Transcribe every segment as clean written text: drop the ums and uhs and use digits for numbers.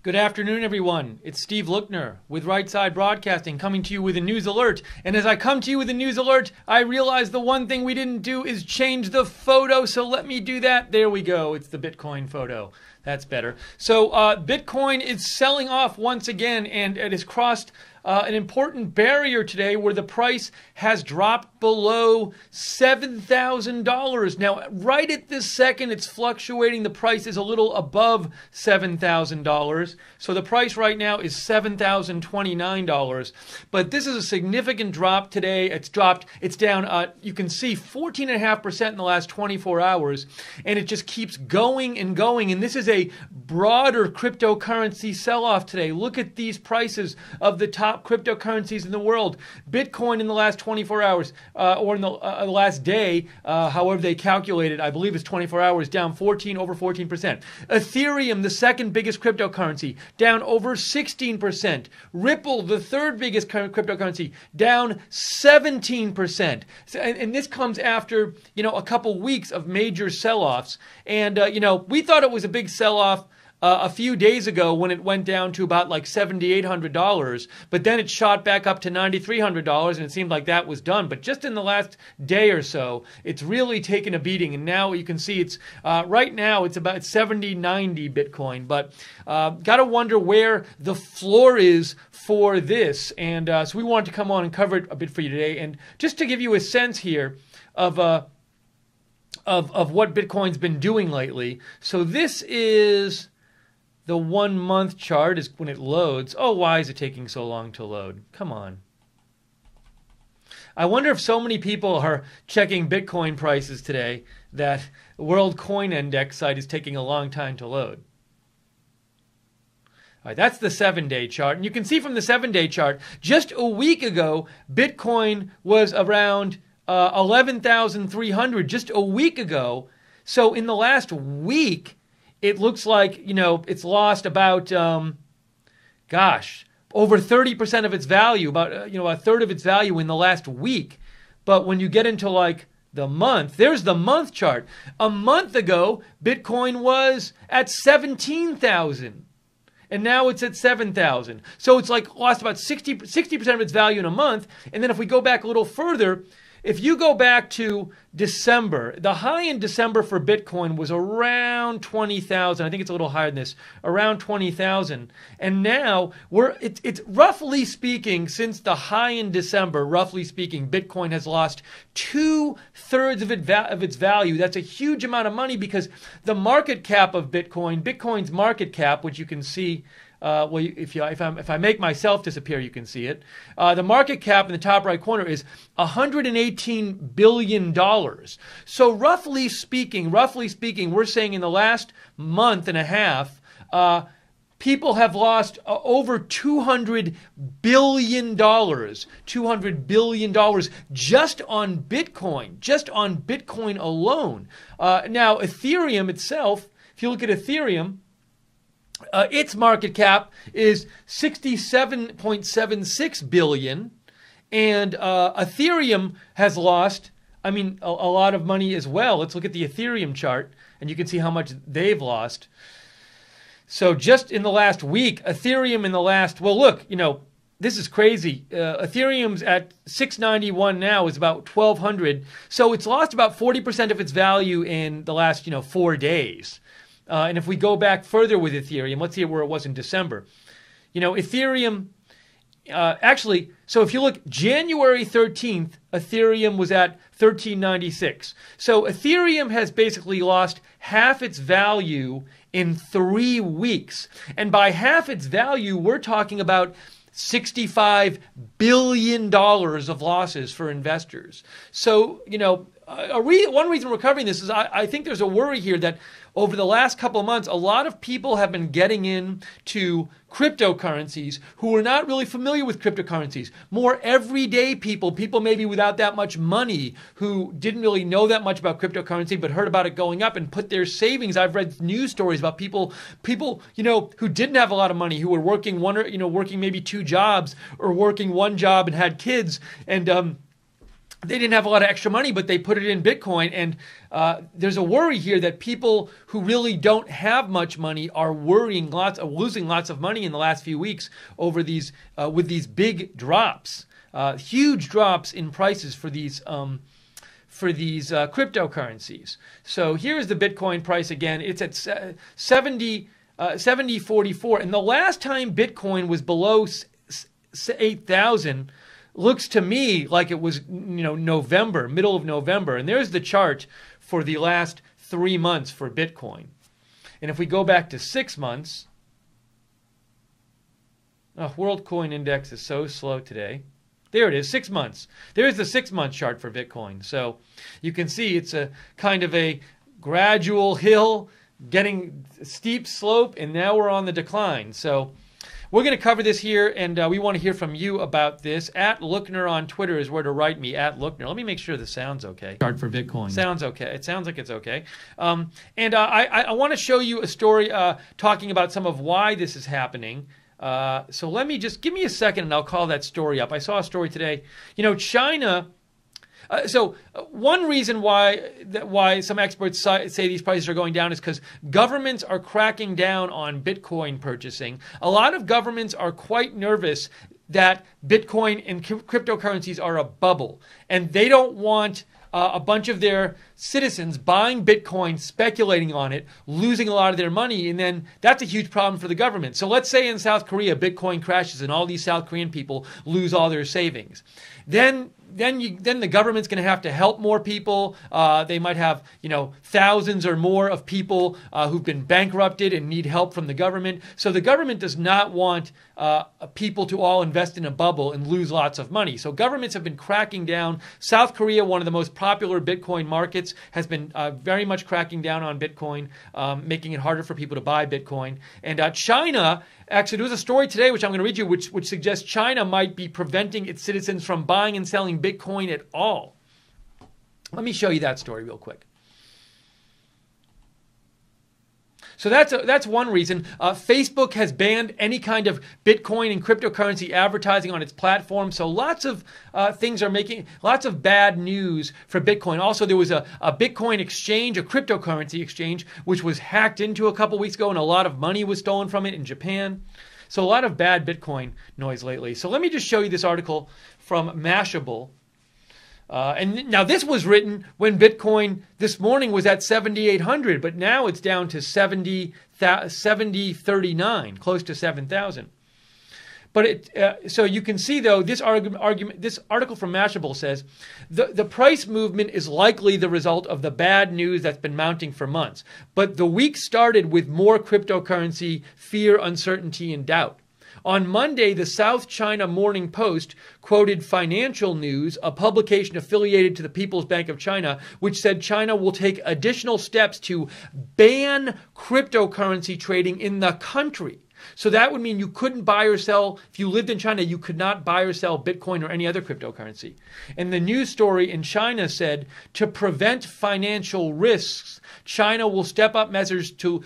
Good afternoon, everyone. It's Steve Lookner with Right Side Broadcasting coming to you with a news alert. And as I come to you with a news alert, I realize the one thing we didn't do is change the photo. So let me do that. There we go. It's the Bitcoin photo. That's better. So Bitcoin is selling off once again, and it has crossed an important barrier today where the price has dropped below $7,000. Now, right at this second, it's fluctuating. The price is a little above $7,000. So the price right now is $7,029. But this is a significant drop today. It's down, you can see 14.5% in the last 24 hours. And it just keeps going and going. And this is a broader cryptocurrency sell-off today. Look at these prices of the top cryptocurrencies in the world. Bitcoin in the last 24 hours, or in the last day, however they calculate it, I believe it's 24 hours, down over 14%. Ethereum, the second biggest cryptocurrency, down over 16%. Ripple, the third biggest cryptocurrency, down 17%. And this comes after, a couple weeks of major sell-offs. And, we thought it was a big sell-off a few days ago when it went down to about like $7,800, but then it shot back up to $9,300, and it seemed like that was done. But just in the last day or so, it's really taken a beating, and now you can see it's right now it's about 70-90 Bitcoin. But got to wonder where the floor is for this, and so we wanted to come on and cover it a bit for you today, and just to give you a sense here of what Bitcoin's been doing lately. So this is the 1 month chart is when it loads. Oh, why is it taking so long to load? Come on. I wonder if so many people are checking Bitcoin prices today that the World Coin Index site is taking a long time to load. All right, that's the 7-day chart. And you can see from the 7-day chart, just a week ago, Bitcoin was around 11,300 just a week ago. So in the last week, it looks like, it's lost about, over 30% of its value, about, a third of its value in the last week. But when you get into like the month, there's the month chart. A month ago, Bitcoin was at 17,000. And now it's at 7,000. So it's like lost about 60% of its value in a month. And then if we go back a little further, if you go back to December, the high in December for Bitcoin was around 20,000. I think it's a little higher than this, around 20,000. And now it's roughly speaking, since the high in December, roughly speaking, Bitcoin has lost 2/3 of its value. That's a huge amount of money because the market cap of Bitcoin's market cap, which you can see. If I make myself disappear, you can see it. The market cap in the top right corner is $118 billion. So roughly speaking, we're saying in the last month and a half, people have lost over $200 billion. $200 billion just on Bitcoin alone. Now, Ethereum itself, if you look at Ethereum, its market cap is $67.76 billion, and Ethereum has lost, a lot of money as well. Let's look at the Ethereum chart, and you can see how much they've lost. So just in the last week, Ethereum this is crazy. Ethereum's at 691 now, is about 1,200. So it's lost about 40% of its value in the last, 4 days. And if we go back further with Ethereum, let's see where it was in December. Ethereum, so if you look January 13th, Ethereum was at 1396. So Ethereum has basically lost half its value in 3 weeks. And by half its value, we're talking about $65 billion of losses for investors. So, one reason we're covering this is I think there's a worry here that over the last couple of months, a lot of people have been getting into cryptocurrencies who are not really familiar with cryptocurrencies. More everyday people maybe without that much money, who didn't really know that much about cryptocurrency but heard about it going up and put their savings. I've read news stories about people who didn't have a lot of money, who were working working maybe 2 jobs or working 1 job and had kids, and they didn't have a lot of extra money, but they put it in Bitcoin. And there's a worry here that people who really don't have much money are losing lots of money in the last few weeks over these with these big drops, huge drops in prices for these cryptocurrencies. So here's the Bitcoin price again. It's at 70.44, and the last time Bitcoin was below 8,000. Looks to me like it was, November, middle of November. And there's the chart for the last 3 months for Bitcoin. And if we go back to 6 months, World Coin Index is so slow today. There it is, 6 months. There's the 6-month chart for Bitcoin. So you can see it's a kind of a gradual hill, getting a steep slope, and now we're on the decline. So we're going to cover this here, and we want to hear from you about this. @Lookner on Twitter is where to write me, @Lookner. Let me make sure the sound's okay. Chart for Bitcoin. Sounds okay. It sounds like it's okay. And I want to show you a story talking about some of why this is happening. So let me just, give me a second and I'll call that story up. I saw a story today. China... one reason why some experts say these prices are going down is because governments are cracking down on Bitcoin purchasing. A lot of governments are quite nervous that Bitcoin and cryptocurrencies are a bubble, and they don't want a bunch of their citizens buying Bitcoin, speculating on it, losing a lot of their money, and then that's a huge problem for the government. So let's say in South Korea, Bitcoin crashes and all these South Korean people lose all their savings. Then the government's going to have to help more people. They might have, thousands or more of people who've been bankrupted and need help from the government. So the government does not want people to all invest in a bubble and lose lots of money. So governments have been cracking down. South Korea, one of the most popular Bitcoin markets, has been very much cracking down on Bitcoin, making it harder for people to buy Bitcoin. And China, actually, there was a story today, which I'm going to read you, which suggests China might be preventing its citizens from buying and selling Bitcoin at all. Let me show you that story real quick. So that's one reason. Facebook has banned any kind of Bitcoin and cryptocurrency advertising on its platform. So lots of things are making lots of bad news for Bitcoin. Also, there was a Bitcoin exchange, a cryptocurrency exchange, which was hacked into a couple weeks ago, and a lot of money was stolen from it in Japan. So a lot of bad Bitcoin noise lately. So let me just show you this article from Mashable. And now this was written when Bitcoin this morning was at 7,800, but now it's down to 7039, close to 7,000. But so you can see, though, this article from Mashable says the price movement is likely the result of the bad news that's been mounting for months. But the week started with more cryptocurrency fear, uncertainty, and doubt. On Monday, the South China Morning Post quoted Financial News, a publication affiliated to the People's Bank of China, which said China will take additional steps to ban cryptocurrency trading in the country. So that would mean you couldn't buy or sell, if you lived in China, you could not buy or sell Bitcoin or any other cryptocurrency. And the news story in China said, to prevent financial risks, China will step up measures to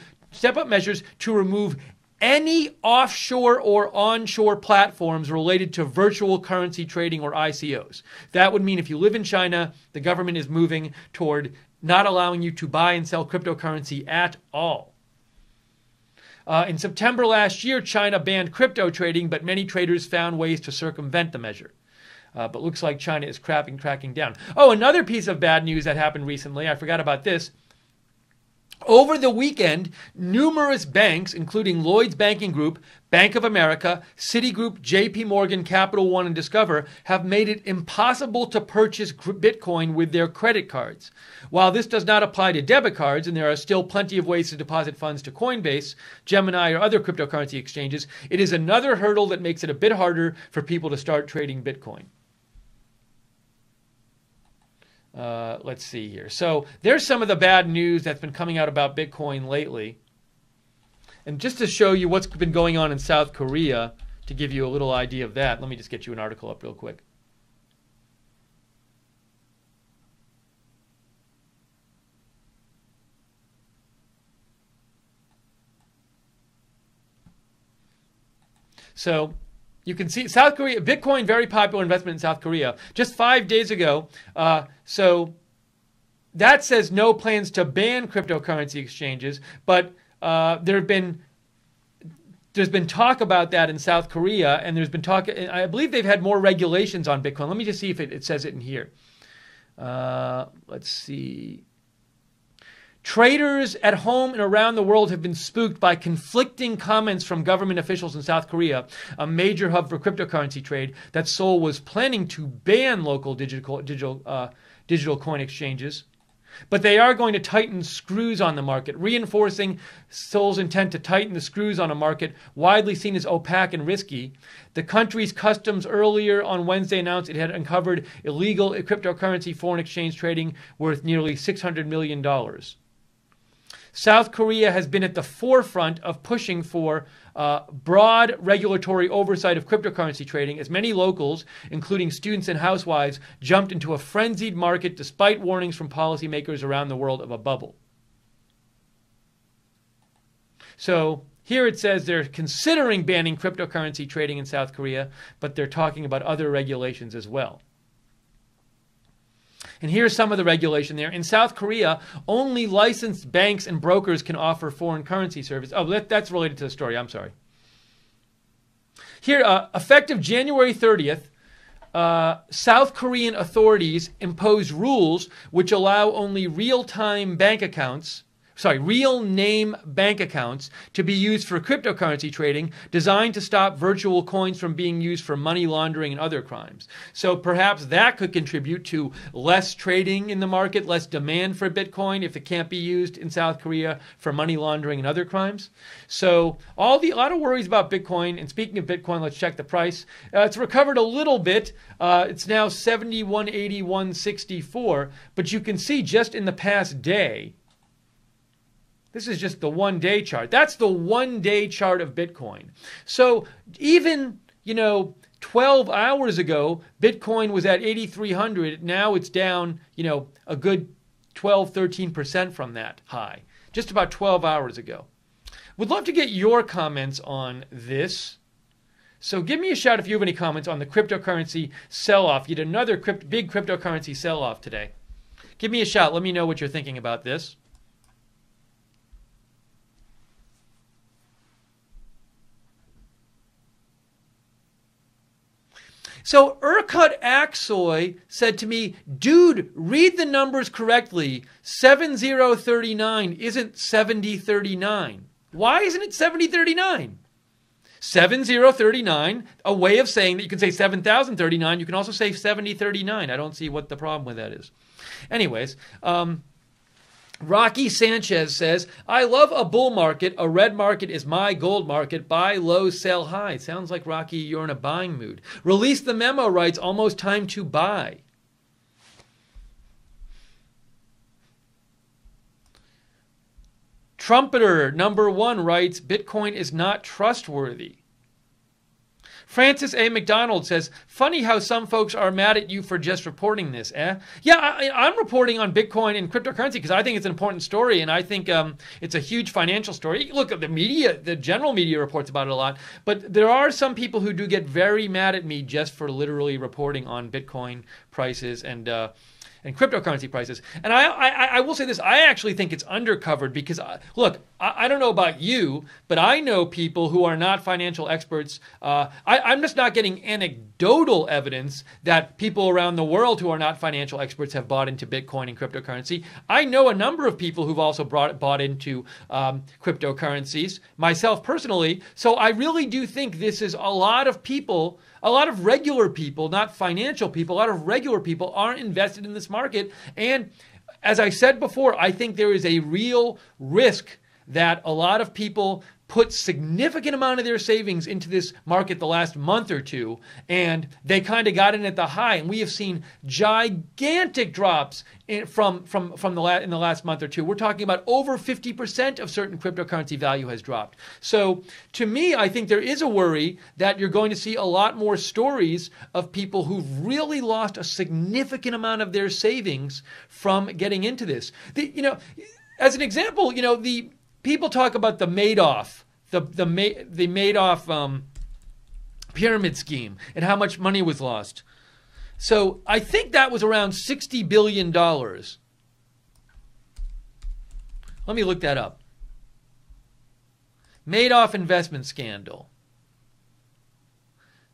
remove any offshore or onshore platforms related to virtual currency trading or ICOs. That would mean if you live in China, the government is moving toward not allowing you to buy and sell cryptocurrency at all. In September last year, China banned crypto trading, but many traders found ways to circumvent the measure. But looks like China is cracking down. Oh, another piece of bad news that happened recently, I forgot about this. Over the weekend, numerous banks, including Lloyd's Banking Group, Bank of America, Citigroup, JP Morgan, Capital One, and Discover, have made it impossible to purchase Bitcoin with their credit cards. While this does not apply to debit cards, and there are still plenty of ways to deposit funds to Coinbase, Gemini, or other cryptocurrency exchanges, it is another hurdle that makes it a bit harder for people to start trading Bitcoin. Let's see here. So there's some of the bad news that's been coming out about Bitcoin lately. And just to show you what's been going on in South Korea, to give you a little idea of that, let me just get you an article up real quick. So you can see South Korea, Bitcoin, very popular investment in South Korea. Just 5 days ago, so that says no plans to ban cryptocurrency exchanges, but there's been talk about that in South Korea, and there's been talk, I believe they've had more regulations on Bitcoin. Let me just see if it says it in here. Let's see. Traders at home and around the world have been spooked by conflicting comments from government officials in South Korea, a major hub for cryptocurrency trade, that Seoul was planning to ban local digital coin exchanges. But they are going to tighten screws on the market, reinforcing Seoul's intent to tighten the screws on a market widely seen as opaque and risky. The country's customs earlier on Wednesday announced it had uncovered illegal cryptocurrency foreign exchange trading worth nearly $600 million. South Korea has been at the forefront of pushing for broad regulatory oversight of cryptocurrency trading, as many locals, including students and housewives, jumped into a frenzied market despite warnings from policymakers around the world of a bubble. So here it says they're considering banning cryptocurrency trading in South Korea, but they're talking about other regulations as well. And here's some of the regulation there. In South Korea, only licensed banks and brokers can offer foreign currency service. Oh, that's related to the story. I'm sorry. Here, effective January 30th, South Korean authorities imposed rules which allow only real name bank accounts to be used for cryptocurrency trading, designed to stop virtual coins from being used for money laundering and other crimes. So perhaps that could contribute to less trading in the market, less demand for Bitcoin if it can't be used in South Korea for money laundering and other crimes. So a lot of worries about Bitcoin. And speaking of Bitcoin, let's check the price. It's recovered a little bit. It's now 71.8164, but you can see just in the past day, this is just the one-day chart. That's the one-day chart of Bitcoin. So even, 12 hours ago, Bitcoin was at 8,300. Now it's down, a good 12, 13% from that high, just about 12 hours ago. Would love to get your comments on this. So give me a shout if you have any comments on the cryptocurrency sell-off. Yet another big cryptocurrency sell-off today. Give me a shout. Let me know what you're thinking about this. So Erkut Aksoy said to me, dude, read the numbers correctly. 7039 isn't 7039. Why isn't it 7039? 7039, a way of saying that you can say 7039. You can also say 7039. I don't see what the problem with that is. Anyways, Rocky Sanchez says, I love a bull market. A red market is my gold market. Buy low, sell high. Sounds like, Rocky, you're in a buying mood. Release the Memo writes, almost time to buy. Trumpeter #1 writes, Bitcoin is not trustworthy. Francis A. McDonald says, funny how some folks are mad at you for just reporting this, eh? Yeah, I'm reporting on Bitcoin and cryptocurrency because I think it's an important story, and I think it's a huge financial story. Look, the media, the general media reports about it a lot, but there are some people who do get very mad at me just for literally reporting on Bitcoin prices and cryptocurrency prices. And I will say this, I actually think it's undercovered because, look, I don't know about you, but I know people who are not financial experts. I'm just not getting anecdotal evidence that people around the world who are not financial experts have bought into Bitcoin and cryptocurrency. I know a number of people who've also bought into cryptocurrencies, myself personally. So I really do think this is a lot of people, a lot of regular people, not financial people, a lot of regular people are invested in this market. And as I said before, I think there is a real risk that a lot of people put significant amount of their savings into this market the last month or two, and they kind of got in at the high. And we have seen gigantic drops in the last month or two. We're talking about over 50% of certain cryptocurrency value has dropped. So to me, I think there is a worry that you're going to see a lot more stories of people who've really lost a significant amount of their savings from getting into this. As an example, people talk about the Madoff, the Madoff pyramid scheme and how much money was lost. So I think that was around $60 billion. Let me look that up. Madoff investment scandal.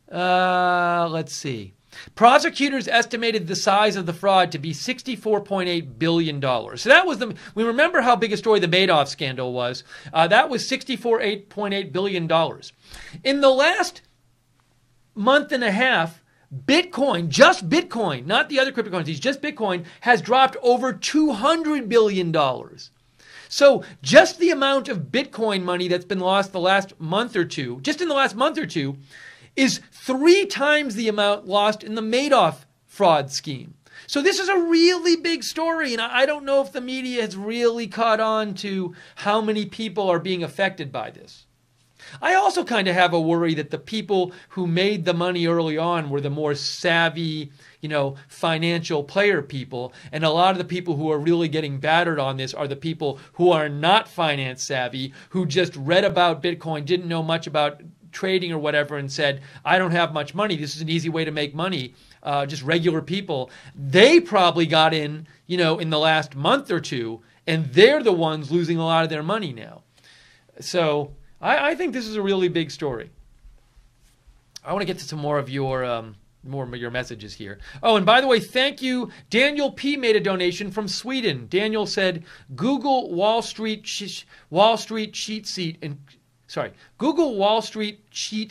Let's see. Prosecutors estimated the size of the fraud to be $64.8 billion. So that was we remember how big a story the Madoff scandal was. That was $64.8 billion. In the last month and a half, Bitcoin, just Bitcoin, not the other cryptocurrencies, just Bitcoin has dropped over $200 billion. So just the amount of Bitcoin money that's been lost the last month or two, just in the last month or two, is 3 times the amount lost in the Madoff fraud scheme. So this is a really big story, and I don't know if the media has really caught on to how many people are being affected by this. I also kind of have a worry that the people who made the money early on were the more savvy, financial player people. And a lot of the people who are really getting battered on this are the people who are not finance savvy, who just read about Bitcoin, didn't know much about trading or whatever, and said, I don't have much money. This is an easy way to make money. Just regular people. They probably got in, in the last month or two, and they're the ones losing a lot of their money now. So I think this is a really big story. I want to get to some more of your messages here. Oh, and by the way, thank you. Daniel P. made a donation from Sweden. Daniel said, Google Wall Street cheat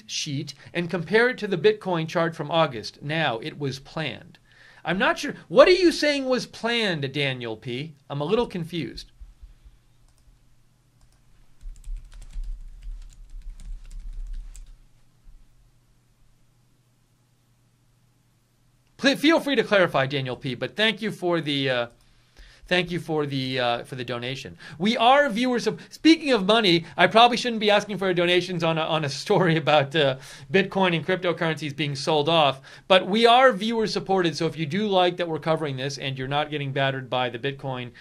sheet and compare it to the Bitcoin chart from August. Now, it was planned. I'm not sure. What are you saying was planned, Daniel P.? I'm a little confused. Feel free to clarify, Daniel P. But thank you for the donation. We are viewers of. Speaking of money, I probably shouldn't be asking for donations on a story about Bitcoin and cryptocurrencies being sold off. But we are viewer supported. So if you do like that we're covering this and you're not getting battered by the Bitcoin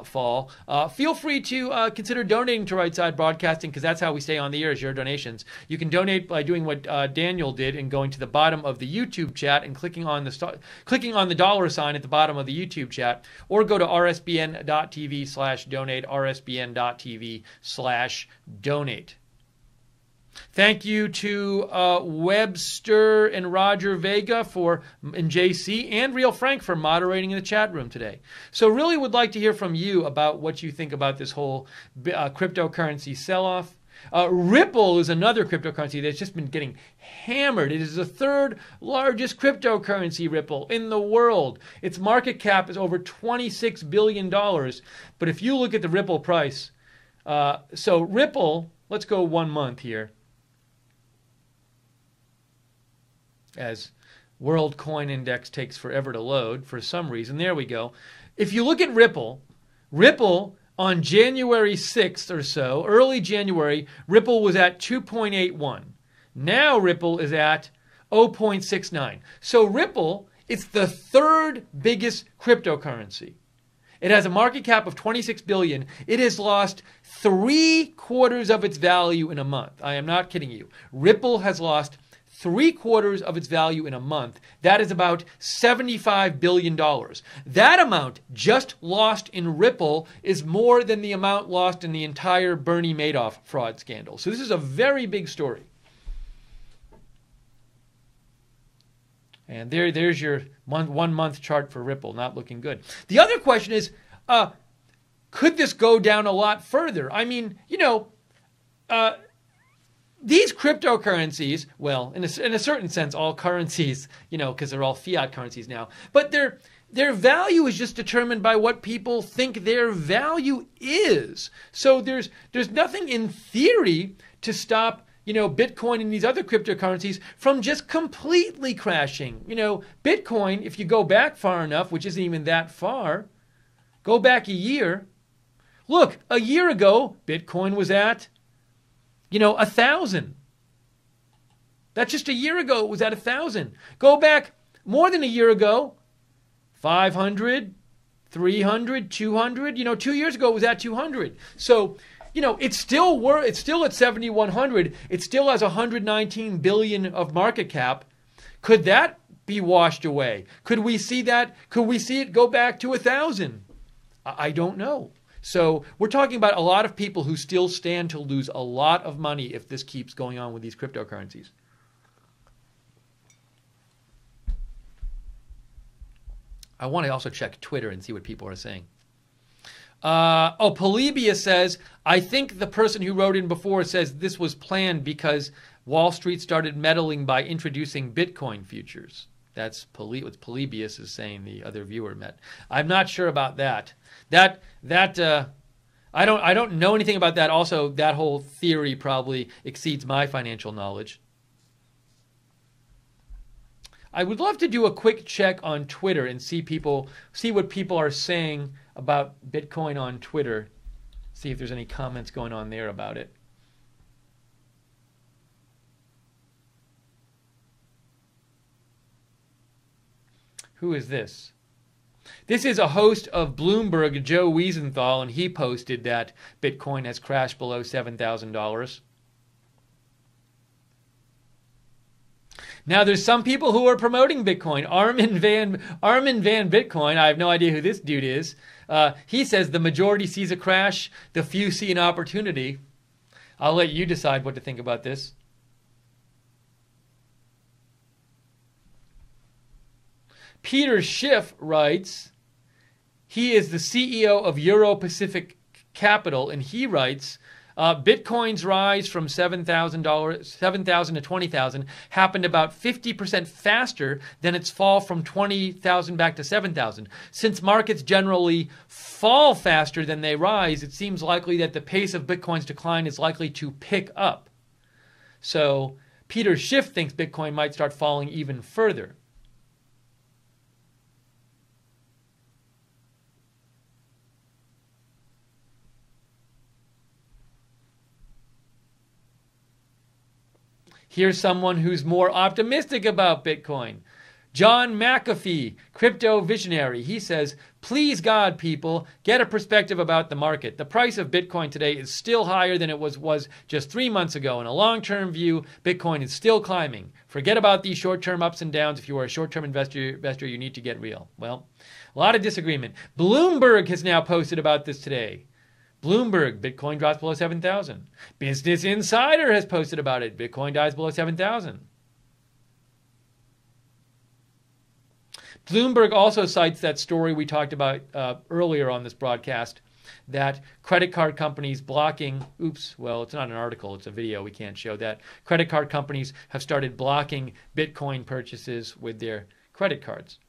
fall, feel free to consider donating to Right Side Broadcasting, because that's how we stay on the air, is your donations. You can donate by doing what Daniel did and going to the bottom of the YouTube chat and clicking on the dollar sign at the bottom of the YouTube chat, or go to rsbn.tv/donate, rsbn.tv/donate. Thank you to Webster and Roger Vega and JC and Real Frank for moderating in the chat room today. So really would like to hear from you about what you think about this whole cryptocurrency sell-off. Ripple is another cryptocurrency that's just been getting hammered. It is the 3rd largest cryptocurrency, Ripple, in the world. Its market cap is over $26 billion. But if you look at the Ripple price, so Ripple, let's go 1 month here, as World Coin Index takes forever to load for some reason. There we go. If you look at Ripple on January 6th or so, early January, Ripple was at 2.81. Now Ripple is at 0.69. So Ripple, it's the 3rd biggest cryptocurrency. It has a market cap of $26 billion. It has lost 3/4 of its value in a month. I am not kidding you. Ripple has lost 3/4 of its value in a month. That is about $75 billion. That amount just lost in Ripple is more than the amount lost in the entire Bernie Madoff fraud scandal. So this is a very big story. And there's your 1 month chart for Ripple, not looking good. The other question is, could this go down a lot further? I mean, these cryptocurrencies, well, in a certain sense, all currencies, because they're all fiat currencies now, but their value is just determined by what people think their value is. So there's nothing in theory to stop, Bitcoin and these other cryptocurrencies from just completely crashing. Bitcoin, if you go back far enough, which isn't even that far, go back a year. Look, a year ago, Bitcoin was at 1,000. That's just a year ago. It was at 1,000. Go back more than a year ago, 500, 300, 200. 2 years ago it was at 200. So it's still at 7,100. It still has 119 billion of market cap. Could that be washed away? Could we see that? Could we see it go back to 1,000? I don't know. So we're talking about a lot of people who still stand to lose a lot of money if this keeps going on with these cryptocurrencies. I want to also check Twitter and see what people are saying. Polybius says, I think the person who wrote in before says this was planned because Wall Street started meddling by introducing Bitcoin futures. That's what Polybius is saying, the other viewer met. I'm not sure about that. I don't know anything about that. Also, that whole theory probably exceeds my financial knowledge. I would love to do a quick check on Twitter and see what people are saying about Bitcoin on Twitter. See if there's any comments going on there about it. Who is this? This is a host of Bloomberg, Joe Wiesenthal, and he posted that Bitcoin has crashed below $7,000. Now, there's some people who are promoting Bitcoin. Armin van Bitcoin, I have no idea who this dude is. He says the majority sees a crash, the few see an opportunity. I'll let you decide what to think about this. Peter Schiff writes, he is the CEO of Euro Pacific Capital, and he writes, Bitcoin's rise from $7,000 to 20,000 happened about 50% faster than its fall from 20,000 back to 7,000. Since markets generally fall faster than they rise, it seems likely that the pace of Bitcoin's decline is likely to pick up. So Peter Schiff thinks Bitcoin might start falling even further. Here's someone who's more optimistic about Bitcoin. John McAfee, crypto visionary. He says, please God, people, get a perspective about the market. The price of Bitcoin today is still higher than it was just 3 months ago. In a long-term view, Bitcoin is still climbing. Forget about these short-term ups and downs. If you are a short-term investor, you need to get real. Well, a lot of disagreement. Bloomberg has now posted about this today. Bloomberg, Bitcoin drops below 7,000. Business Insider has posted about it. Bitcoin dies below 7,000. Bloomberg also cites that story we talked about earlier on this broadcast, that credit card companies blocking, it's not an article, it's a video, we can't show that. Credit card companies have started blocking Bitcoin purchases with their credit cards.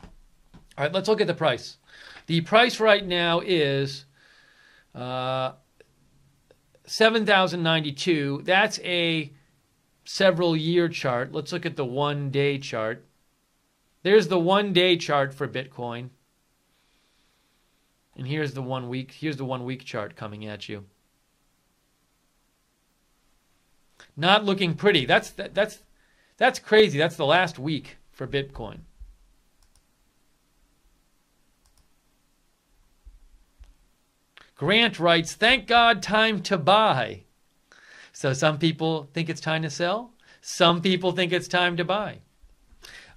All right, let's look at the price. The price right now is 7,092. That's a several year chart. Let's look at the 1 day chart. There's the 1 day chart for Bitcoin. And here's the 1 week. Here's the 1 week chart coming at you. Not looking pretty. That's crazy. That's the last week for Bitcoin. Grant writes, thank God, time to buy. So some people think it's time to sell. Some people think it's time to buy.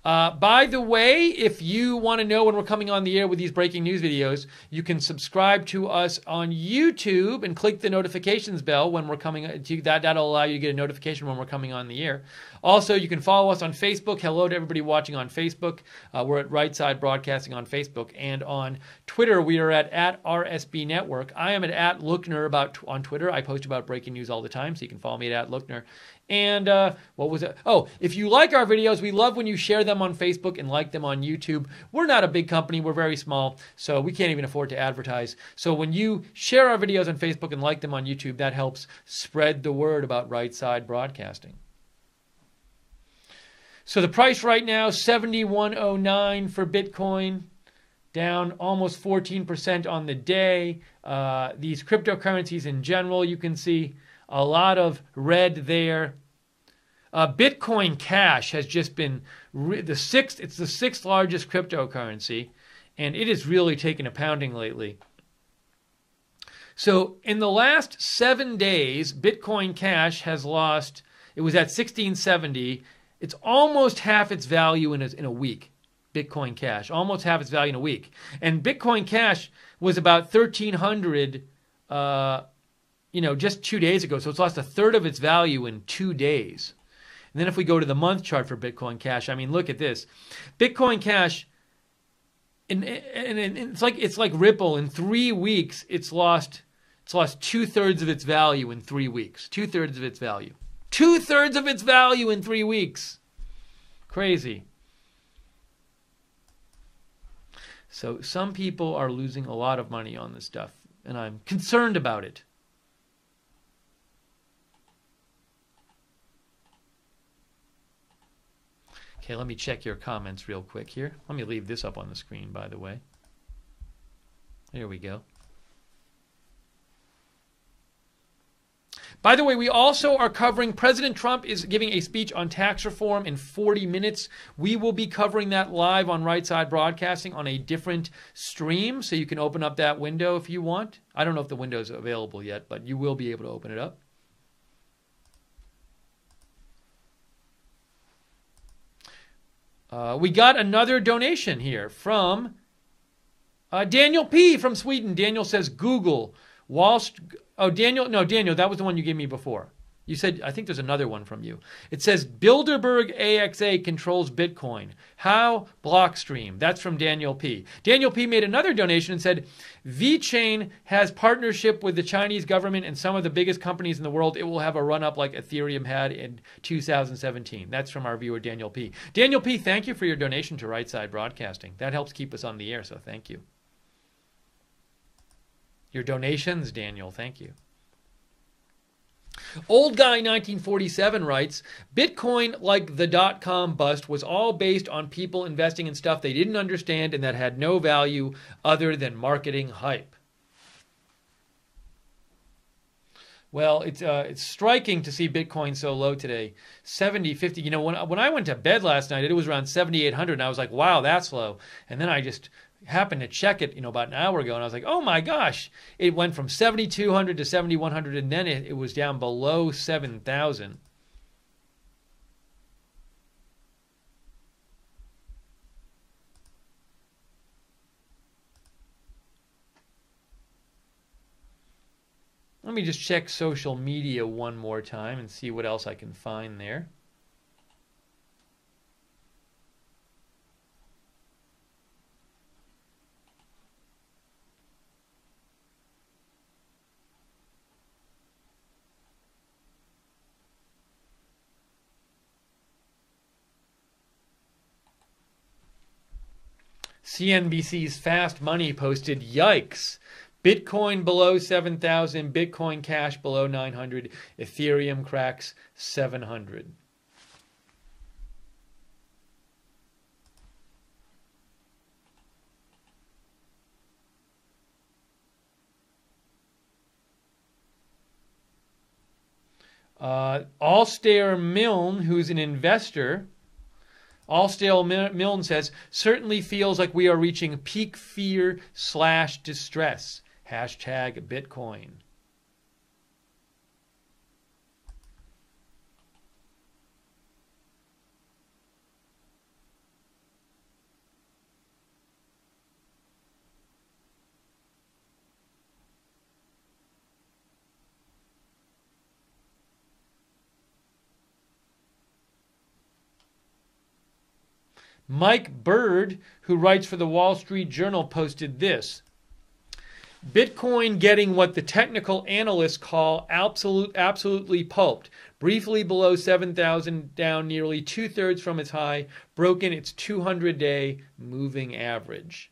By the way, if you want to know when we're coming on the air with these breaking news videos, you can subscribe to us on YouTube and click the notifications bell when we're coming. That'll allow you to get a notification when we're coming on the air. Also, you can follow us on Facebook. Hello to everybody watching on Facebook. We're at Right Side Broadcasting on Facebook. And on Twitter, we are at RSB Network. I am at Lookner on Twitter. I post about breaking news all the time, so you can follow me at Lookner. And what was it? Oh, if you like our videos, we love when you share them on Facebook and like them on YouTube. We're not a big company. We're very small, so we can't even afford to advertise. So when you share our videos on Facebook and like them on YouTube, that helps spread the word about Right Side Broadcasting. So the price right now, $71.09 for Bitcoin, down almost 14% on the day. These cryptocurrencies in general, you can see a lot of red there. Bitcoin Cash has just been it's the sixth largest cryptocurrency, and it has really taken a pounding lately. So in the last 7 days, Bitcoin Cash has lost, it was at 1670. It's almost half its value in a week. Bitcoin Cash, almost half its value in a week. And Bitcoin Cash was about 1,300, just 2 days ago. So it's lost a third of its value in 2 days. And then if we go to the month chart for Bitcoin Cash, I mean, look at this. Bitcoin Cash, and it's like Ripple. In 3 weeks, it's lost 2/3 of its value in 3 weeks. 2/3 of its value. 2/3 of its value in 3 weeks. Crazy. So some people are losing a lot of money on this stuff, and I'm concerned about it. Okay, let me check your comments real quick here. Let me leave this up on the screen, by the way. There we go. By the way, we also are covering, President Trump is giving a speech on tax reform in 40 minutes. We will be covering that live on Right Side Broadcasting on a different stream, so you can open up that window if you want. I don't know if the window is available yet, but you will be able to open it up. We got another donation here from Daniel P. from Sweden. Daniel says Google, Daniel, that was the one you gave me before. You said, I think there's another one from you. It says Bilderberg AXA controls Bitcoin. How? Blockstream. That's from Daniel P. Daniel P made another donation and said, VeChain has partnership with the Chinese government and some of the biggest companies in the world. It will have a run-up like Ethereum had in 2017. That's from our viewer, Daniel P. Daniel P, thank you for your donation to Right Side Broadcasting. That helps keep us on the air, so thank you. Your donations, Daniel, thank you. Old Guy 1947 writes, Bitcoin, like the dot-com bust, was all based on people investing in stuff they didn't understand and that had no value other than marketing hype. Well, it's striking to see Bitcoin so low today. 70, 50. You know, when I went to bed last night, it was around 7,800, and I was like, wow, that's low. And then I just happened to check it, about an hour ago, and I was like, oh my gosh, it went from 7,200 to 7,100, and then it was down below 7,000. Let me just check social media one more time and see what else I can find there. CNBC's Fast Money posted, yikes, Bitcoin below 7,000, Bitcoin Cash below 900, Ethereum cracks 700. Allstar Milne, who's an investor, Allstar Milne says, certainly feels like we are reaching peak fear/distress. Hashtag Bitcoin. Mike Bird, who writes for the Wall Street Journal, posted this. Bitcoin getting what the technical analysts call absolutely pulped. Briefly below 7,000, down nearly 2/3 from its high, broken its 200-day moving average.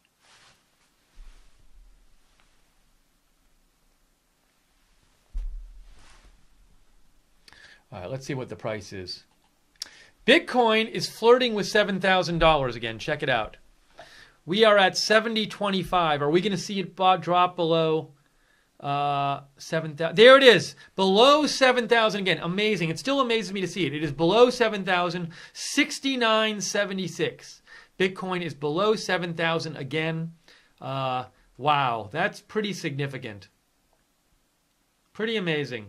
All right, let's see what the price is. Bitcoin is flirting with $7,000 again. Check it out. We are at 70.25. Are we going to see it drop below 7,000? There it is. Below 7,000 again. Amazing. It still amazes me to see it. It is below 7,000. 69.76. Bitcoin is below 7,000 again. Wow. That's pretty significant. Pretty amazing.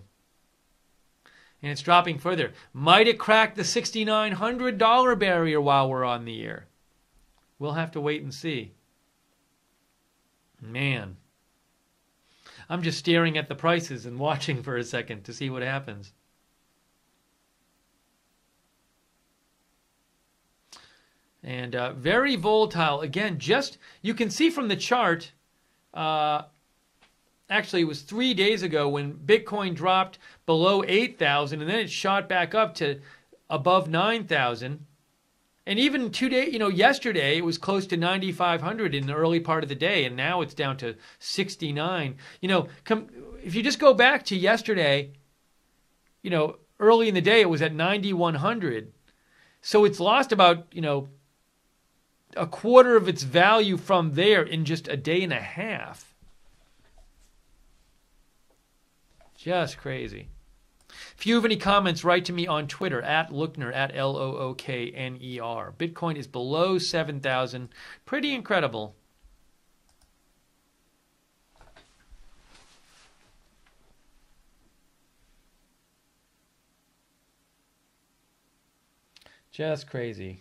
And it's dropping further. Might it crack the $6,900 barrier while we're on the air? We'll have to wait and see. Man. I'm just staring at the prices and watching for a second to see what happens. And very volatile. Again, just you can see from the chart, actually it was 3 days ago when Bitcoin dropped below 8,000 and then it shot back up to above 9,000. And even yesterday it was close to 9,500 in the early part of the day, and now it's down to 69. If you just go back to yesterday, early in the day it was at 9,100. So it's lost about, a quarter of its value from there in just a day and a half. Just crazy. If you have any comments, write to me on Twitter at Lookner, at Lookner. Bitcoin is below 7,000. Pretty incredible. Just crazy.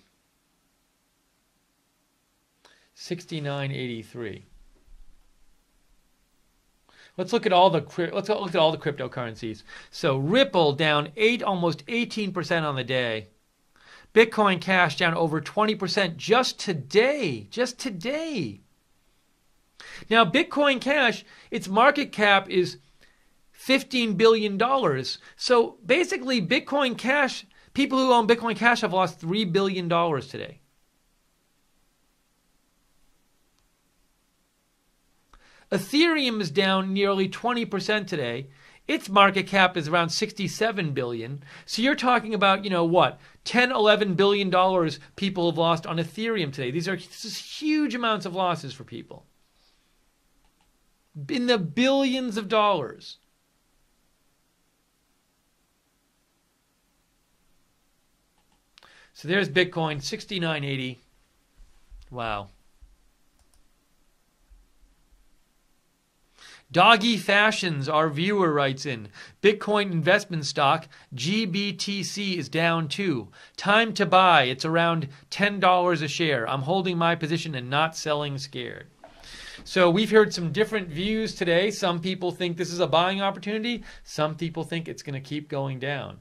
69.83. Let's look at all the cryptocurrencies. So Ripple down almost 18% on the day. Bitcoin Cash down over 20% just today. Just today. Now Bitcoin Cash, its market cap is $15 billion. So basically Bitcoin Cash, people who own Bitcoin Cash have lost $3 billion today. Ethereum is down nearly 20% today. Its market cap is around $67 billion. So you're talking about, $10, $11 billion people have lost on Ethereum today. These are huge amounts of losses for people. In the billions of dollars. So there's Bitcoin, 69.80. Wow. Doggy Fashions, our viewer, writes in, Bitcoin investment stock, GBTC is down too. Time to buy. It's around $10 a share. I'm holding my position and not selling scared. So we've heard some different views today. Some people think this is a buying opportunity. Some people think it's going to keep going down.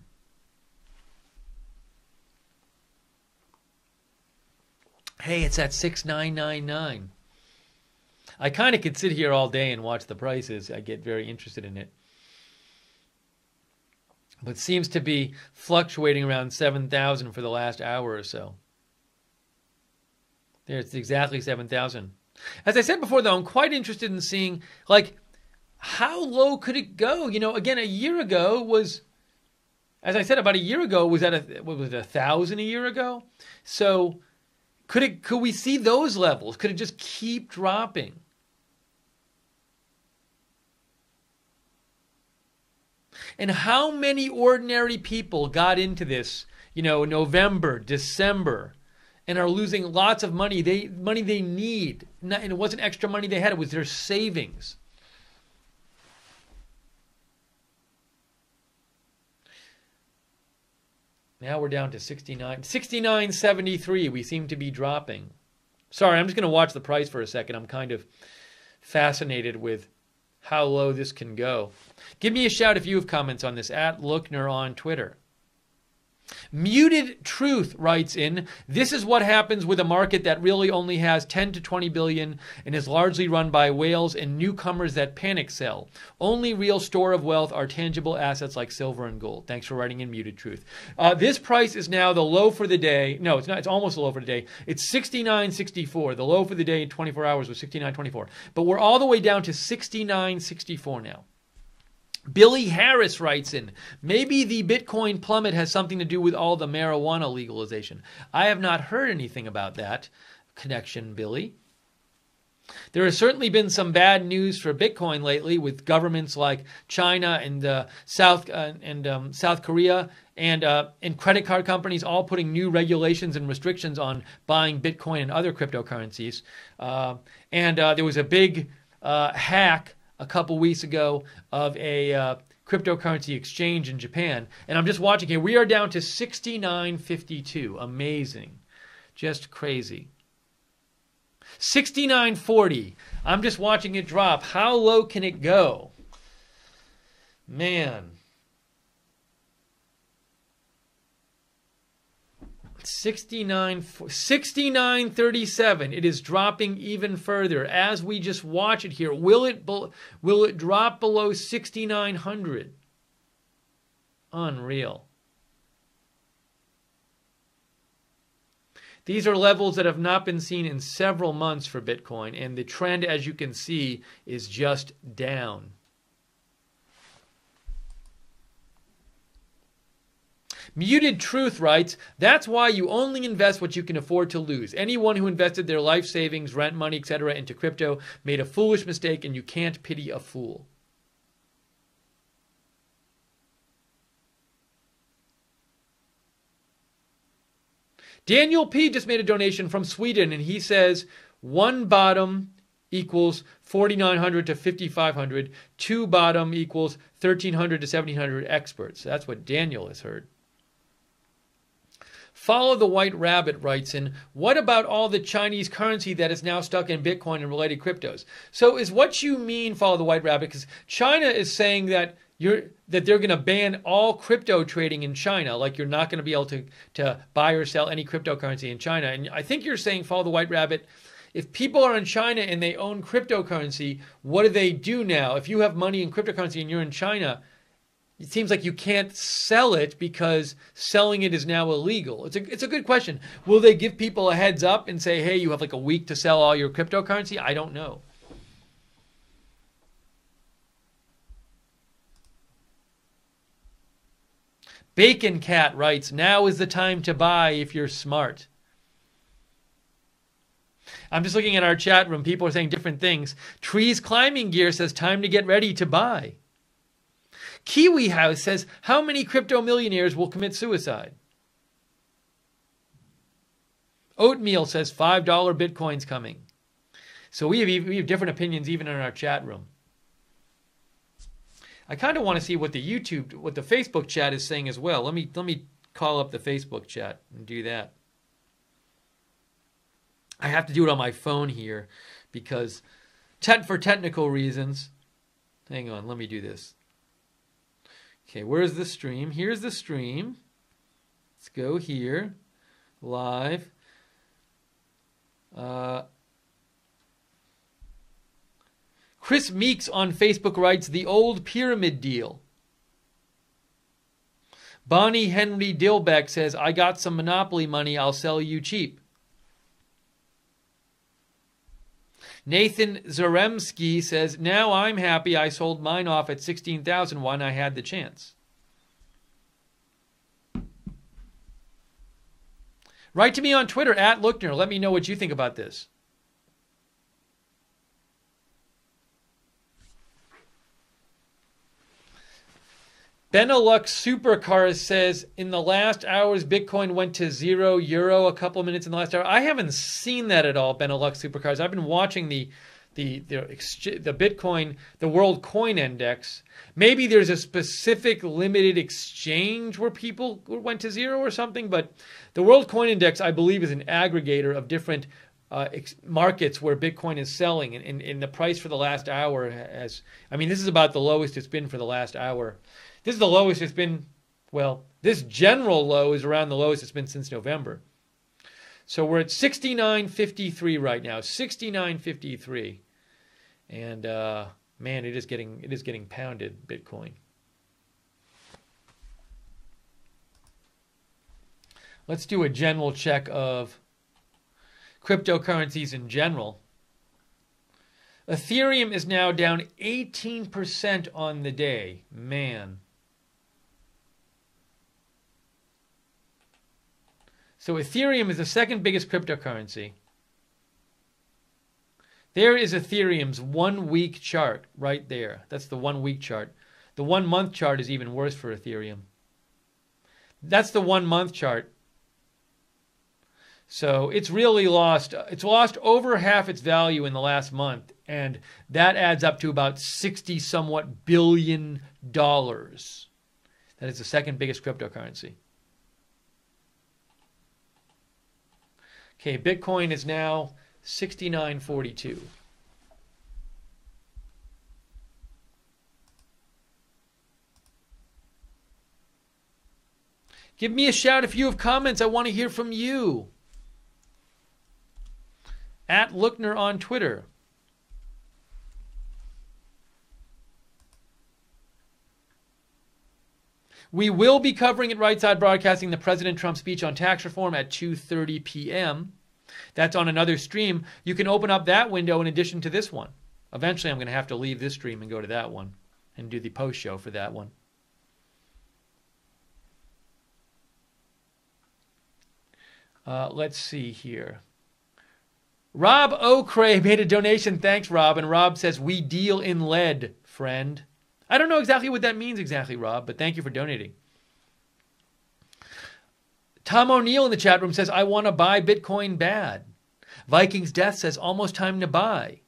Hey, it's at 6,999. I kind of could sit here all day and watch the prices. I get very interested in it. But it seems to be fluctuating around 7,000 for the last hour or so. There's exactly 7,000. As I said before, though, I'm quite interested in seeing, how low could it go? Again, a year ago was, as I said, about a year ago, was at 1,000 a year ago? So could we see those levels? Could it just keep dropping? And how many ordinary people got into this, November, December, and are losing lots of money, money they need. And it wasn't extra money they had, it was their savings. Now we're down to 69.73. We seem to be dropping. Sorry, I'm just going to watch the price for a second. I'm kind of fascinated with how low this can go. Give me a shout if you have comments on this, at Lookner on Twitter. Muted Truth writes in, this is what happens with a market that really only has 10 to 20 billion and is largely run by whales and newcomers that panic sell. Only real store of wealth are tangible assets like silver and gold. Thanks for writing in, Muted Truth. This price is now the low for the day. No, it's not. It's almost the low for the day. It's 69.64. The low for the day in 24 hours was 69.24. But we're all the way down to 69.64 now. Billy Harris writes in, maybe the Bitcoin plummet has something to do with all the marijuana legalization. I have not heard anything about that connection, Billy. There has certainly been some bad news for Bitcoin lately with governments like China and South Korea and credit card companies all putting new regulations and restrictions on buying Bitcoin and other cryptocurrencies. There was a big hack a couple weeks ago of a cryptocurrency exchange in Japan. And I'm just watching here. We are down to 69.52. Amazing. Just crazy. 69.40. I'm just watching it drop. How low can it go? Man. 69.37. It is dropping even further as we just watch it here. Will it drop below 6,900? Unreal. These are levels that have not been seen in several months for Bitcoin, and the trend, as you can see, is just down. Muted Truth writes, that's why you only invest what you can afford to lose. Anyone who invested their life savings, rent money, etc. into crypto made a foolish mistake, and you can't pity a fool. Daniel P. just made a donation from Sweden, and he says, one bottom equals 4,900 to 5,500. Two bottom equals 1,300 to 1,700 experts. That's what Daniel has heard. Follow the White Rabbit writes in, what about all the Chinese currency that is now stuck in Bitcoin and related cryptos? So is what you mean, Follow the White Rabbit, because China is saying that they're going to ban all crypto trading in China, like you're not going to be able to buy or sell any cryptocurrency in China. And I think you're saying, Follow the White Rabbit, if people are in China and they own cryptocurrency, what do they do now? If you have money in cryptocurrency and you're in China, it seems like you can't sell it because selling it is now illegal. It's a good question. Will they give people a heads up and say, hey, you have like a week to sell all your cryptocurrency? I don't know. Bacon Cat writes, now is the time to buy if you're smart. I'm just looking at our chat room. People are saying different things. Trees Climbing Gear says, time to get ready to buy. Kiwi House says, how many crypto millionaires will commit suicide? Oatmeal says, $5 Bitcoin's coming. So we have different opinions even in our chat room. I kind of want to see what the Facebook chat is saying as well. Let me call up the Facebook chat and do that. I have to do it on my phone here because for technical reasons. Hang on, let me do this. Okay, where's the stream? Here's the stream. Let's go here. Live. Chris Meeks on Facebook writes, the old pyramid deal. Bonnie Henry Dilbeck says, I got some Monopoly money, I'll sell you cheap. Nathan Zaremski says, now I'm happy I sold mine off at 16,000 when I had the chance. Write to me on Twitter, @Lookner. Let me know what you think about this. Benelux Supercars says, in the last hours, Bitcoin went to €0 a couple of minutes in the last hour. I haven't seen that at all, Benelux Supercars. I've been watching the Bitcoin, the World Coin Index. Maybe there's a specific limited exchange where people went to zero or something, but the World Coin Index, I believe, is an aggregator of different markets where Bitcoin is selling. And the price for the last hour this is about the lowest it's been for the last hour. This is the lowest it's been, well, this general low is around the lowest it's been since November. So we're at 69.53 right now, 69.53. And man, it is getting pounded, Bitcoin. Let's do a general check of cryptocurrencies in general. Ethereum is now down 18% on the day. Man. So Ethereum is the second biggest cryptocurrency. There is Ethereum's 1 week chart right there. That's the 1 week chart. The 1 month chart is even worse for Ethereum. That's the 1 month chart. So it's really lost over half its value in the last month, and that adds up to about 60 somewhat billion That is the second biggest cryptocurrency. Okay, Bitcoin is now 69.42. Give me a shout if you have comments. I want to hear from you. At Lookner on Twitter. We will be covering at Right Side Broadcasting the President Trump speech on tax reform at 2:30 p.m. That's on another stream. You can open up that window in addition to this one. Eventually, I'm going to have to leave this stream and go to that one and do the post show for that one. Let's see here. Rob O'Cray made a donation. Thanks, Rob. And Rob says, we deal in lead, friend. I don't know exactly what that means exactly, Rob, but thank you for donating. Tom O'Neill in the chat room says, I want to buy Bitcoin bad. Vikings Death says, almost time to buy.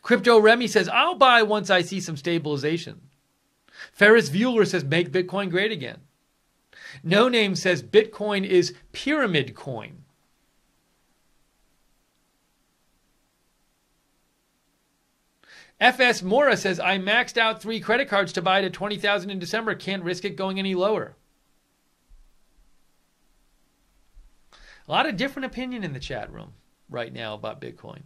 Crypto Remy says, I'll buy once I see some stabilization. Ferris Bueller says, make Bitcoin great again. No Name says, Bitcoin is pyramid coin. FS Mora says, I maxed out 3 credit cards to buy it at $20,000 in December. Can't risk it going any lower. A lot of different opinion in the chat room right now about Bitcoin.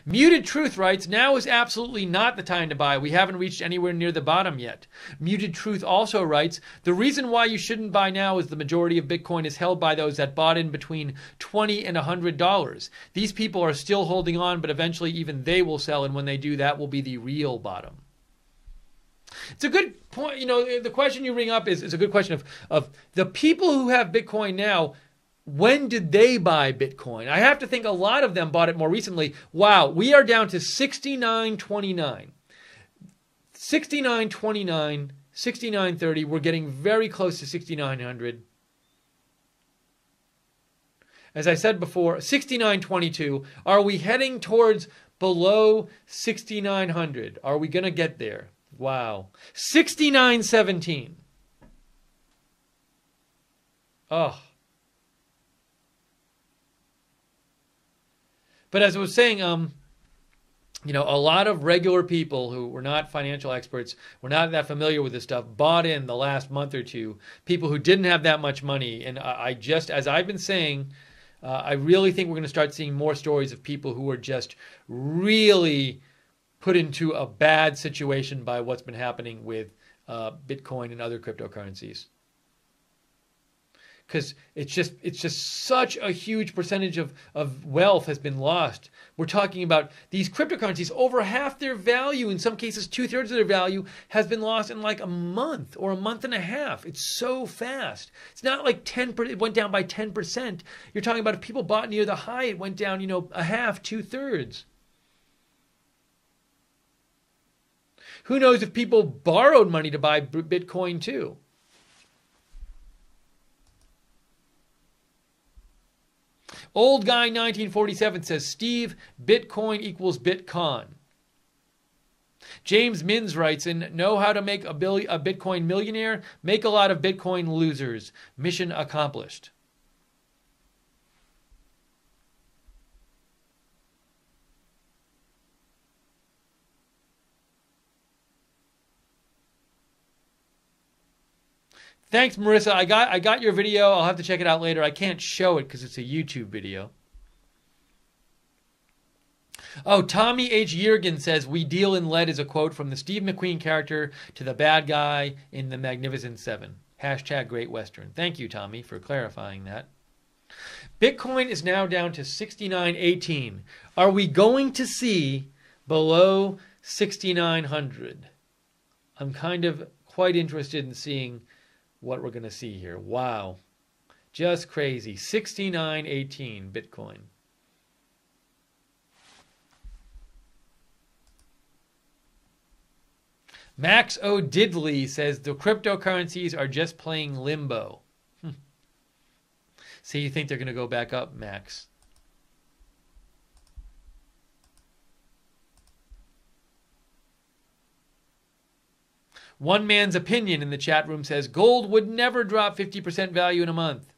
Muted Truth writes, now is absolutely not the time to buy. We haven't reached anywhere near the bottom yet. Muted Truth also writes, the reason why you shouldn't buy now is the majority of Bitcoin is held by those that bought in between $20 and $100. These people are still holding on, but eventually even they will sell, and when they do, that will be the real bottom. It's a good point. You know, the question you bring up is a good question of the people who have Bitcoin now. When did they buy Bitcoin? I have to think a lot of them bought it more recently. Wow, we are down to 69.29. 69.29, 69.30. We're getting very close to 6,900. As I said before, 69.22. Are we heading towards below 6,900? Are we going to get there? Wow. 69.17. Oh. But as I was saying, you know, a lot of regular people who were not financial experts, were not that familiar with this stuff, bought in the last month or two. People who didn't have that much money. And I just, as I've been saying, I really think we're going to start seeing more stories of people who are just really put into a bad situation by what's been happening with Bitcoin and other cryptocurrencies. Because it's just such a huge percentage of wealth has been lost. We're talking about these cryptocurrencies, over half their value, in some cases 2/3 of their value, has been lost in like a month or a month and a half. It's so fast. It's not like 10%, it went down by 10%. You're talking about if people bought near the high, it went down, you know, a half, 2/3. Who knows if people borrowed money to buy Bitcoin too? Old Guy 1947 says, Steve, Bitcoin equals Bitcon. James Mins writes in, know how to make a Bitcoin millionaire? Make a lot of Bitcoin losers. Mission accomplished. Thanks, Marissa. I got your video. I'll have to check it out later. I can't show it because it's a YouTube video. Oh, Tommy H. Yergin says, we deal in lead is a quote from the Steve McQueen character to the bad guy in The Magnificent Seven. Hashtag Great Western. Thank you, Tommy, for clarifying that. Bitcoin is now down to 69.18. Are we going to see below 6,900? I'm kind of quite interested in seeing what we're going to see here. Wow. Just crazy. 69.18 Bitcoin. Max O'Diddley says the cryptocurrencies are just playing limbo. So you think they're going to go back up, Max? One man's opinion in the chat room says gold would never drop 50% value in a month.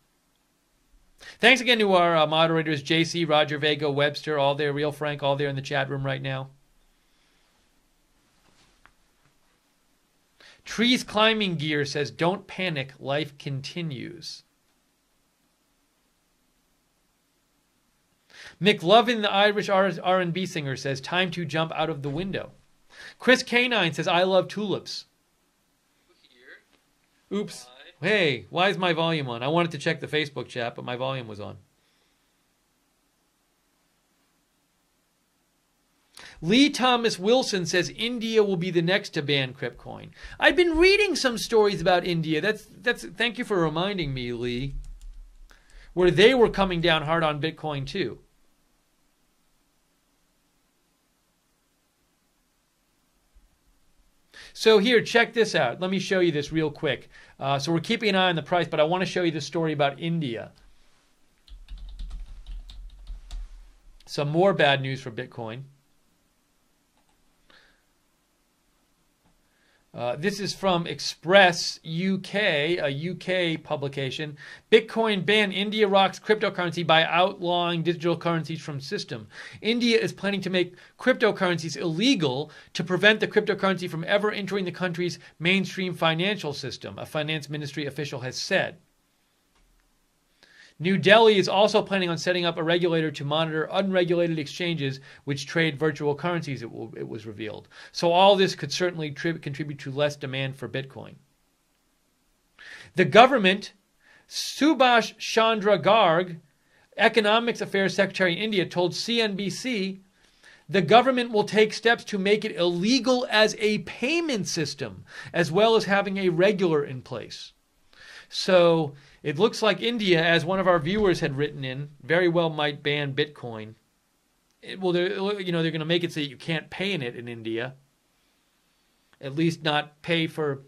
Thanks again to our moderators, JC, Roger, Vega, Webster, all there, Real Frank, all there in the chat room right now. Trees Climbing Gear says, don't panic, life continues. McLovin, the Irish R&B singer, says, time to jump out of the window. Chris K9 says, I love tulips. Oops. Hey, why is my volume on? I wanted to check the Facebook chat, but my volume was on. Lee Thomas Wilson says India will be the next to ban Cryptcoin. I've been reading some stories about India. That's thank you for reminding me, Lee. Where they were coming down hard on Bitcoin too. So here, check this out. Let me show you this real quick. So we're keeping an eye on the price, but I want to show you the story about India. Some more bad news for Bitcoin. This is from Express UK, a UK publication. Bitcoin ban, India rocks cryptocurrency by outlawing digital currencies from system. India is planning to make cryptocurrencies illegal to prevent the cryptocurrency from ever entering the country's mainstream financial system, a finance ministry official has said. New Delhi is also planning on setting up a regulator to monitor unregulated exchanges which trade virtual currencies, it was revealed. So all this could certainly contribute to less demand for Bitcoin. The government, Subhash Chandra Garg, Economics Affairs Secretary in India, told CNBC the government will take steps to make it illegal as a payment system, as well as having a regular in place. So it looks like India, as one of our viewers had written in, very well might ban Bitcoin. They're going to make it so that you can't pay in it in India. At least not pay for,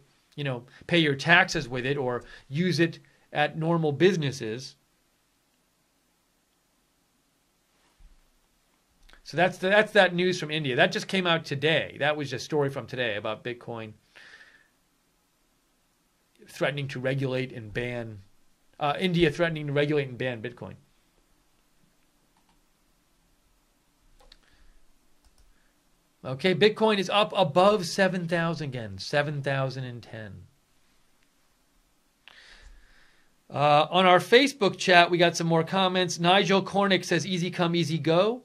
pay your taxes with it or use it at normal businesses. So that's that news from India. That just came out today. That was a story from today about Bitcoin threatening to regulate and ban. India threatening to regulate and ban Bitcoin. Okay, Bitcoin is up above 7,000 again, 7,010. On our Facebook chat, we got some more comments. Nigel Cornick says, easy come, easy go.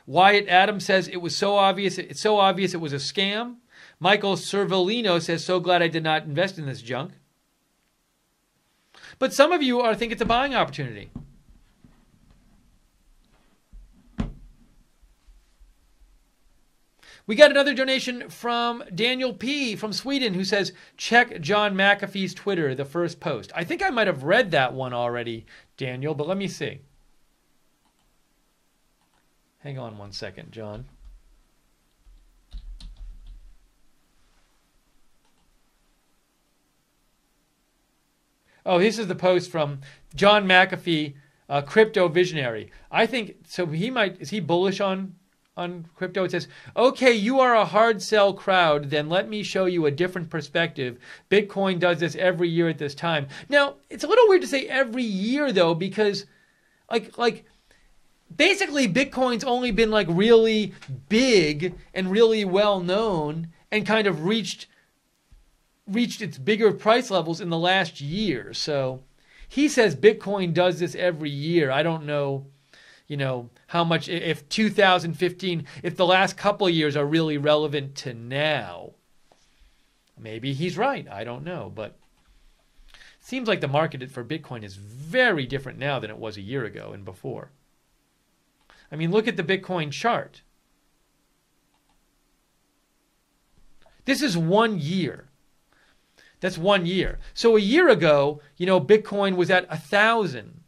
Wyatt Adams says, it's so obvious it was a scam. Michael Cervellino says, so glad I did not invest in this junk. But some of you think it's a buying opportunity. We got another donation from Daniel P. from Sweden who says, check John McAfee's Twitter, the first post. I think I might have read that one already, Daniel, but let me see. Hang on one second, John. Oh, this is the post from John McAfee, crypto visionary. I think so. Is he bullish on crypto? It says, okay, you are a hard sell crowd. Then let me show you a different perspective. Bitcoin does this every year at this time. Now, it's a little weird to say every year though, because like basically Bitcoin's only been like really big and really well known and kind of reached its bigger price levels in the last year. So he says Bitcoin does this every year. I don't know, how much, if 2015, if the last couple of years are really relevant to now. Maybe he's right. I don't know. But it seems like the market for Bitcoin is very different now than it was a year ago and before. I mean, look at the Bitcoin chart. This is 1 year. That's 1 year. So a year ago, Bitcoin was at 1,000.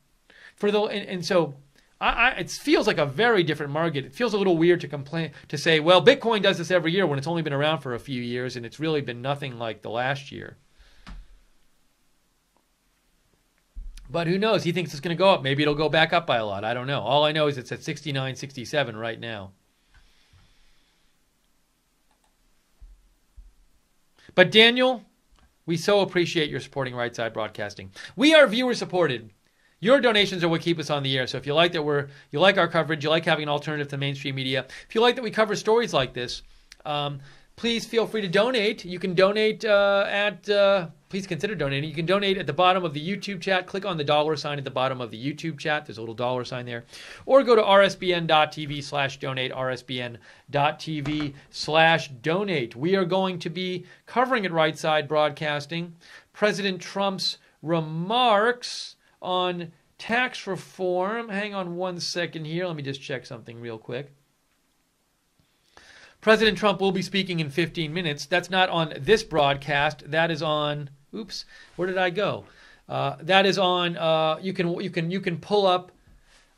So it feels like a very different market. It feels a little weird to say, well, Bitcoin does this every year when it's only been around for a few years and it's really been nothing like the last year. But who knows? He thinks it's going to go up. Maybe it'll go back up by a lot. I don't know. All I know is it's at 69, 67 right now. But Daniel, we so appreciate your supporting Right Side Broadcasting. We are viewer supported. Your donations are what keep us on the air. So if you like that you like our coverage, you like having an alternative to mainstream media, if you like that we cover stories like this, please feel free to donate. You can donate please consider donating. You can donate at the bottom of the YouTube chat. Click on the dollar sign at the bottom of the YouTube chat. There's a little dollar sign there. Or go to rsbn.tv/donate, rsbn.tv/donate. We are going to be covering at Right Side Broadcasting President Trump's remarks on tax reform. Hang on one second here. Let me just check something real quick. President Trump will be speaking in 15 minutes. That's not on this broadcast. That is on, oops, where did I go? That is on, you can pull up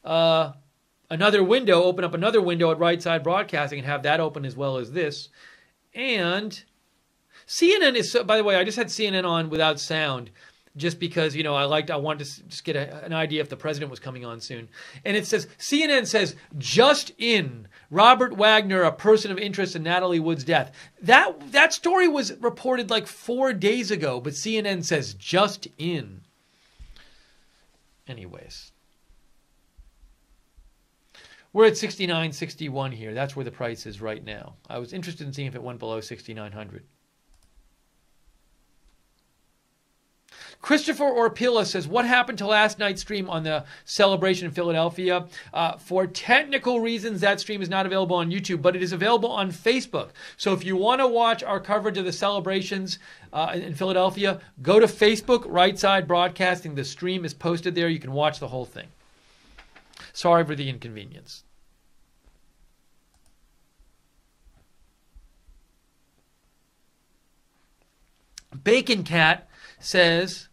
another window, open up another window at Right Side Broadcasting and have that open as well as this. And CNN is, by the way, I just had CNN on without sound, just because, I wanted to just get an idea if the president was coming on soon. And it says, CNN says, just in, Robert Wagner, a person of interest in Natalie Wood's death. That story was reported like 4 days ago, but CNN says, just in. Anyways. We're at 69.61 here. That's where the price is right now. I was interested in seeing if it went below 6,900. Christopher Orpilla says, what happened to last night's stream on the celebration in Philadelphia? For technical reasons, that stream is not available on YouTube, but it is available on Facebook. So if you want to watch our coverage of the celebrations in Philadelphia, go to Facebook, Right Side Broadcasting. The stream is posted there. You can watch the whole thing. Sorry for the inconvenience. Bacon Cat says,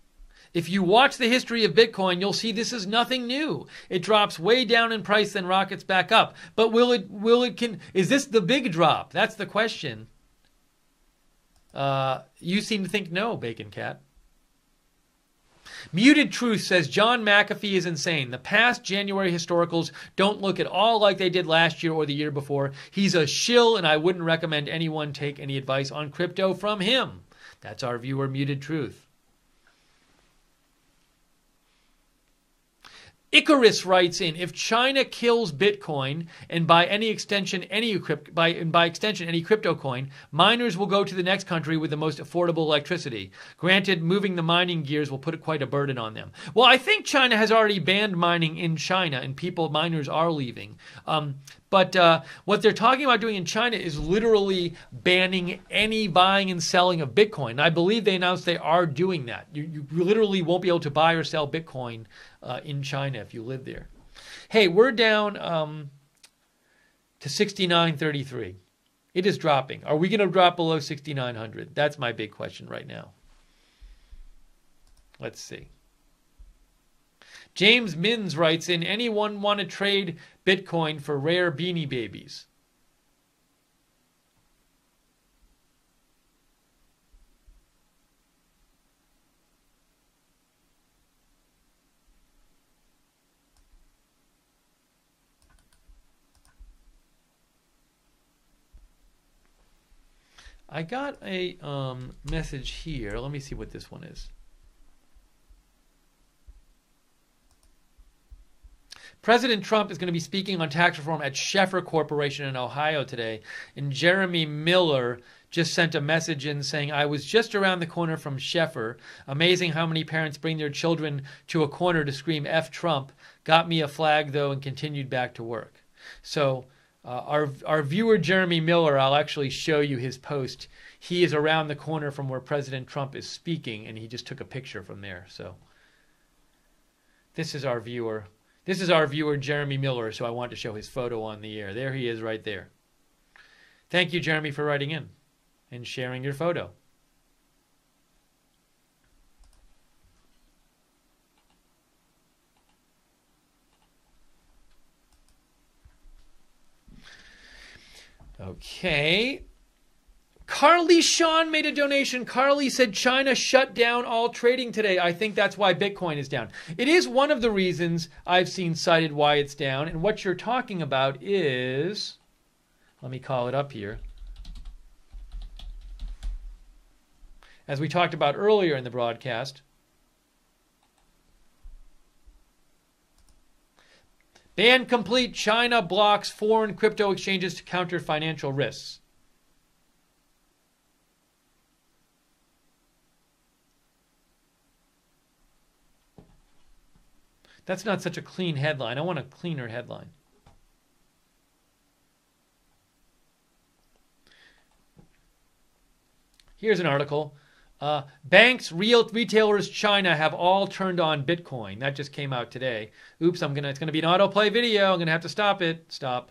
if you watch the history of Bitcoin, you'll see this is nothing new. It drops way down in price, then rockets back up. But is this the big drop? That's the question. You seem to think no, Bacon Cat. Muted Truth says, John McAfee is insane. The past January historicals don't look at all like they did last year or the year before. He's a shill, and I wouldn't recommend anyone take any advice on crypto from him. That's our viewer, Muted Truth. Icarus writes in, if China kills Bitcoin and by extension any crypto coin, miners will go to the next country with the most affordable electricity. Granted, moving the mining gears will put quite a burden on them. Well, I think China has already banned mining in China, and miners are leaving. But what they're talking about doing in China is literally banning any buying and selling of Bitcoin. And I believe they announced they are doing that. You literally won't be able to buy or sell Bitcoin in China if you live there. Hey, we're down to 69.33. It is dropping. Are we going to drop below 6,900? That's my big question right now. Let's see. James Mins writes in, anyone want to trade Bitcoin for rare Beanie Babies? I got a message here. Let me see what this one is. President Trump is going to be speaking on tax reform at Schaeffer Corporation in Ohio today. And Jeremy Miller just sent a message in saying, I was just around the corner from Schaeffer. Amazing how many parents bring their children to a corner to scream F Trump. Got me a flag, though, and continued back to work. So our viewer, Jeremy Miller, I'll actually show you his post. He is around the corner from where President Trump is speaking, and he just took a picture from there. So this is our viewer. This is our viewer, Jeremy Miller, so I want to show his photo on the air. There he is right there. Thank you, Jeremy, for writing in and sharing your photo. Okay. Carly Sean made a donation. Carly said China shut down all trading today. I think that's why Bitcoin is down. It is one of the reasons I've seen cited why it's down. And what you're talking about is, let me call it up here. as we talked about earlier in the broadcast. Ban complete. China blocks foreign crypto exchanges to counter financial risks. That's not such a clean headline. I want a cleaner headline. Here's an article. Banks, retailers, China have all turned on Bitcoin. That just came out today. Oops, it's gonna be an autoplay video. I'm gonna have to stop it. Stop.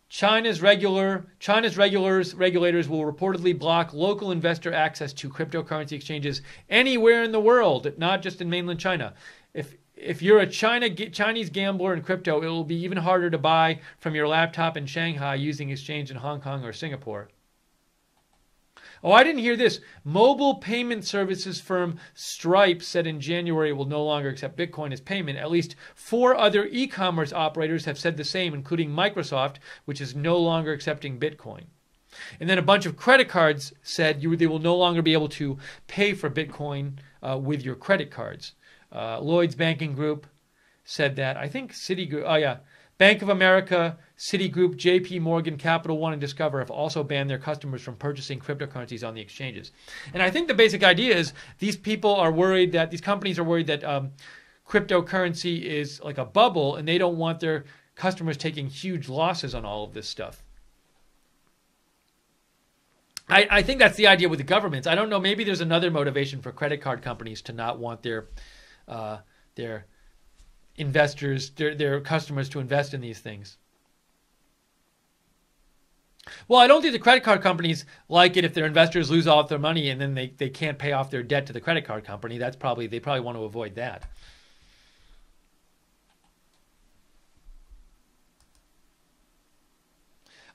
China's regulators will reportedly block local investor access to cryptocurrency exchanges anywhere in the world, not just in mainland China. If you're a Chinese gambler in crypto, it will be even harder to buy from your laptop in Shanghai using exchange in Hong Kong or Singapore. Oh, I didn't hear this. Mobile payment services firm Stripe said in January it will no longer accept Bitcoin as payment. At least 4 other e-commerce operators have said the same, including Microsoft, which is no longer accepting Bitcoin. And then a bunch of credit cards said they will no longer be able to pay for Bitcoin with your credit cards. Lloyd's Banking Group said that. I think Citigroup, Bank of America, Citigroup, JP Morgan, Capital One, and Discover have also banned their customers from purchasing cryptocurrencies on the exchanges. And I think the basic idea is these companies are worried that cryptocurrency is like a bubble, and they don't want their customers taking huge losses on all of this stuff. I think that's the idea with the governments. I don't know. Maybe there's another motivation for credit card companies to not want their investors, their customers to invest in these things. Well, I don't think the credit card companies like it if their investors lose all of their money and then they can't pay off their debt to the credit card company. They probably want to avoid that.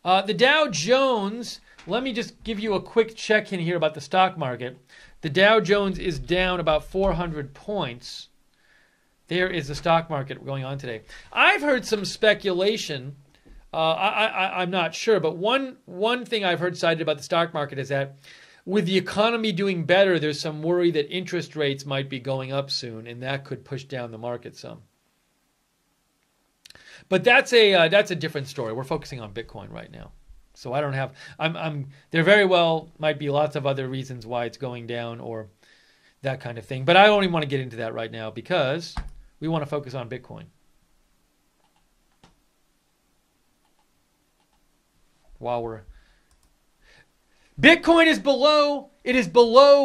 The Dow Jones, let me just give you a quick check in here about the stock market. The Dow Jones is down about 400 points. There is the stock market going on today. I've heard some speculation. I'm not sure, but one thing I've heard cited about the stock market is that with the economy doing better, there's some worry that interest rates might be going up soon, and that could push down the market some. But that's a different story. We're focusing on Bitcoin right now, so I don't have. There very well might be lots of other reasons why it's going down or that kind of thing, but I don't even want to get into that right now because we want to focus on Bitcoin. Bitcoin is below,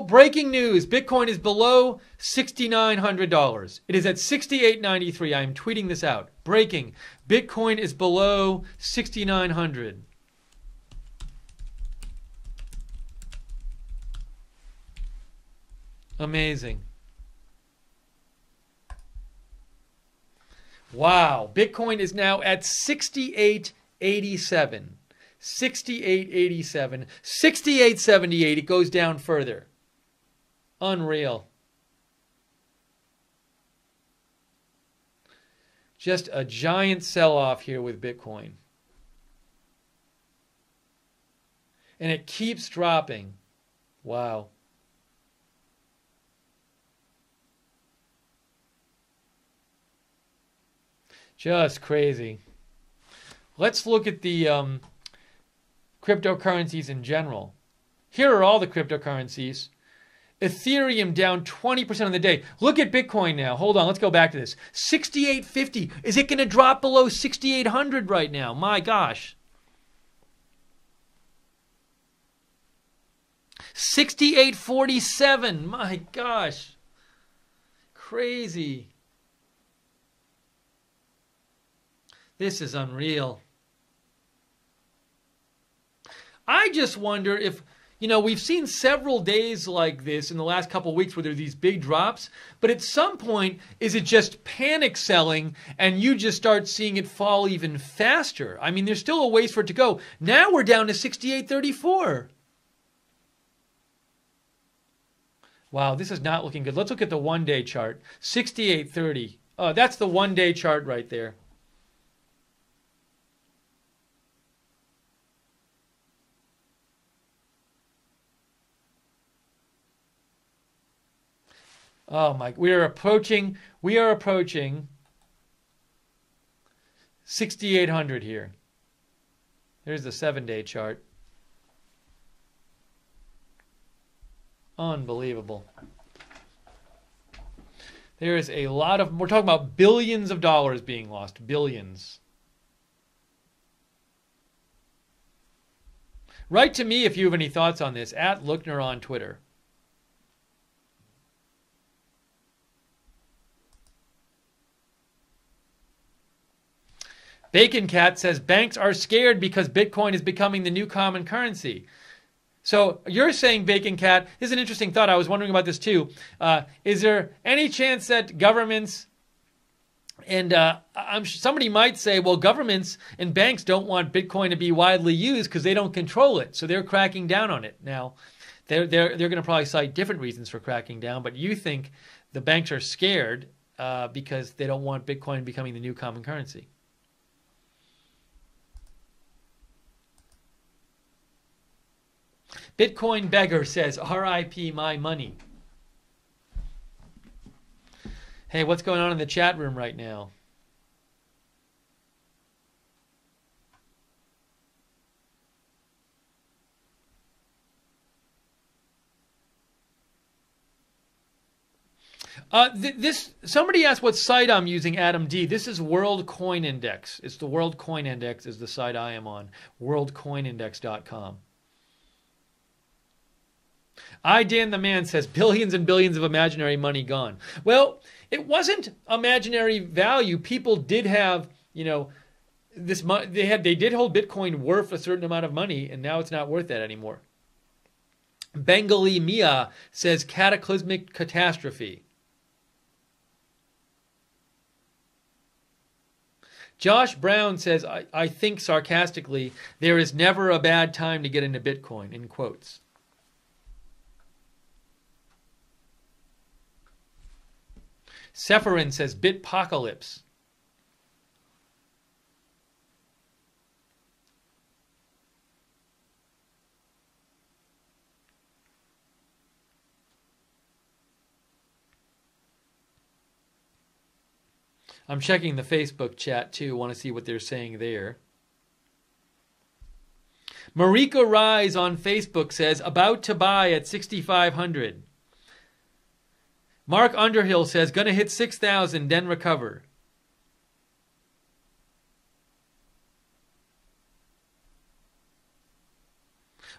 breaking news, Bitcoin is below $6,900. It is at $6,893. I am tweeting this out. Breaking, Bitcoin is below $6,900. Amazing. Wow, Bitcoin is now at 68.87. 68.87, 68.78. It goes down further. Unreal. Just a giant sell-off here with Bitcoin. And it keeps dropping. Wow. Just crazy. Let's look at the cryptocurrencies in general. Here are all the cryptocurrencies. Ethereum down 20% on the day. Look at Bitcoin now. Hold on, let's go back to this. 68.50. Is it going to drop below 6,800 right now? My gosh. 68.47. My gosh. Crazy. This is unreal. I just wonder if, we've seen several days like this in the last couple of weeks where there are these big drops, but at some point, is it just panic selling and you just start seeing it fall even faster? I mean, there's still a ways for it to go. Now we're down to 68.34. Wow, this is not looking good. Let's look at the one-day chart. 68.30. Oh, that's the one-day chart right there. Oh my, we are approaching 6,800 here. There's the 7-day chart. Unbelievable. There is a lot of, we're talking about billions of dollars being lost. Billions. Write to me if you have any thoughts on this, at Lookner on Twitter. Bacon Cat says banks are scared because Bitcoin is becoming the new common currency. So you're saying, Bacon Cat, this is an interesting thought. I was wondering about this too. Is there any chance that governments, and somebody might say, well, governments and banks don't want Bitcoin to be widely used because they don't control it, so they're cracking down on it. Now, they're going to probably cite different reasons for cracking down, but you think the banks are scared because they don't want Bitcoin becoming the new common currency. Bitcoin Beggar says, RIP my money. Hey, what's going on in the chat room right now? Somebody asked what site I'm using, Adam D. This is World Coin Index. It's the World Coin Index is the site I am on, worldcoinindex.com. Dan the Man says billions and billions of imaginary money gone. Well, it wasn't imaginary value. People did have, this. They did hold Bitcoin worth a certain amount of money, and now it's not worth that anymore. Bengali Mia says cataclysmic catastrophe. Josh Brown says, I think sarcastically, there is never a bad time to get into Bitcoin, in quotes. Sephirin says, Bitpocalypse. I'm checking the Facebook chat too. Want to see what they're saying there. Marika Rise on Facebook says, about to buy at 6,500. Mark Underhill says, gonna hit 6,000, then recover.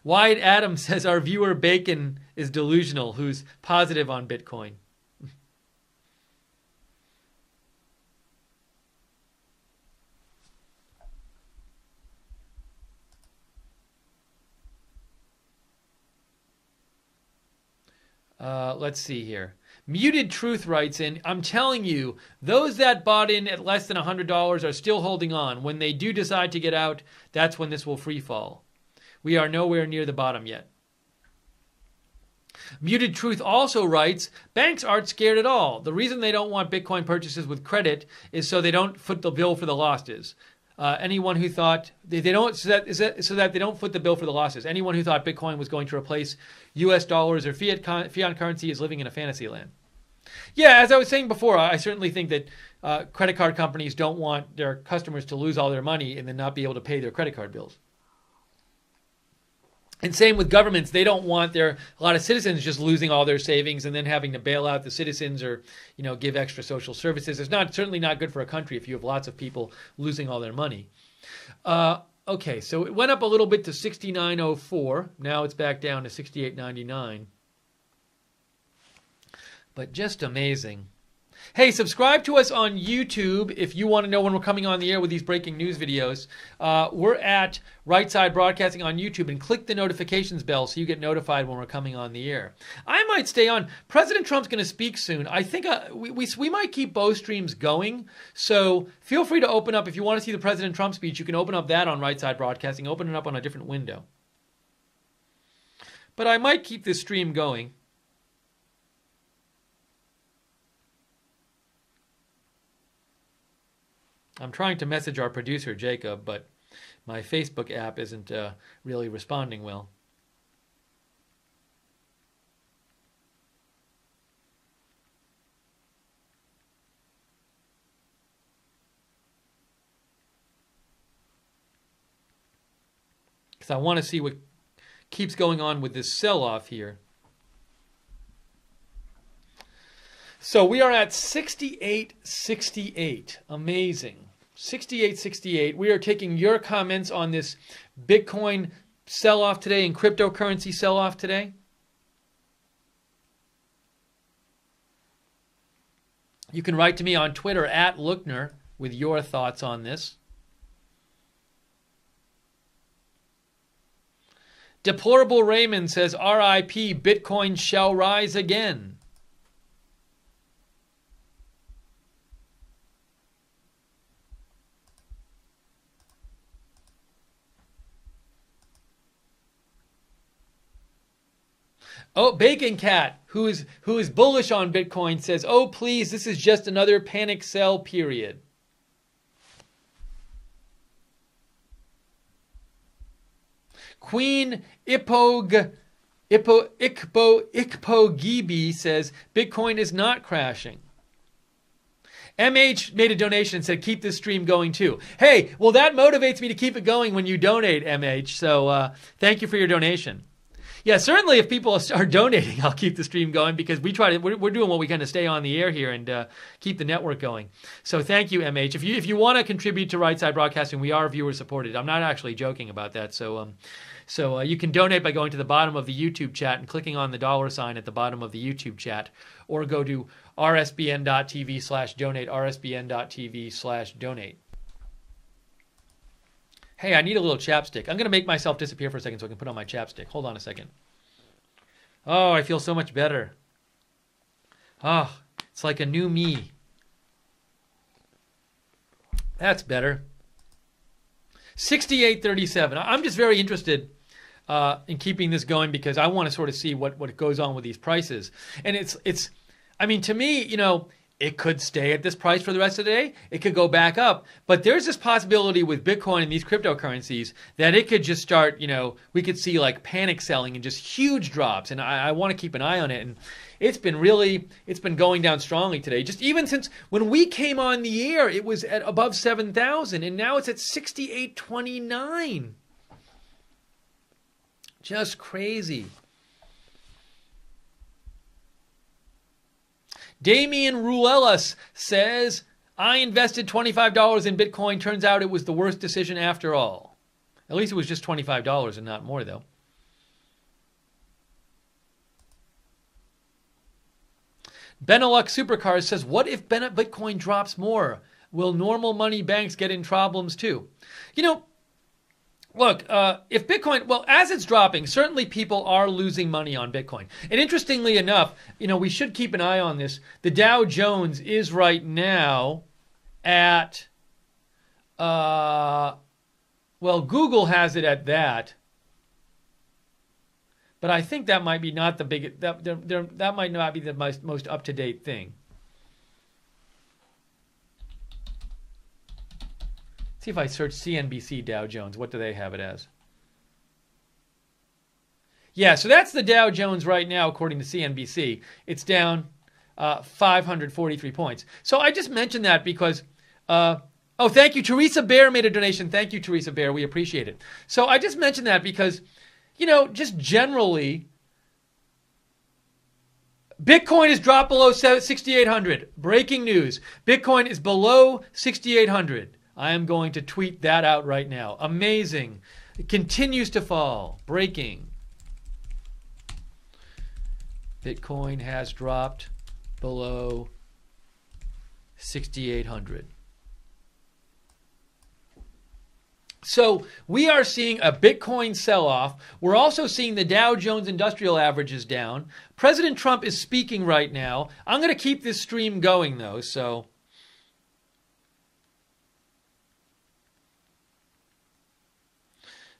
Wyatt Adams says, our viewer Bacon is delusional, who's positive on Bitcoin. Let's see here. Muted Truth writes in, I'm telling you, those that bought in at less than $100 are still holding on. When they do decide to get out, that's when this will free fall. We are nowhere near the bottom yet. Muted Truth also writes, banks aren't scared at all. The reason they don't want Bitcoin purchases with credit is so they don't foot the bill for the losses. Anyone who thought they don't so that they don't foot the bill for the losses. Anyone who thought Bitcoin was going to replace U.S. dollars or fiat currency is living in a fantasy land. Yeah, as I was saying before, I certainly think that credit card companies don't want their customers to lose all their money and then not be able to pay their credit card bills. And same with governments. They don't want a lot of citizens just losing all their savings and then having to bail out the citizens or, give extra social services. It's certainly not good for a country if you have lots of people losing all their money. Okay, so it went up a little bit to 69.04. Now it's back down to 68.99. But just amazing. Hey, subscribe to us on YouTube if you want to know when we're coming on the air with these breaking news videos. We're at Right Side Broadcasting on YouTube, and click the notifications bell so you get notified when we're coming on the air. I might stay on. President Trump's going to speak soon. I think we might keep both streams going, so feel free to open up. If you want to see the President Trump speech, you can open up that on Right Side Broadcasting. Open it up on a different window. But I might keep this stream going. I'm trying to message our producer, Jacob, but my Facebook app isn't really responding well. because I want to see what keeps going on with this sell-off here. So we are at 68.68. Amazing. 68.68. We are taking your comments on this Bitcoin sell-off today and cryptocurrency sell-off today. You can write to me on Twitter at Lookner with your thoughts on this. Deplorable Raymond says, R.I.P. Bitcoin shall rise again. Oh, Bacon Cat, who is bullish on Bitcoin, says, oh, please, this is just another panic sell period. Queen Ikpogibi says, Bitcoin is not crashing. MH made a donation and said, keep this stream going too. Hey, well, that motivates me to keep it going when you donate, MH. So thank you for your donation. Yeah, certainly if people are donating, I'll keep the stream going because we're doing what we can to stay on the air here and keep the network going. So thank you, MH. If you want to contribute to Right Side Broadcasting, we are viewer supported. I'm not actually joking about that. So you can donate by going to the bottom of the YouTube chat and clicking on the $ at the bottom of the YouTube chat, or go to rsbn.tv/donate, rsbn.tv/donate. Hey, I need a little chapstick. I'm going to make myself disappear for a second so I can put on my chapstick. Hold on a second. Oh, I feel so much better. Oh, it's like a new me. That's better. 68.37. I'm just very interested in keeping this going because I want to sort of see what goes on with these prices. And it's I mean, to me, you know, it could stay at this price for the rest of the day. It could go back up. But there's this possibility with Bitcoin and these cryptocurrencies that it could just start, you know, we could see like panic selling and just huge drops. And I want to keep an eye on it. And it's been going down strongly today. Just even since when we came on the air, it was at above 7,000. And now it's at 68.29. Just crazy. Damian Ruelas says, I invested $25 in Bitcoin. Turns out it was the worst decision after all. At least it was just $25 and not more, though. Benelux Supercars says, what if Bitcoin drops more? Will normal money banks get in problems too? You know, look, if Bitcoin, well, as it's dropping, certainly people are losing money on Bitcoin. And interestingly enough, you know, we should keep an eye on this. The Dow Jones is right now at, well, Google has it at that. But I think that might be not the biggest, that might not be the most up-to-date thing. See if I search CNBC Dow Jones. What do they have it as? Yeah, so that's the Dow Jones right now, according to CNBC. It's down 543 points. So I just mentioned that because, oh, thank you. Teresa Bear made a donation. Thank you, Teresa Bear. We appreciate it. So I just mentioned that because, you know, just generally, Bitcoin has dropped below 6,800. Breaking news. Bitcoin is below 6,800. I am going to tweet that out right now. Amazing. It continues to fall. Breaking. Bitcoin has dropped below 6,800. So we are seeing a Bitcoin sell-off. We're also seeing the Dow Jones Industrial Averages down. President Trump is speaking right now. I'm going to keep this stream going, though, so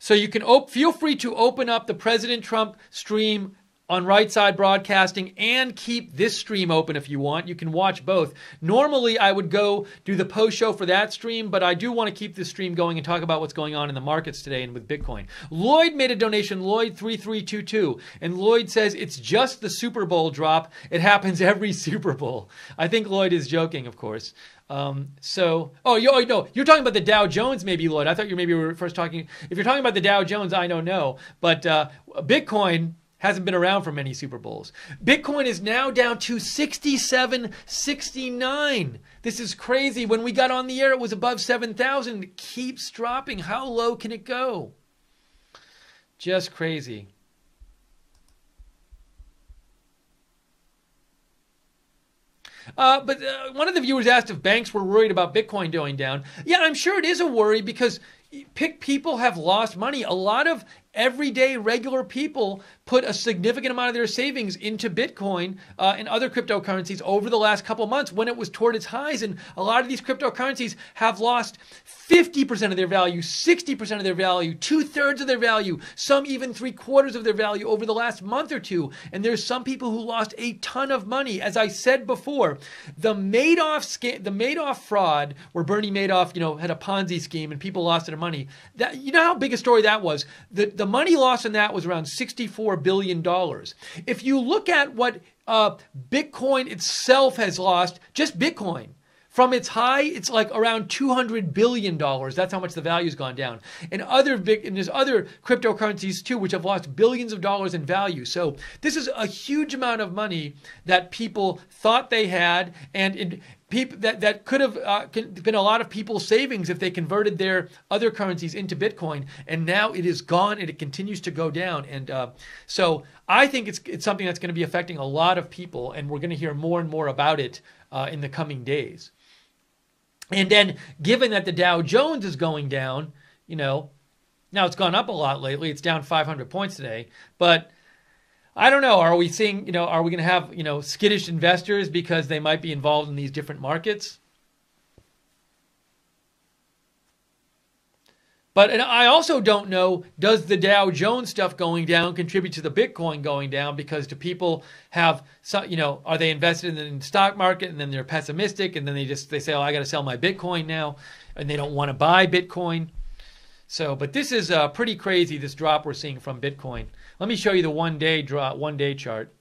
you can feel free to open up the President Trump stream on Right Side Broadcasting and keep this stream open if you want. You can watch both. Normally, I would go do the post show for that stream, but I do want to keep this stream going and talk about what's going on in the markets today and with Bitcoin. Lloyd made a donation, Lloyd3322, and Lloyd says it's just the Super Bowl drop. It happens every Super Bowl. I think Lloyd is joking, of course. No, you're talking about the Dow Jones, maybe, Lloyd. I thought maybe we were first talking. If you're talking about the Dow Jones, I don't know, but Bitcoin hasn't been around for many Super Bowls. Bitcoin is now down to 67.69. This is crazy. When we got on the air, it was above 7,000. It keeps dropping. How low can it go? Just crazy. But one of the viewers asked if banks were worried about Bitcoin going down. Yeah, I'm sure it is a worry because people have lost money. A lot of everyday regular people put a significant amount of their savings into Bitcoin and other cryptocurrencies over the last couple of months when it was toward its highs. And a lot of these cryptocurrencies have lost 50% of their value, 60% of their value, 2/3 of their value, some even 3/4 of their value over the last month or two. And there's some people who lost a ton of money. As I said before, the Madoff fraud, where Bernie Madoff, had a Ponzi scheme and people lost their money. That, you know how big a story that was? The money lost in that was around $64 billion. If you look at what Bitcoin itself has lost, just Bitcoin, from its high, it's like around $200 billion. That's how much the value's gone down. And there's other cryptocurrencies too, which have lost billions of dollars in value. So this is a huge amount of money that people thought they had, and that could have been a lot of people's savings if they converted their other currencies into Bitcoin. And now it is gone, and it continues to go down. And so I think it's something that's going to be affecting a lot of people, and we're going to hear more and more about it in the coming days. And then, given that the Dow Jones is going down, now it's gone up a lot lately. It's down 500 points today. But I don't know. Are we seeing, are we going to have, skittish investors because they might be involved in these different markets? And I also don't know, does the Dow Jones stuff going down contribute to the Bitcoin going down? Because do people have, are they invested in the stock market and then they're pessimistic and then they say, oh, I got to sell my Bitcoin now, and they don't want to buy Bitcoin. But this is pretty crazy, this drop we're seeing from Bitcoin. Let me show you the one-day chart.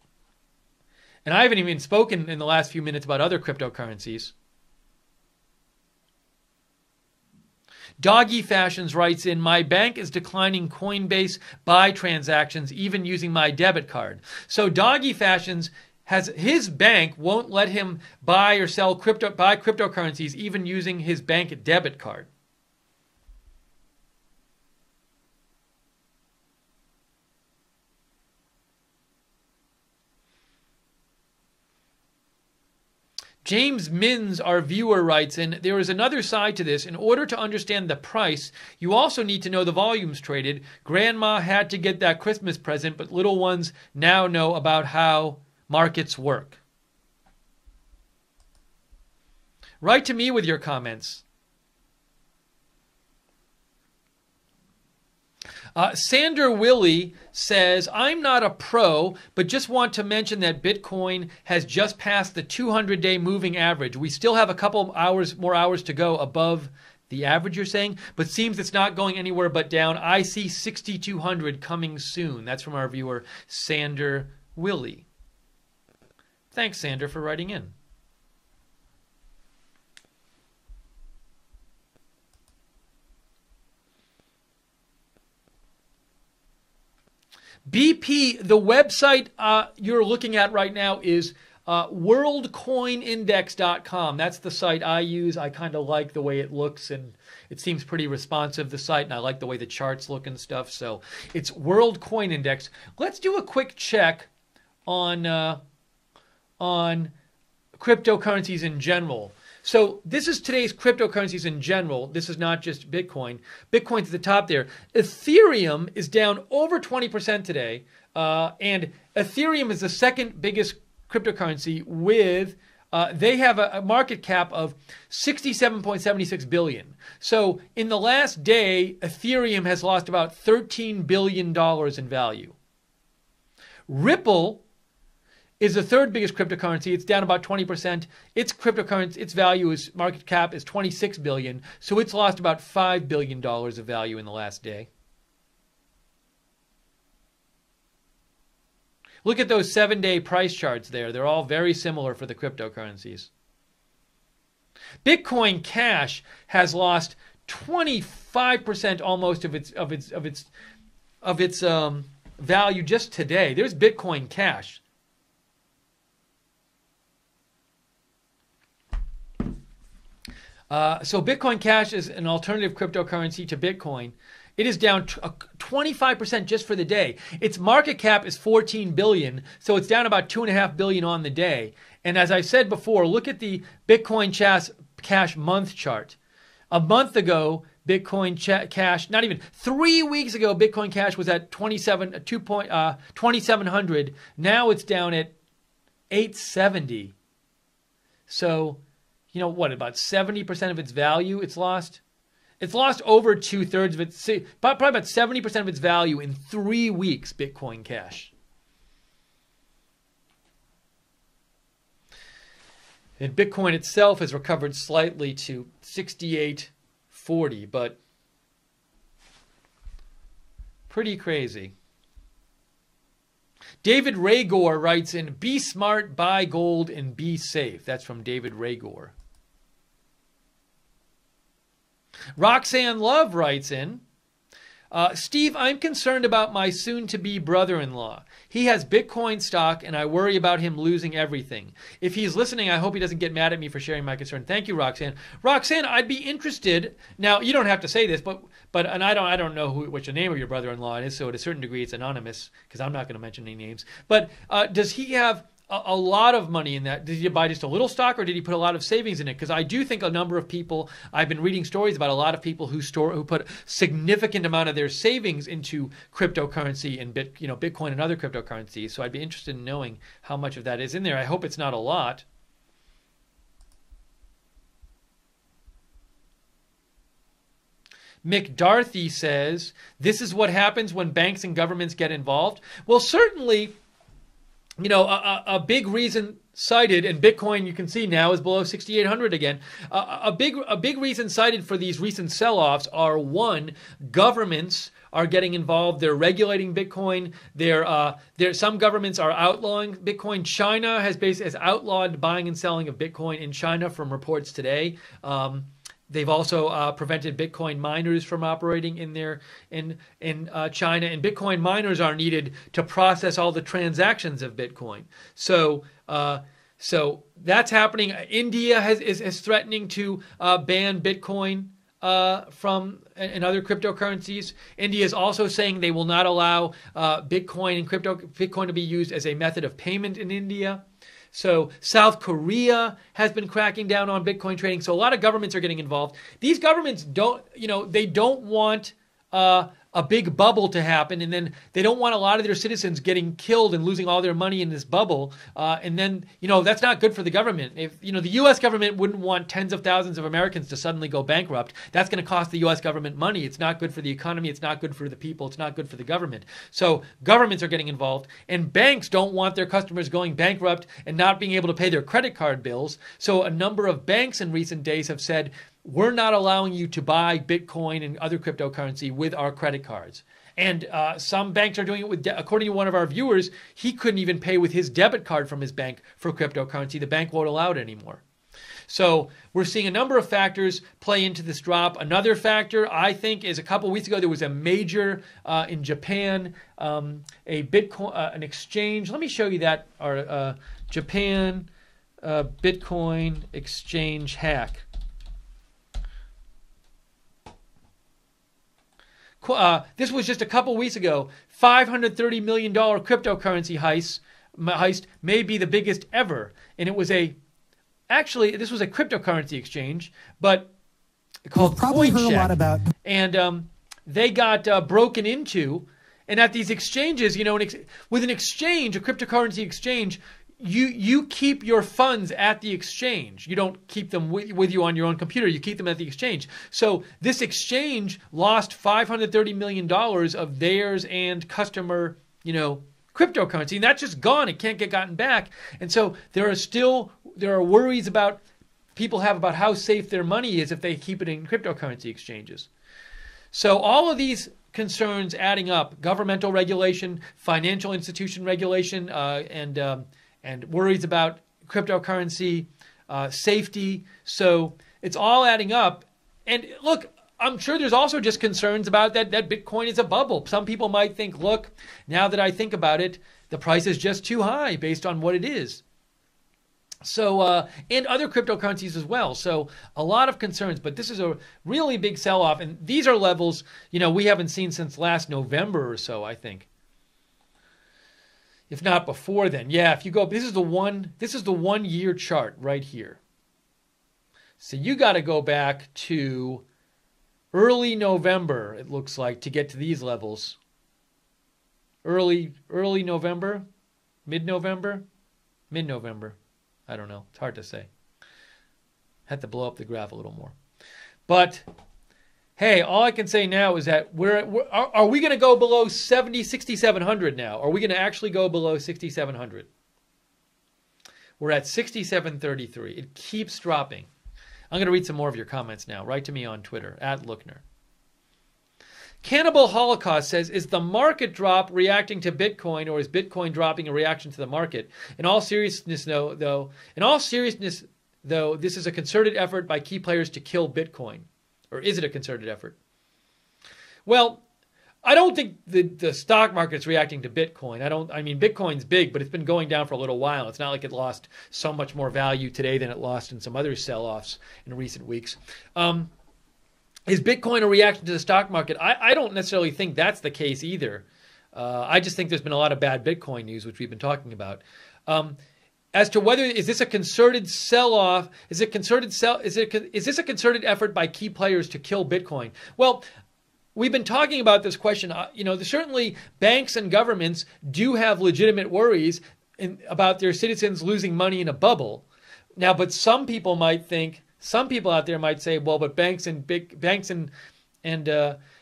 And I haven't even spoken in the last few minutes about other cryptocurrencies. Doggy Fashions writes in, my bank is declining Coinbase buy transactions even using my debit card. So Doggy Fashions his bank won't let him buy or sell cryptocurrencies even using his bank debit card. James Mins, our viewer, writes in, there is another side to this. In order to understand the price, you also need to know the volumes traded. Grandma had to get that Christmas present, but little ones now know about how markets work. Write to me with your comments. Sander Willie says, I'm not a pro, but just want to mention that Bitcoin has just passed the 200-day moving average. We still have a couple more hours to go above the average, you're saying, but seems it's not going anywhere but down. I see 6,200 coming soon. That's from our viewer, Sander Willie. Thanks, Sander, for writing in. BP, the website you're looking at right now is worldcoinindex.com. That's the site I use. I kind of like the way it looks, and it seems pretty responsive, the site, and I like the way the charts look and stuff. So it's World Coin Index. Let's do a quick check on cryptocurrencies in general. So this is today's cryptocurrencies in general. This is not just Bitcoin. Bitcoin's at the top there. Ethereum is down over 20% today. And Ethereum is the second biggest cryptocurrency with, they have a market cap of $67.76 billion. So in the last day, Ethereum has lost about $13 billion in value. Ripple is the third biggest cryptocurrency. It's down about 20%. Its cryptocurrency, its value is market cap is 26 billion, so it's lost about $5 billion of value in the last day. Look at those 7-day price charts there. They're all very similar for the cryptocurrencies. Bitcoin Cash has lost 25% almost of its value just today. There's Bitcoin Cash. So Bitcoin Cash is an alternative cryptocurrency to Bitcoin. It is down 25% just for the day. Its market cap is 14 billion, so it's down about 2.5 billion on the day. And as I said before, look at the Bitcoin Cash month chart. A month ago, Bitcoin Cash, not even 3 weeks ago, Bitcoin Cash was at 2,700. Now it's down at 870. So, you know what, about 70% of its value it's lost? It's lost over 2/3 of its, probably about 70% of its value in 3 weeks, Bitcoin Cash. And Bitcoin itself has recovered slightly to 68.40, but pretty crazy. David Raygor writes in, "Be smart, buy gold, and be safe." That's from David Raygor. Roxanne Love writes in, Steve, I'm concerned about my soon-to-be brother-in-law. He has Bitcoin stock, and I worry about him losing everything. If he's listening, I hope he doesn't get mad at me for sharing my concern. Thank you, Roxanne. Roxanne, I'd be interested. Now, you don't have to say this, but and I don't know what the name of your brother-in-law is, so at a certain degree it's anonymous because I'm not going to mention any names. But does he have a lot of money in that? Did he buy just a little stock, or did he put a lot of savings in it? Because I do think a number of people, I've been reading stories about a lot of people who put significant amount of their savings into cryptocurrency and Bitcoin and other cryptocurrencies. So I'd be interested in knowing how much of that is in there. I hope it's not a lot. McDarthy says, this is what happens when banks and governments get involved. Well, certainly, a big reason cited, and Bitcoin you can see now is below 6,800 again. A big reason cited for these recent sell-offs are, one, governments are getting involved. They're regulating Bitcoin. Some governments are outlawing Bitcoin. China has outlawed buying and selling of Bitcoin in China from reports today. They've also prevented Bitcoin miners from operating in China, and Bitcoin miners are needed to process all the transactions of Bitcoin. So that's happening. India is threatening to ban Bitcoin from and other cryptocurrencies. India is also saying they will not allow Bitcoin to be used as a method of payment in India. So South Korea has been cracking down on Bitcoin trading. So a lot of governments are getting involved. These governments don't want a big bubble to happen, and then they don't want a lot of their citizens getting killed and losing all their money in this bubble. And then, that's not good for the government. If, the U.S. government wouldn't want tens of thousands of Americans to suddenly go bankrupt. That's going to cost the U.S. government money. It's not good for the economy. It's not good for the people. It's not good for the government. So governments are getting involved, and banks don't want their customers going bankrupt and not being able to pay their credit card bills. So a number of banks in recent days have said, we're not allowing you to buy Bitcoin and other cryptocurrency with our credit cards. And some banks are doing it with, according to one of our viewers, he couldn't even pay with his debit card from his bank for cryptocurrency. The bank won't allow it anymore. So we're seeing a number of factors play into this drop. Another factor, I think, is a couple weeks ago there was a major in Japan, an exchange. Let me show you that. Japan Bitcoin exchange hack. This was just a couple weeks ago. $530 million cryptocurrency heist may be the biggest ever. And it was this was a cryptocurrency exchange, but called CoinCheck. And they got broken into. And at these exchanges, with an exchange, a cryptocurrency exchange, you keep your funds at the exchange. You don't keep them with you on your own computer. You keep them at the exchange. So this exchange lost $530 million of theirs and customer, cryptocurrency, and that's just gone. It can't get gotten back. And so there are worries about people have about how safe their money is if they keep it in cryptocurrency exchanges. So all of these concerns adding up: governmental regulation, financial institution regulation, and worries about cryptocurrency safety. So it's all adding up. And look, I'm sure there's also just concerns about that Bitcoin is a bubble. Some people might think, look, now that I think about it, the price is just too high based on what it is. So, and other cryptocurrencies as well. So a lot of concerns, but this is a really big sell-off. And these are levels, we haven't seen since last November or so, I think. If not before then. Yeah, if you go, this is the 1 year chart right here. So you got to go back to early November, it looks like, to get to these levels. Early November? Mid-November? Mid-November. I don't know. It's hard to say. Had to blow up the graph a little more. But, hey, all I can say now is that are we going to go below 6,700 now? Are we going to actually go below 6,700? We're at 6,733. It keeps dropping. I'm going to read some more of your comments now. Write to me on Twitter, @Lookner. Cannibal Holocaust says, is the market drop reacting to Bitcoin, or is Bitcoin dropping a reaction to the market? In all seriousness, though, this is a concerted effort by key players to kill Bitcoin. Or is it a concerted effort? Well, I don't think the stock market's reacting to Bitcoin. I mean, Bitcoin's big, but it's been going down for a little while. It's not like it lost so much more value today than it lost in some other sell-offs in recent weeks. Is Bitcoin a reaction to the stock market? I don't necessarily think that's the case either. I just think there's been a lot of bad Bitcoin news, which we've been talking about. As to whether is this a concerted sell-off? Is this a concerted effort by key players to kill Bitcoin? Well, we've been talking about this question. Certainly banks and governments do have legitimate worries about their citizens losing money in a bubble. Now, but some people out there might say, well, but banks and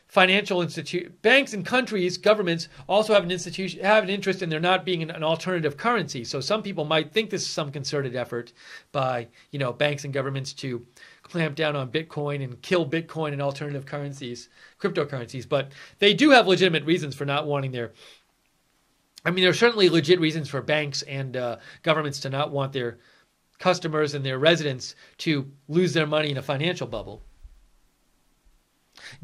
financial banks and countries, governments also have an interest in there not being an alternative currency. So some people might think this is some concerted effort by banks and governments to clamp down on Bitcoin and kill Bitcoin and alternative currencies, cryptocurrencies. But they do have legitimate reasons for not wanting there are certainly legit reasons for banks and governments to not want their customers and their residents to lose their money in a financial bubble.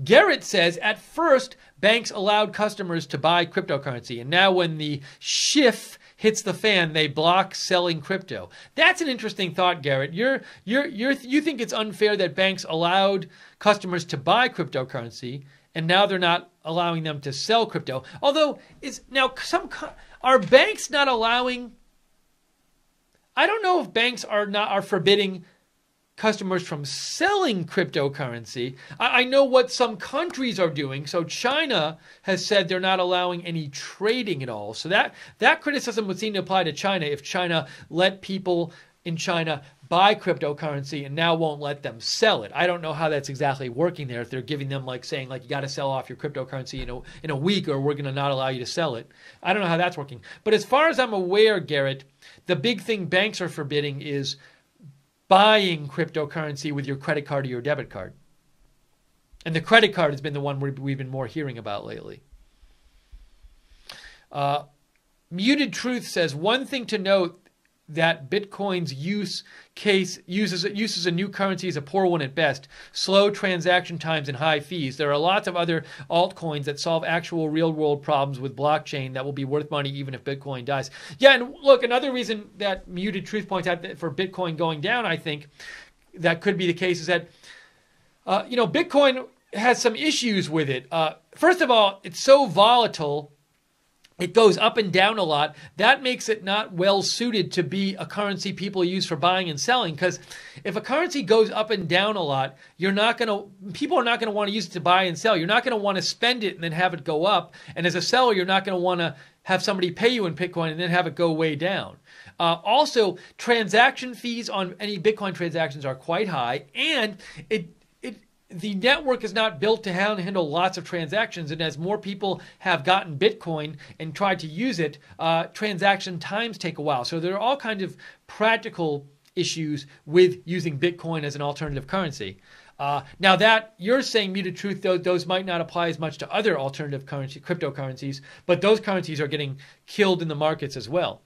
Garrett says, at first, banks allowed customers to buy cryptocurrency, and now when the shift hits the fan, they block selling crypto. That's an interesting thought, Garrett. You think it's unfair that banks allowed customers to buy cryptocurrency, and now they're not allowing them to sell crypto. Although, are banks not allowing? I don't know if banks are forbidding customers from selling cryptocurrency. I know what some countries are doing. So China has said they're not allowing any trading at all. So that criticism would seem to apply to China if China let people in China buy cryptocurrency and now won't let them sell it. I don't know how that's exactly working there. If they're giving them saying you got to sell off your cryptocurrency in a week or we're going to not allow you to sell it. I don't know how that's working. But as far as I'm aware, Garrett, the big thing banks are forbidding is buying cryptocurrency with your credit card or your debit card. And the credit card has been the one we've been more hearing about lately. Muted Truth says, one thing to note that Bitcoin's uses a new currency is a poor one at best. Slow transaction times and high fees. There are lots of other altcoins that solve actual real-world problems with blockchain that will be worth money even if Bitcoin dies. Yeah, and look, another reason that Muted Truth points out that for Bitcoin going down, I think that could be the case is that Bitcoin has some issues with it. First of all, it's so volatile. It goes up and down a lot. That makes it not well suited to be a currency people use for buying and selling. Because if a currency goes up and down a lot, people are not going to want to use it to buy and sell. You're not going to want to spend it and then have it go up. And as a seller, you're not going to want to have somebody pay you in Bitcoin and then have it go way down. Also, transaction fees on any Bitcoin transactions are quite high, and the network is not built to handle lots of transactions, and as more people have gotten Bitcoin and tried to use it, transaction times take a while. So there are all kinds of practical issues with using Bitcoin as an alternative currency. Now that you're saying, muted truth, those might not apply as much to other alternative cryptocurrencies, but those currencies are getting killed in the markets as well.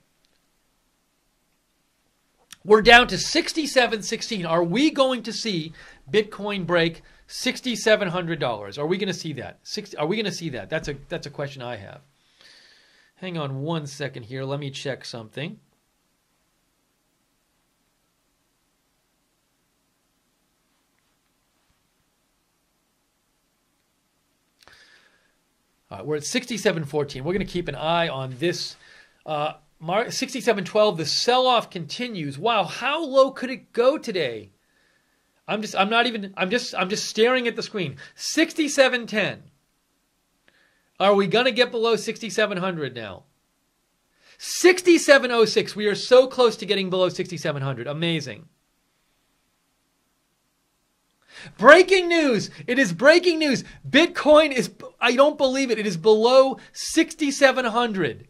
We're down to 67.16. Are we going to see Bitcoin break $6,700? Are we going to see that? Are we going to see that? That's a question I have. Hang on one second here. Let me check something. All right, we're at 67.14. We're going to keep an eye on this. 67.12. The sell-off continues. Wow, how low could it go today? I'm just staring at the screen. 67.10. Are we going to get below 6,700 now? 67.06. We are so close to getting below 6,700. Amazing. Breaking news. It is breaking news. Bitcoin is, I don't believe it. It is below 6,700.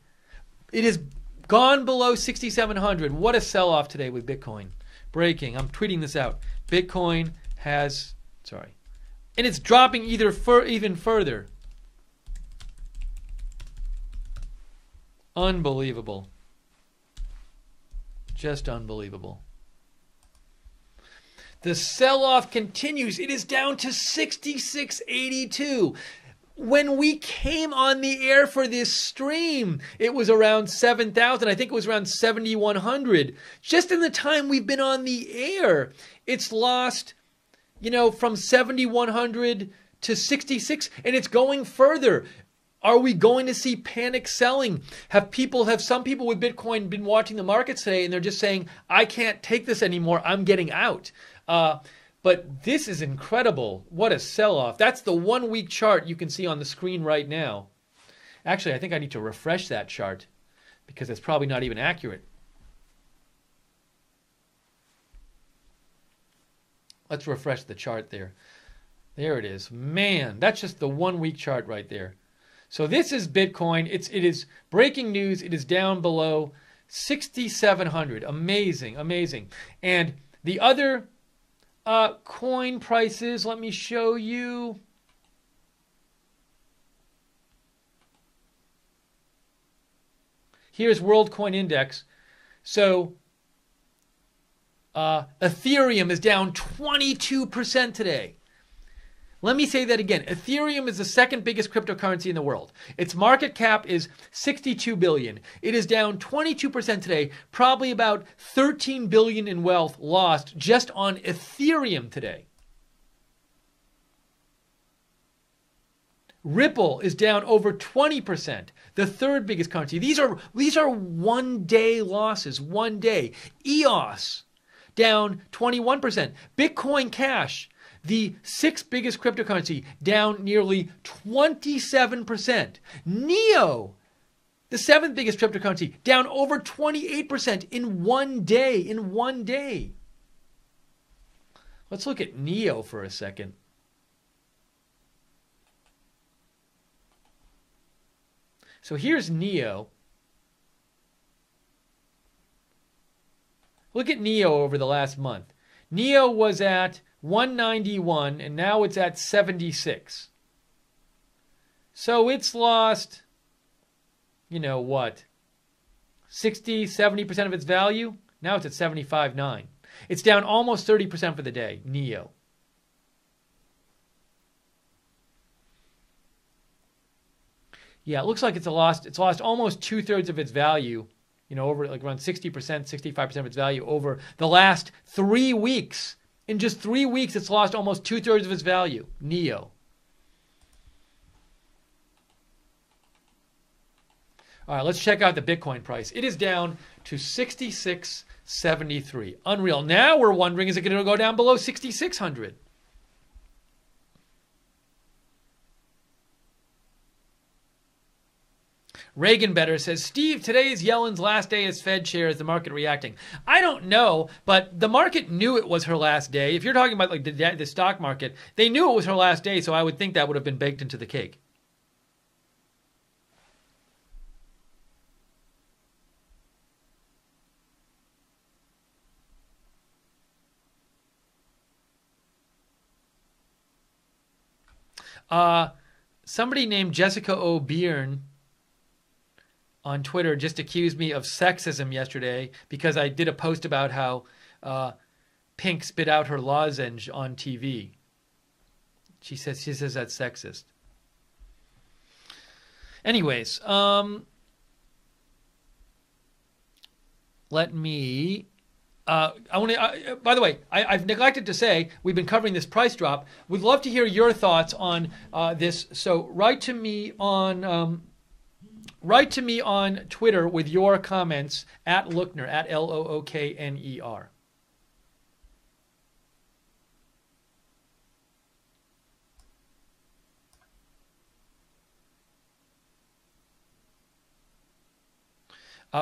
It is gone below 6,700. What a sell-off today with Bitcoin. Breaking. I'm tweeting this out. Bitcoin has, and it's dropping even further. Unbelievable. Just unbelievable. The sell-off continues. It is down to 66.82. When we came on the air for this stream, it was around 7,000. I think it was around 7,100. Just in the time we've been on the air, it's lost, from 7,100 to 66, and it's going further. Are we going to see panic selling? Have some people with Bitcoin been watching the markets today and they're just saying, I can't take this anymore, I'm getting out? But this is incredible. What a sell-off. That's the 1 week chart you can see on the screen right now. Actually, I think I need to refresh that chart because it's probably not even accurate. Let's refresh the chart there. There it is. Man, that's just the 1 week chart right there. So this is Bitcoin. It is breaking news. It is down below 6,700. Amazing, amazing. And the other coin prices, let me show you. Here's World Coin Index. So Ethereum is down 22% today. Let me say that again. Ethereum is the second biggest cryptocurrency in the world. Its market cap is $62 billion. It is down 22% today, probably about $13 billion in wealth lost just on Ethereum today. Ripple is down over 20%, the third biggest currency. These are 1 day losses, 1 day. EOS down 21%. Bitcoin Cash, the sixth biggest cryptocurrency, down nearly 27%. NEO, the seventh biggest cryptocurrency, down over 28% in 1 day. In 1 day. Let's look at NEO for a second. So here's NEO. Look at NEO over the last month. NEO was at 191 and now it's at 76. So it's lost, 60, 70% of its value? Now it's at 75.9. It's down almost 30% for the day, NEO. Yeah, it looks like it's lost almost 2/3 of its value, over like around 60%, 65% of its value over the last 3 weeks. In just 3 weeks, it's lost almost 2/3 of its value, NEO. All right, let's check out the Bitcoin price. It is down to 66.73. Unreal. Now we're wondering, is it going to go down below 6,600? Reagan Better says, Steve, today is Yellen's last day as Fed chair. Is the market reacting? I don't know, but the market knew it was her last day. If you're talking about like the stock market, they knew it was her last day, so I would think that would have been baked into the cake. Somebody named Jessica O'Byrne on Twitter just accused me of sexism yesterday because I did a post about how Pink spit out her lozenge on TV. She says that's sexist. Anyways, let me. I want to. By the way, I've neglected to say we've been covering this price drop. We'd love to hear your thoughts on this. So write to me on Twitter with your comments at Lookner at Lookner.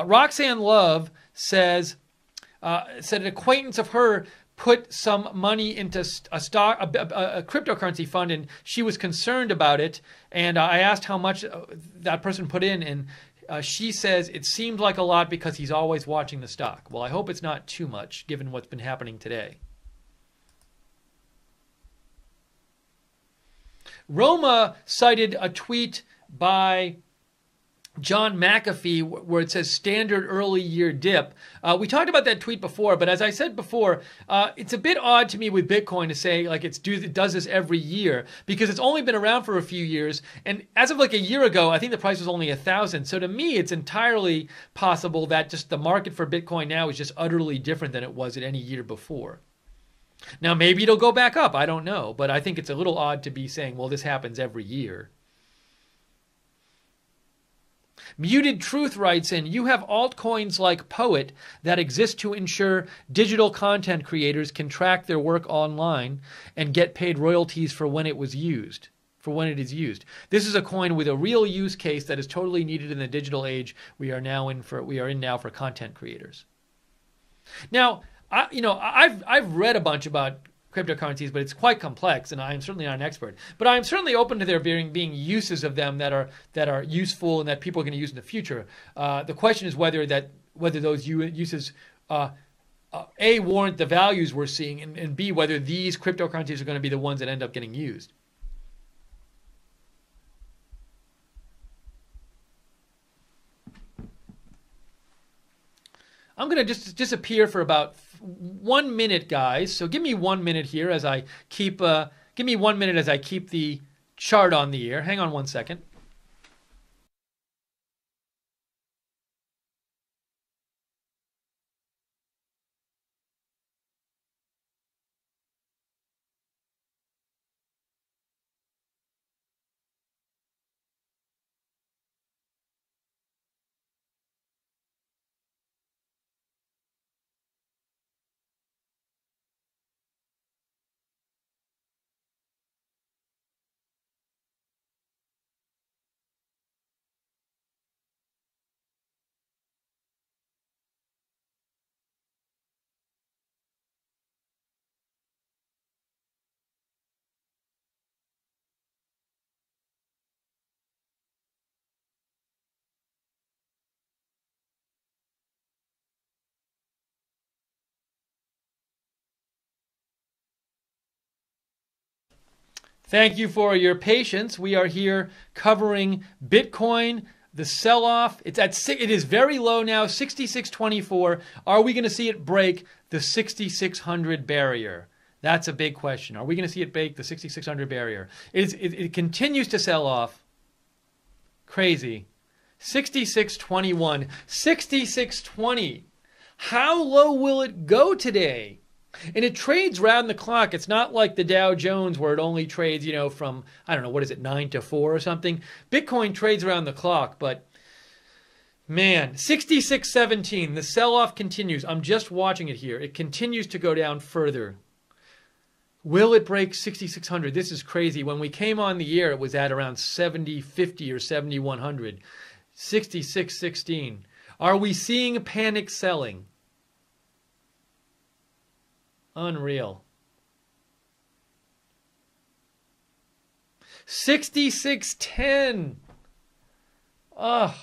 Roxanne Love said an acquaintance of her put some money into a cryptocurrency fund, and she was concerned about it. And I asked how much that person put in, and she says it seemed like a lot because he's always watching the stock. Well, I hope it's not too much, given what's been happening today. Roma cited a tweet by John McAfee where it says standard early year dip. We talked about that tweet before, but as I said before, it's a bit odd to me with Bitcoin to say like it does this every year because it's only been around for a few years. And as of like a year ago, I think the price was only 1,000. So to me, it's entirely possible that just the market for Bitcoin now is just utterly different than it was at any year before. Now, maybe it'll go back up. I don't know. But I think it's a little odd to be saying, well, this happens every year. Muted Truth writes in, you have altcoins like Poet that exist to ensure digital content creators can track their work online and get paid royalties for when it was used, for when it is used. This is a coin with a real use case that is totally needed in the digital age we are in now for content creators. Now, I've read a bunch about cryptocurrencies, but it's quite complex, and I'm certainly not an expert. But I'm certainly open to there being uses of them that are useful and that people are going to use in the future. The question is whether those uses A, warrant the values we're seeing, and B, whether these cryptocurrencies are going to be the ones that end up getting used. I'm going to just disappear for about 1 minute, guys. So give me 1 minute here as I keep the chart on the air. Hang on 1 second. Thank you for your patience. We are here covering Bitcoin, the sell-off. It is very low now, 66.24. Are we going to see it break the 6,600 barrier? That's a big question. Are we going to see it break the 6,600 barrier? It continues to sell off. Crazy. 66.21, 66.20. How low will it go today? And it trades round the clock. It's not like the Dow Jones where it only trades, from, 9 to 4 or something. Bitcoin trades around the clock, but man, 66.17. The sell-off continues. I'm just watching it here. It continues to go down further. Will it break 6,600? This is crazy. When we came on the air, it was at around 7,050 or 7,100. 66.16. Are we seeing panic selling? Unreal. 66.10. Ugh.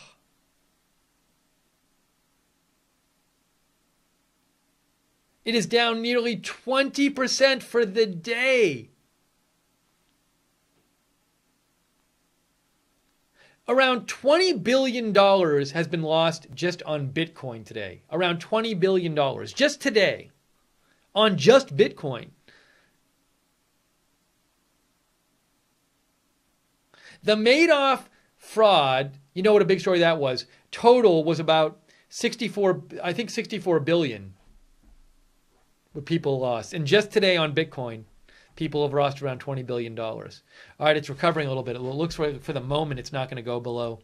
It is down nearly 20% for the day. Around $20 billion has been lost just on Bitcoin today. Around $20 billion just today on just Bitcoin. The Madoff fraud, you know what a big story that was. Total was about 64 billion. What people lost. And just today on Bitcoin, people have lost around $20 billion. All right, it's recovering a little bit. It looks like for the moment it's not going to go below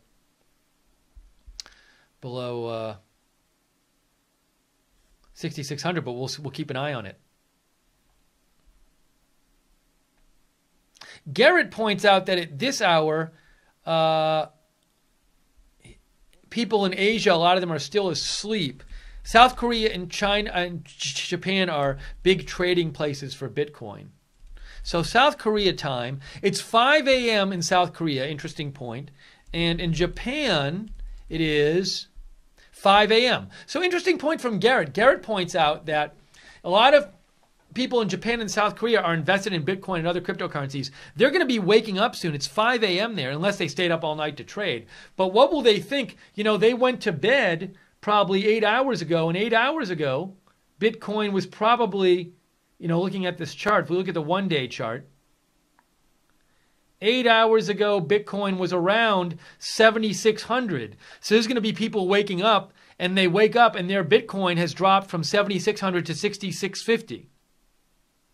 6,600, but we'll keep an eye on it. Garrett points out that at this hour, people in Asia, a lot of them are still asleep. South Korea and China and Japan are big trading places for Bitcoin. So South Korea time, it's 5 a.m. in South Korea, interesting point. And in Japan, it is 5 a.m. So interesting point from Garrett. Garrett points out that a lot of people in Japan and South Korea are invested in Bitcoin and other cryptocurrencies. They're going to be waking up soon. It's 5 a.m. there, unless they stayed up all night to trade. But what will they think? You know, they went to bed probably 8 hours ago, and 8 hours ago, Bitcoin was probably, you know, looking at this chart, if we look at the one-day chart, 8 hours ago, Bitcoin was around 7,600. So there's going to be people waking up, and they wake up, and their Bitcoin has dropped from 7,600 to 6,650.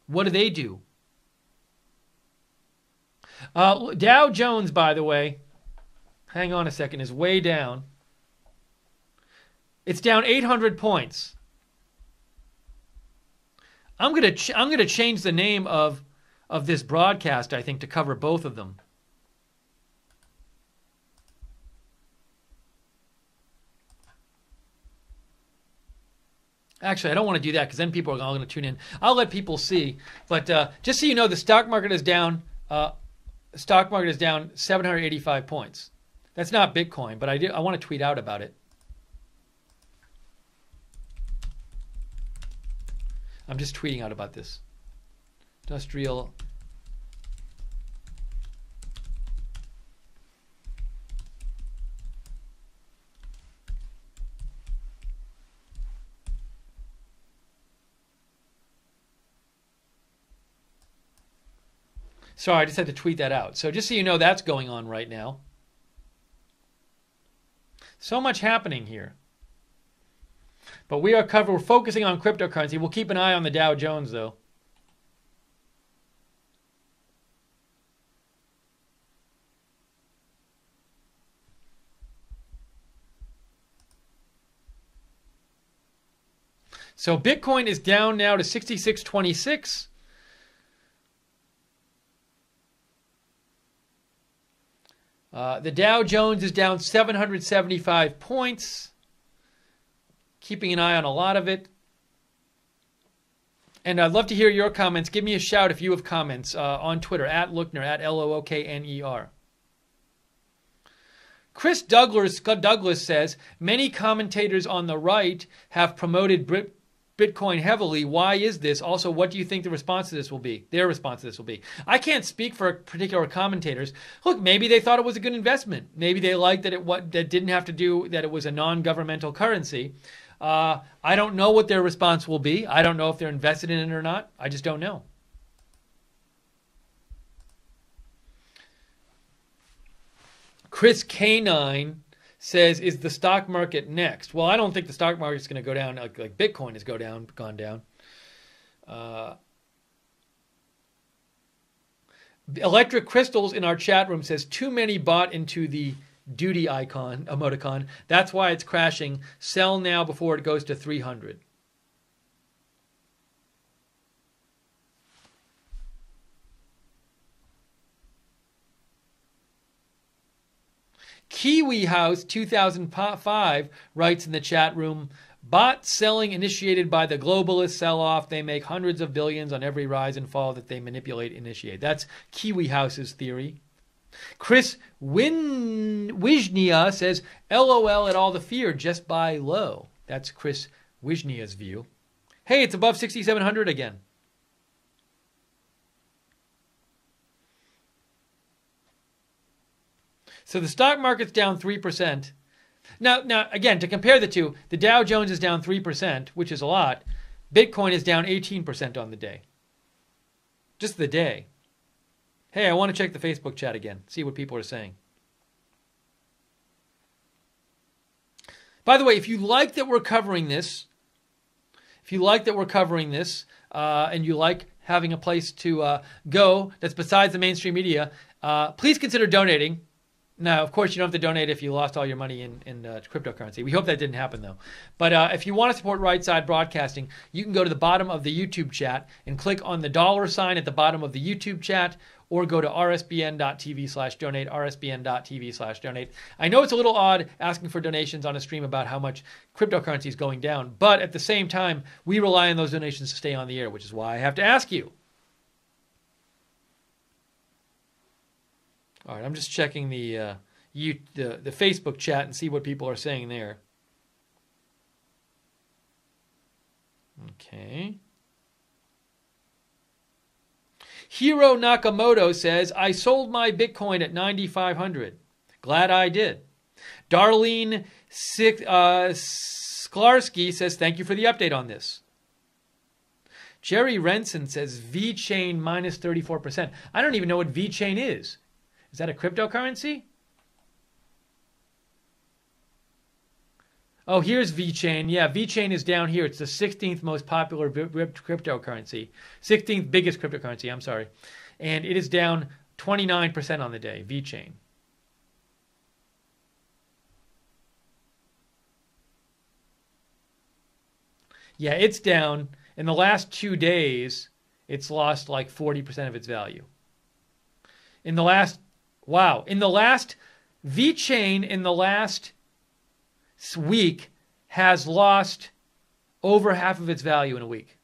What do they do? Dow Jones, by the way, hang on a second, is way down. It's down 800 points. I'm gonna change the name of this broadcast, I think, to cover both of them. Actually, I don't want to do that because then people are all going to tune in. I'll let people see. But just so you know, the stock market is down. Stock market is down 785 points. That's not Bitcoin, but I want to tweet out about it. I'm just tweeting out about this. Industrial. Sorry, I just had to tweet that out. So just so you know, that's going on right now. So much happening here. But we're focusing on cryptocurrency. We'll keep an eye on the Dow Jones, though. So Bitcoin is down now to 66.26. The Dow Jones is down 775 points. Keeping an eye on a lot of it. And I'd love to hear your comments. Give me a shout if you have comments on Twitter, at Lookner, at Lookner. Chris Douglas says, many commentators on the right have promoted Bitcoin heavily. Why is this? Also, what do you think the response to this will be? Their response to this will be. I can't speak for particular commentators. Look, maybe they thought it was a good investment. Maybe they liked that that didn't have to do, that it was a non-governmental currency. I don't know what their response will be. I don't know if they're invested in it or not. I just don't know. Chris K9 says, is the stock market next? Well, I don't think the stock market is going to go down like Bitcoin has gone down. Electric Crystals in our chat room says, too many bought into the duty emoticon. That's why it's crashing. Sell now before it goes to 300. Kiwi House 2005 writes in the chat room, bot selling initiated by the globalist sell-off. They make hundreds of billions on every rise and fall that they manipulate and initiate. That's Kiwi House's theory. Chris Wijnia says, LOL at all the fear, just buy low. That's Chris Wijnia's view. Hey, it's above 6,700 again. So the stock market's down 3%. Now, again, to compare the two, the Dow Jones is down 3%, which is a lot. Bitcoin is down 18% on the day. Just the day. Hey, I want to check the Facebook chat again, see what people are saying. By the way, if you like that we're covering this, and you like having a place to go that's besides the mainstream media, please consider donating. Now, of course, you don't have to donate if you lost all your money in cryptocurrency. We hope that didn't happen, though. But if you want to support Right Side Broadcasting, you can go to the bottom of the YouTube chat and click on the dollar sign at the bottom of the YouTube chat, or go to rsbn.tv/donate, rsbn.tv/donate. I know it's a little odd asking for donations on a stream about how much cryptocurrency is going down, but at the same time, we rely on those donations to stay on the air, which is why I have to ask you. All right, I'm just checking the Facebook chat and see what people are saying there. Okay. Hiro Nakamoto says, I sold my Bitcoin at 9,500. Glad I did. Darlene Sklarski says, thank you for the update on this. Jerry Renson says, VeChain minus 34%. I don't even know what VeChain is. Is that a cryptocurrency? Oh, here's VeChain. Yeah, VeChain is down here. It's the 16th most popular cryptocurrency. 16th biggest cryptocurrency, I'm sorry. And it is down 29% on the day, VeChain. Yeah, it's down. In the last 2 days, it's lost like 40% of its value. In the last VeChain in the last week has lost over half of its value in a week.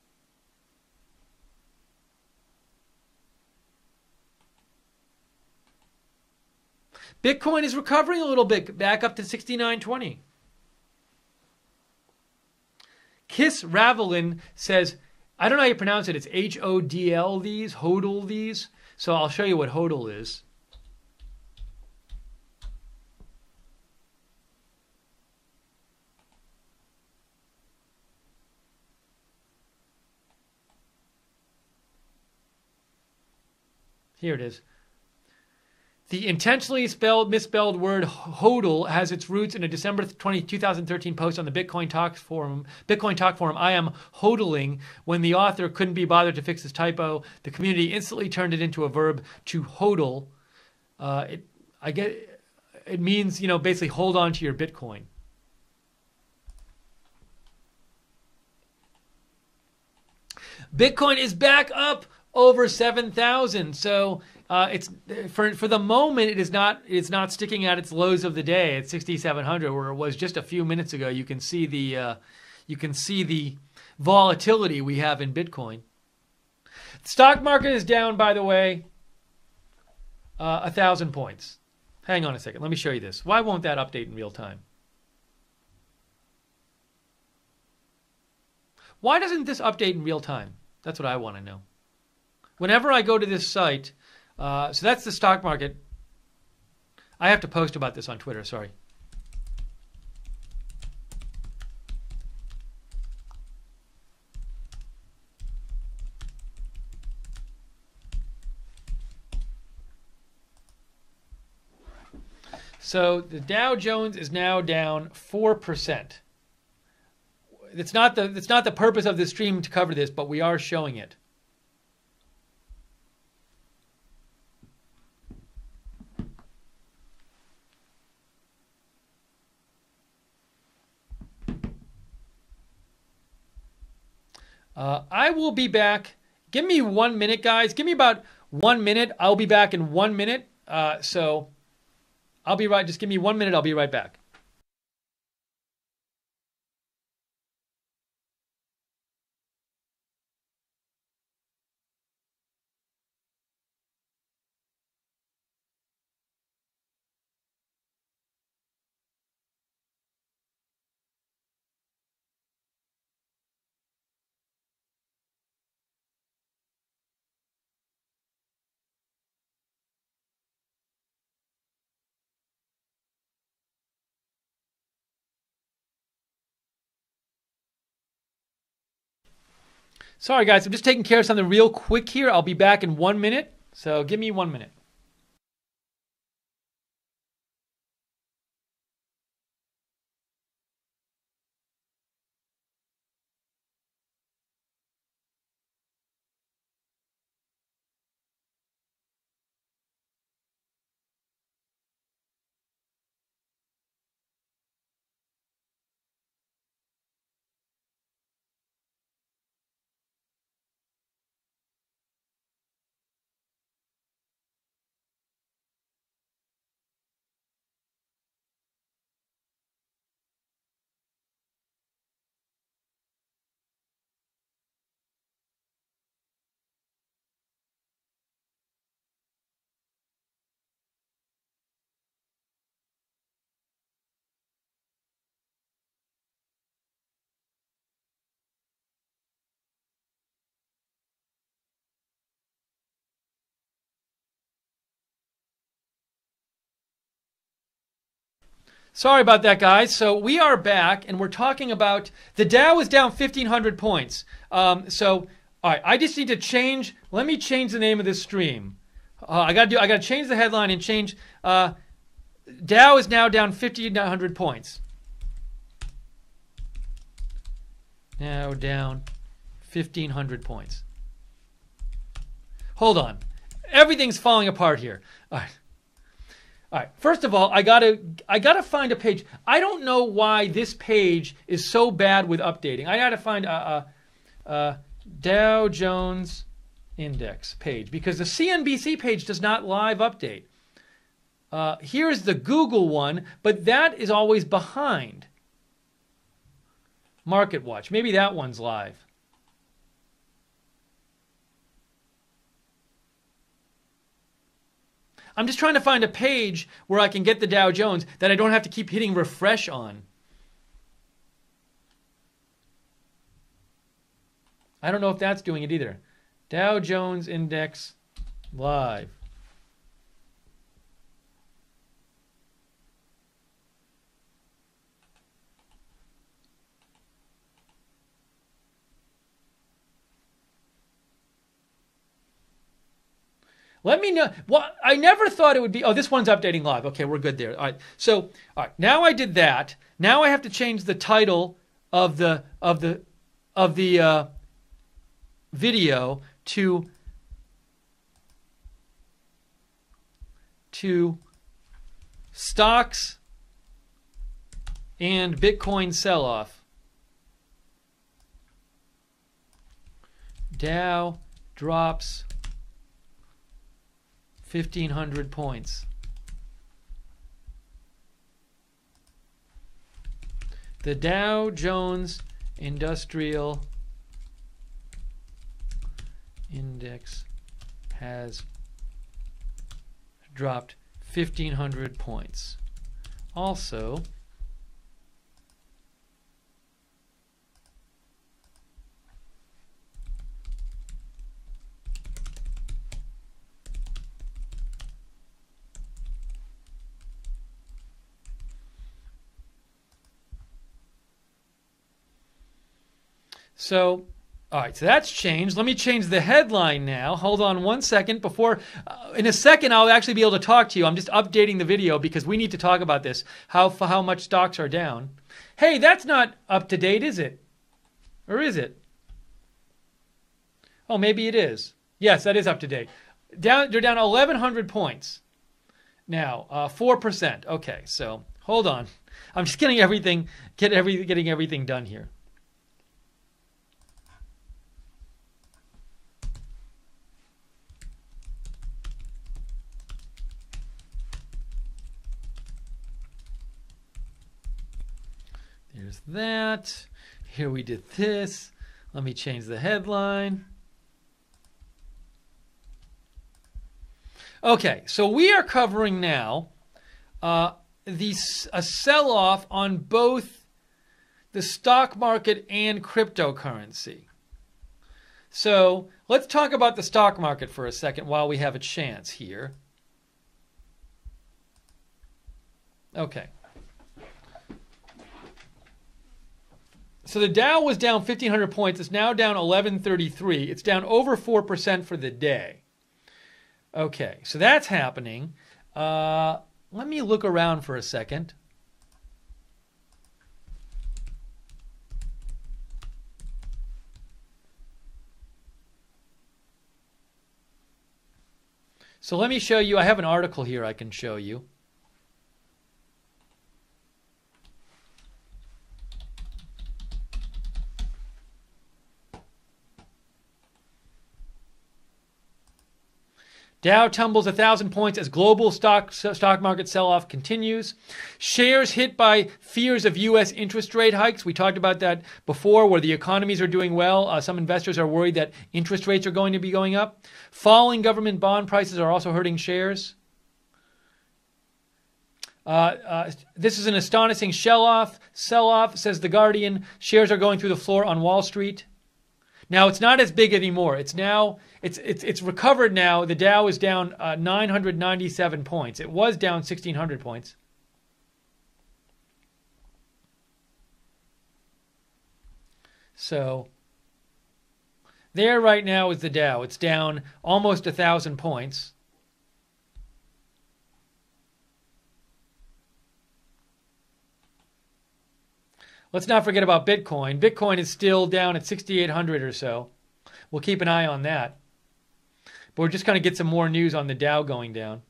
Bitcoin is recovering a little bit, back up to 69.20. Kiss Ravelin says, I don't know how you pronounce it. It's HODL these, HODL these. So I'll show you what HODL is. Here it is. The intentionally misspelled word HODL has its roots in a December 2013 post on the Bitcoin Talk forum. I am HODLing. When the author couldn't be bothered to fix his typo, the community instantly turned it into a verb to HODL. It means, basically hold on to your Bitcoin. Bitcoin is back up over 7,000. So it's for the moment it's not sticking at its lows of the day at 6,700, where it was just a few minutes ago. You can see the volatility we have in Bitcoin. The stock market is down, by the way, 1,000 points. Hang on a second. Let me show you this. Why won't that update in real time? Why doesn't this update in real time? That's what I want to know. Whenever I go to this site, so that's the stock market. I have to post about this on Twitter, sorry. So the Dow Jones is now down 4%. It's not the purpose of the stream to cover this, but we are showing it. I will be back. Give me 1 minute, guys. Give me about 1 minute. I'll be back in 1 minute. So I'll be right. Just give me 1 minute. I'll be right back. Sorry, guys. I'm just taking care of something real quick here. I'll be back in 1 minute. So give me 1 minute. Sorry about that, guys. So we are back, and we're talking about the Dow is down 1,500 points. All right, I just need to change. Let me change the name of this stream. I got to change the headline and change. Dow is now down 1,500 points. Now down 1,500 points. Hold on, everything's falling apart here. All right. All right. First of all, I gotta find a page. I don't know why this page is so bad with updating. I gotta find a Dow Jones Index page because the CNBC page does not live update. Here's the Google one, but that is always behind. Market Watch. Maybe that one's live. I'm just trying to find a page where I can get the Dow Jones that I don't have to keep hitting refresh on. I don't know if that's doing it either. Dow Jones Index live. Let me know. Well, I never thought it would be. Oh, this one's updating live. Okay, we're good there. All right. So, all right. Now I did that. Now I have to change the title of the video to stocks and Bitcoin sell-off. Dow drops 1,500 points. The Dow Jones Industrial Index has dropped 1,500 points. Also, all right, so that's changed. Let me change the headline now. Hold on 1 second. In a second, I'll actually be able to talk to you. I'm just updating the video because we need to talk about this, how much stocks are down. Hey, that's not up to date, is it? Or is it? Oh, maybe it is. Yes, that is up to date. They're down 1,100 points. Now, 4%. Okay, so hold on. I'm just getting everything done here. Here's that. Here we did this. Let me change the headline. Okay, so we are covering now a sell-off on both the stock market and cryptocurrency. So let's talk about the stock market for a second while we have a chance here. Okay. So the Dow was down 1,500 points. It's now down 1133. It's down over 4% for the day. Okay, so that's happening. Let me look around for a second. So let me show you. I have an article here I can show you. Dow tumbles 1,000 points as global stock market sell-off continues. Shares hit by fears of U.S. interest rate hikes. We talked about that before, where the economies are doing well. Some investors are worried that interest rates are going to be going up. Falling government bond prices are also hurting shares. This is an astonishing sell-off, says The Guardian. Shares are going through the floor on Wall Street. Now, it's not as big anymore. It's recovered now. The Dow is down 997 points. It was down 1,600 points. So there right now is the Dow. It's down almost 1,000 points. Let's not forget about Bitcoin. Bitcoin is still down at 6,800 or so. We'll keep an eye on that. But we're just going to get some more news on the Dow going down.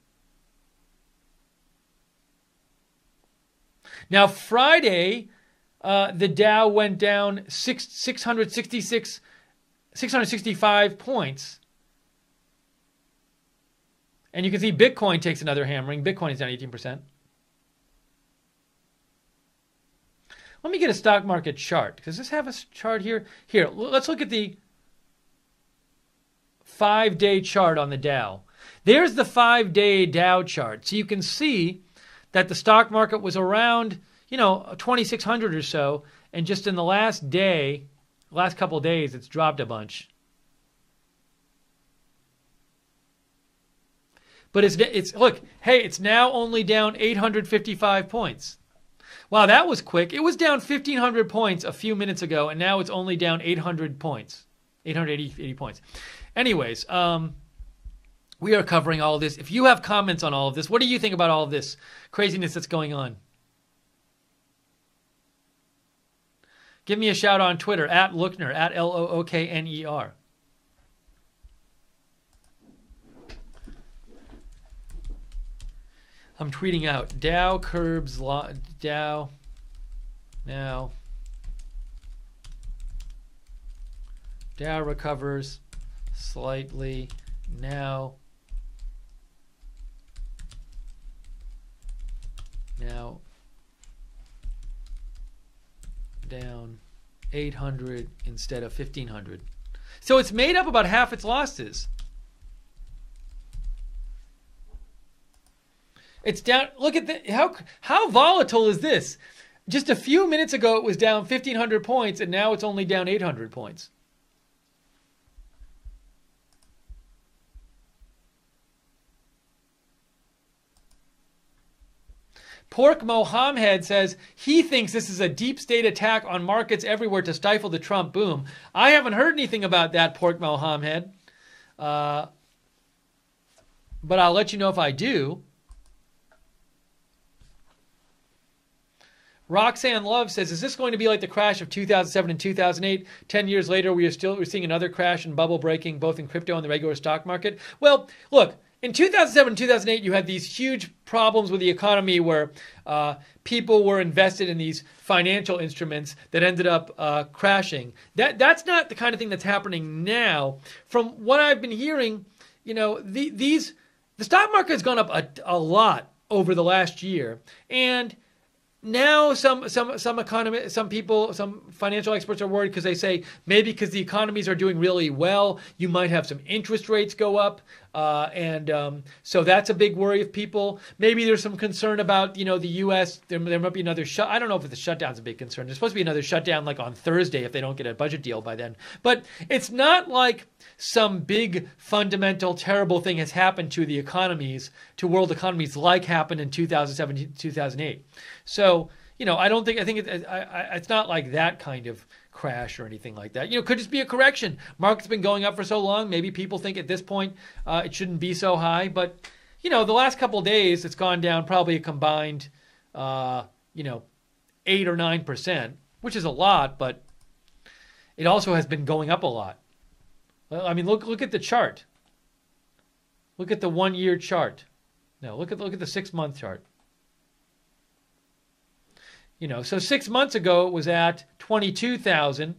Now, Friday, the Dow went down 665 points. And you can see Bitcoin takes another hammering. Bitcoin is down 18%. Let me get a stock market chart. Does this have a chart here? Here, let's look at the 5-day chart on the Dow. There's the 5-day Dow chart. So you can see that the stock market was around, 2,600 or so. And just in the last couple of days, it's dropped a bunch. But it's now only down 855 points. Wow, that was quick. It was down 1,500 points a few minutes ago, and now it's only down 800 points, 880 points. Anyways, we are covering all of this. If you have comments on all of this, what do you think about all of this craziness that's going on? Give me a shout on Twitter, @Lookner, @LOOKNER. I'm tweeting out Dow curbs Dow now. Dow recovers slightly now. Now down 800 instead of 1,500. So it's made up about half its losses. It's down. Look at how volatile is this? Just a few minutes ago, it was down 1,500 points, and now it's only down 800 points. Pork Mohammed says he thinks this is a deep state attack on markets everywhere to stifle the Trump boom. I haven't heard anything about that, Pork Mohammed. But I'll let you know if I do. Roxanne Love says, is this going to be like the crash of 2007 and 2008? 10 years later, we're seeing another crash and bubble breaking, both in crypto and the regular stock market? Well, look, in 2007 and 2008, you had these huge problems with the economy where people were invested in these financial instruments that ended up crashing. That's not the kind of thing that's happening now. From what I've been hearing, the stock market has gone up a lot over the last year. And now some economists, some people, some financial experts are worried because they say maybe because the economies are doing really well, you might have some interest rates go up, and so that's a big worry of people. Maybe there's some concern about the U.S. There might be another shut. I don't know if the shutdown's a big concern. There's supposed to be another shutdown like on Thursday if they don't get a budget deal by then. But it's not like some big fundamental terrible thing has happened to the economies, to world economies, like happened in 2007, 2008. So, I think it's not like that kind of crash or anything like that. Could just be a correction. Market's been going up for so long. Maybe people think at this point it shouldn't be so high. But, the last couple of days it's gone down probably a combined, 8 or 9%, which is a lot, but it also has been going up a lot. Well, I mean, look at the chart. Look at the 1 year chart. No, look at the 6 month chart. So 6 months ago it was at 22,000.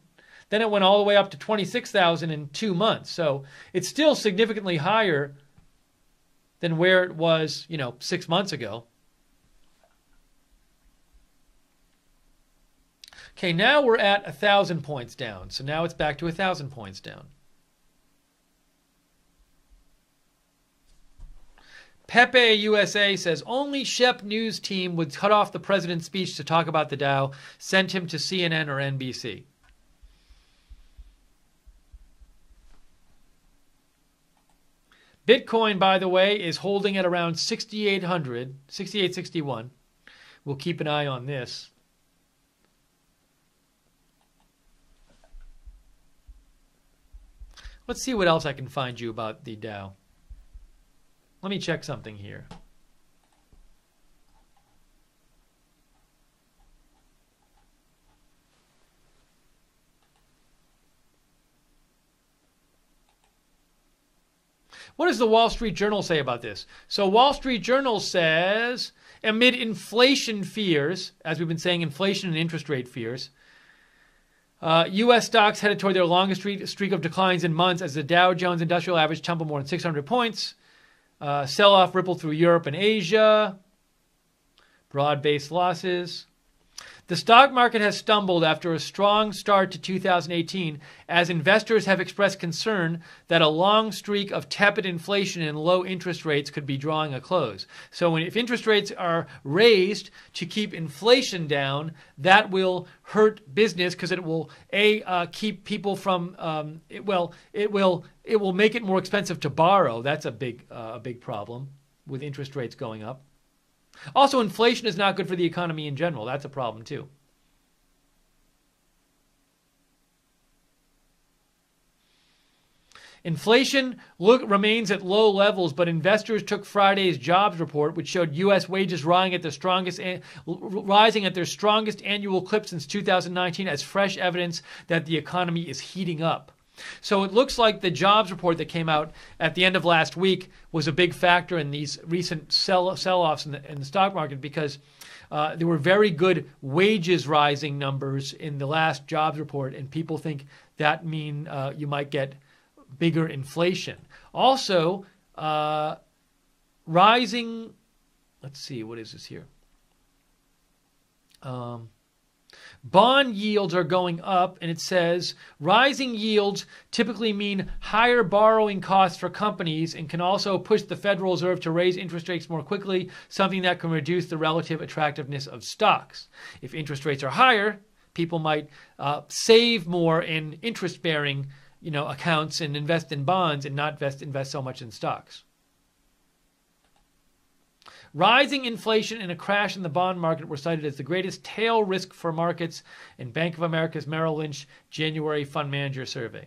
Then it went all the way up to 26,000 in 2 months. So it's still significantly higher than where it was, 6 months ago. Okay, now we're at 1,000 points down. So now it's back to 1,000 points down. Pepe USA says, only Shep News team would cut off the president's speech to talk about the Dow, sent him to CNN or NBC. Bitcoin, by the way, is holding at around 6,800, 6,861. We'll keep an eye on this. Let's see what else I can find you about the Dow. Let me check something here. What does the Wall Street Journal say about this? So Wall Street Journal says, amid inflation fears, as we've been saying, inflation and interest rate fears, U.S. stocks headed toward their longest streak of declines in months as the Dow Jones Industrial Average tumbled more than 600 points. Sell-off rippled through Europe and Asia. Broad-based losses. The stock market has stumbled after a strong start to 2018 as investors have expressed concern that a long streak of tepid inflation and low interest rates could be drawing a close. So if interest rates are raised to keep inflation down, that will hurt business because it will keep people from it will make it more expensive to borrow. That's a big problem with interest rates going up. Also, inflation is not good for the economy in general. That's a problem, too. Inflation remains at low levels, but investors took Friday's jobs report, which showed U.S. wages rising at their strongest annual clip since 2019 as fresh evidence that the economy is heating up. So it looks like the jobs report that came out at the end of last week was a big factor in these recent sell-offs in the stock market because there were very good wages rising numbers in the last jobs report, and people think that mean you might get bigger inflation. Also, rising, let's see, what is this here? Bond yields are going up, and it says rising yields typically mean higher borrowing costs for companies and can also push the Federal Reserve to raise interest rates more quickly, something that can reduce the relative attractiveness of stocks. If interest rates are higher, people might save more in interest-bearing accounts and invest in bonds and not invest so much in stocks. Rising inflation and a crash in the bond market were cited as the greatest tail risk for markets in Bank of America's Merrill Lynch January Fund Manager Survey.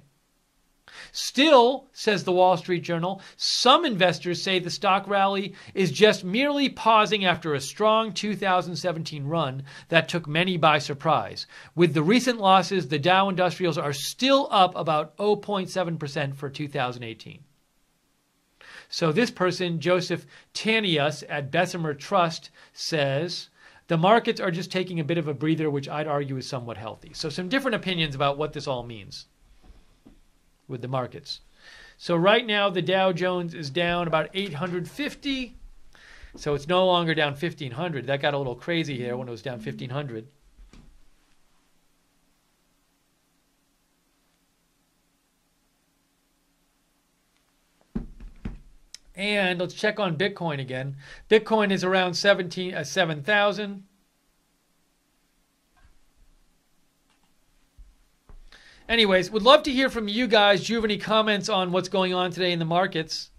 Still, says the Wall Street Journal, some investors say the stock rally is just merely pausing after a strong 2017 run that took many by surprise. With the recent losses, the Dow Industrials are still up about 0.7% for 2018. So this person, Joseph Tanius at Bessemer Trust, says the markets are just taking a bit of a breather, which I'd argue is somewhat healthy. So some different opinions about what this all means with the markets. So right now the Dow Jones is down about 850. So it's no longer down 1,500. That got a little crazy here when it was down 1,500. And let's check on Bitcoin again. Bitcoin is around 7,000. Anyways, would love to hear from you guys. Do you have any comments on what's going on today in the markets?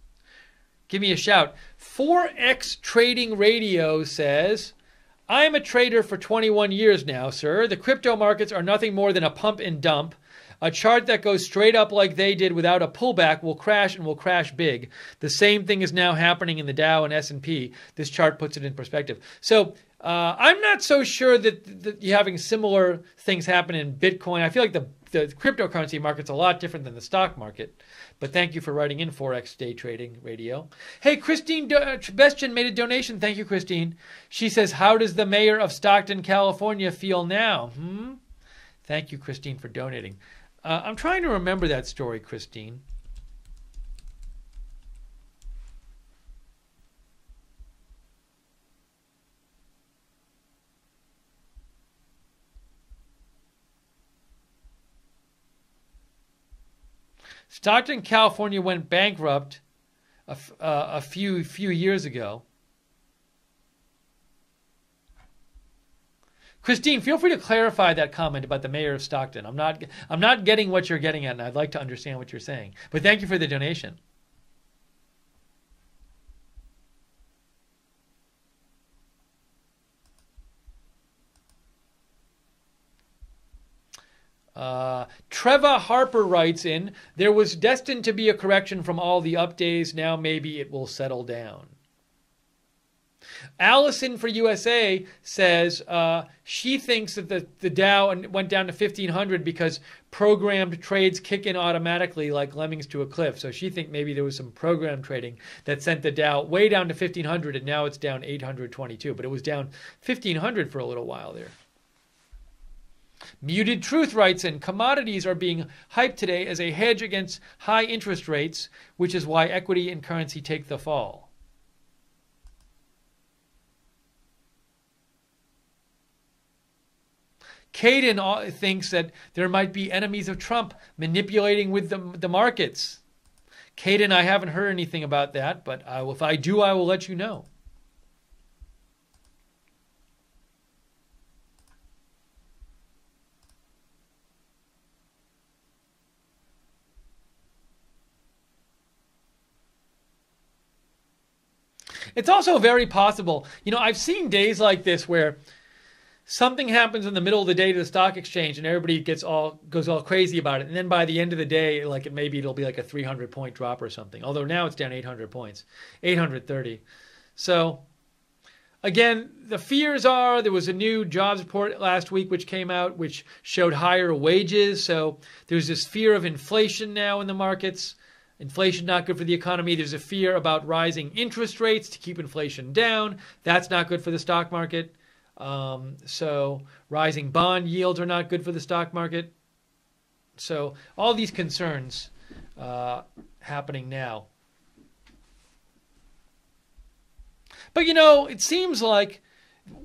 Give me a shout. 4X Trading Radio says, I am a trader for 21 years now, sir. The crypto markets are nothing more than a pump and dump. A chart that goes straight up like they did without a pullback will crash and will crash big. The same thing is now happening in the Dow and S&P. This chart puts it in perspective. So I'm not so sure that you're having similar things happen in Bitcoin. I feel like the cryptocurrency market's a lot different than the stock market. But thank you for writing in 4X Day Trading Radio. Hey, Christine Trebestian made a donation. Thank you, Christine. She says, how does the mayor of Stockton, California feel now? Thank you, Christine, for donating. I'm trying to remember that story, Christine. Stockton, California went bankrupt a few years ago. Christine, feel free to clarify that comment about the mayor of Stockton. I'm not getting what you're getting at, and I'd like to understand what you're saying. But thank you for the donation. Treva Harper writes in, there was destined to be a correction from all the up days. Now maybe it will settle down. Allison for USA says she thinks that the Dow went down to 1,500 because programmed trades kick in automatically like lemmings to a cliff. So she thinks maybe there was some programmed trading that sent the Dow way down to 1,500, and now it's down 822. But it was down 1,500 for a little while there. Muted Truth writes in, commodities are being hyped today as a hedge against high interest rates, which is why equity and currency take the fall. Caden thinks that there might be enemies of Trump manipulating with the markets. Caden, I haven't heard anything about that, but if I do, I will let you know. It's also very possible, I've seen days like this where something happens in the middle of the day to the stock exchange and everybody goes all crazy about it. And then by the end of the day, it'll be like a 300-point drop or something. Although now it's down 800 points, 830. So again, the fears are there was a new jobs report last week which came out, which showed higher wages. So there's this fear of inflation now in the markets. Inflation not good for the economy. There's a fear about rising interest rates to keep inflation down. That's not good for the stock market. So rising bond yields are not good for the stock market. So all these concerns happening now. But it seems like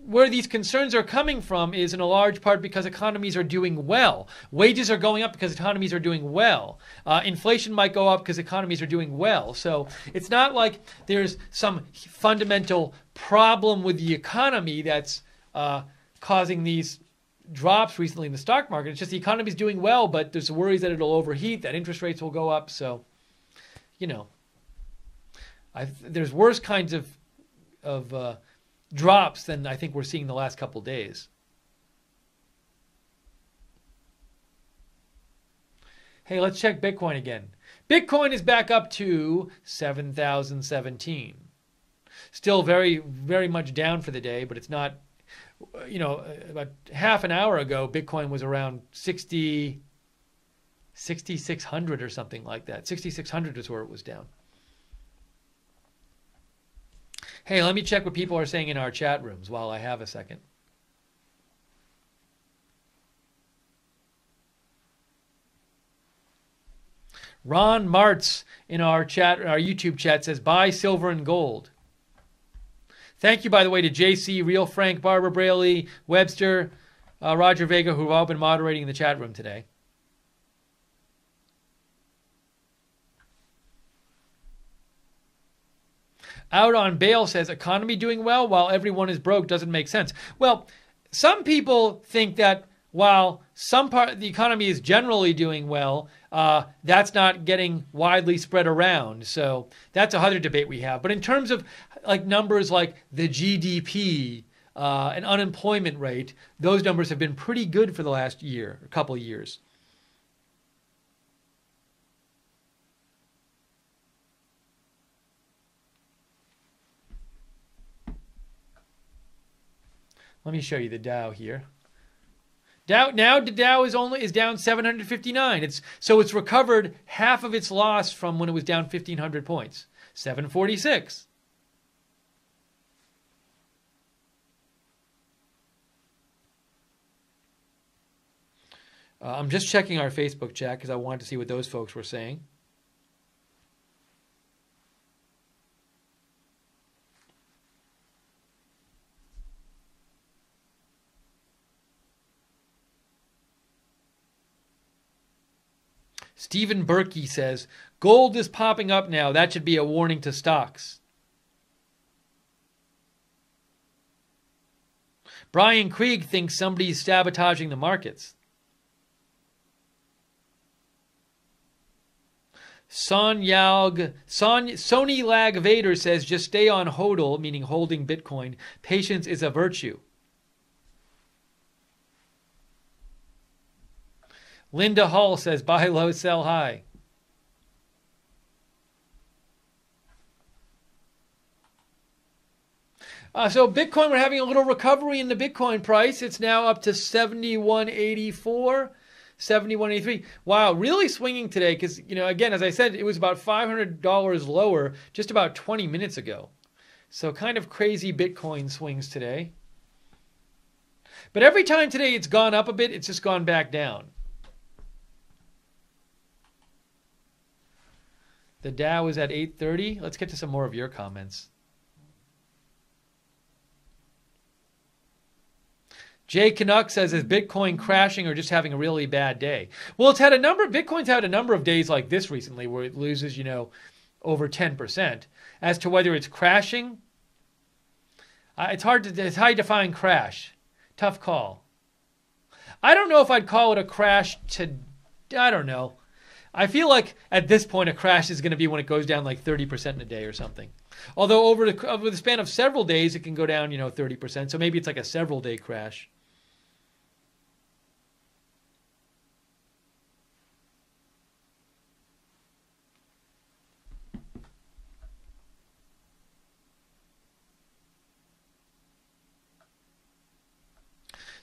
where these concerns are coming from is in a large part because economies are doing well. Wages are going up because economies are doing well. Inflation might go up because economies are doing well. So it's not like there's some fundamental problem with the economy that's causing these drops recently in the stock market. It's just the economy is doing well, but there's worries that it'll overheat, that interest rates will go up. So, there's worse kinds of drops than I think we're seeing the last couple days. Hey, let's check Bitcoin again. Bitcoin is back up to 7,017. Still very, very much down for the day, but it's not, about half an hour ago, Bitcoin was around 6,600 or something like that. 6,600 is where it was down. Hey, let me check what people are saying in our chat rooms while I have a second. Ron Martz in our YouTube chat says, buy silver and gold. Thank you, by the way, to JC, Real Frank, Barbara Braley, Webster, Roger Vega, who have all been moderating in the chat room today. Out on Bail says, economy doing well while everyone is broke doesn't make sense. Well, some people think that while some part of the economy is generally doing well, that's not getting widely spread around. So that's another debate we have. But in terms of like numbers like the GDP and unemployment rate, those numbers have been pretty good for the last year, a couple of years. Let me show you the Dow here. The Dow is down 759. It's recovered half of its loss from when it was down 1,500 points. 746. I'm just checking our Facebook chat because I wanted to see what those folks were saying. Stephen Berkey says, gold is popping up now. That should be a warning to stocks. Brian Krieg thinks somebody's sabotaging the markets. Sony Lag Vader says, just stay on HODL, meaning holding Bitcoin. Patience is a virtue. Linda Hull says, buy low, sell high. So Bitcoin, we're having a little recovery in the Bitcoin price. It's now up to 71.84, 71.83. Wow, really swinging today because, again, as I said, it was about $500 lower just about 20 minutes ago. So kind of crazy Bitcoin swings today. But every time today it's gone up a bit, it's just gone back down. The Dow is at 830. Let's get to some more of your comments. Jay Canuck says, is Bitcoin crashing or just having a really bad day? Well, Bitcoin's had a number of days like this recently where it loses, over 10%. As to whether it's crashing, it's hard to define crash. Tough call. I don't know if I'd call it a crash I don't know. I feel like at this point a crash is going to be when it goes down like 30% in a day or something. Although over the span of several days, it can go down, 30%. So maybe it's like a several day crash.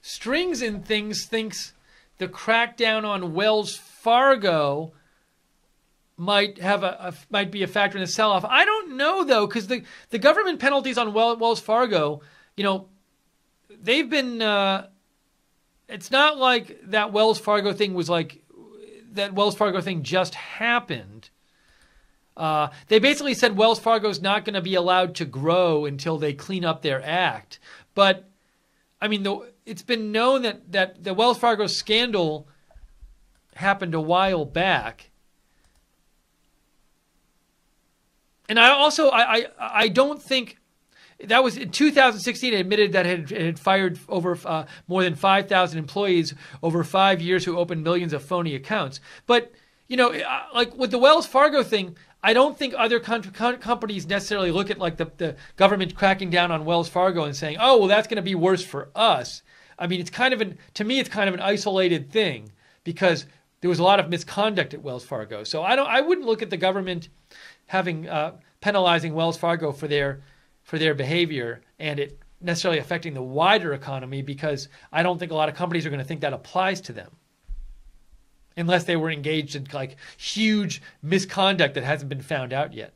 Strings and Things thinks the crackdown on Wells Fargo might be a factor in the sell-off. I don't know though, because the government penalties on Wells Fargo, they've been. It's not like that Wells Fargo thing was like that. Wells Fargo thing just happened. They basically said Wells Fargo's not going to be allowed to grow until they clean up their act. But I mean, it's been known that the Wells Fargo scandal happened a while back. And I don't think that was in 2016. It admitted that it had fired over more than 5,000 employees over 5 years who opened millions of phony accounts. But like with the Wells Fargo thing, I don't think other companies necessarily look at like the government cracking down on Wells Fargo and saying, "Oh, well, that's going to be worse for us." I mean, to me, it's kind of an isolated thing because there was a lot of misconduct at Wells Fargo. So I wouldn't look at the government having penalizing Wells Fargo for their behavior and it necessarily affecting the wider economy, because I don't think a lot of companies are going to think that applies to them unless they were engaged in like huge misconduct that hasn't been found out yet.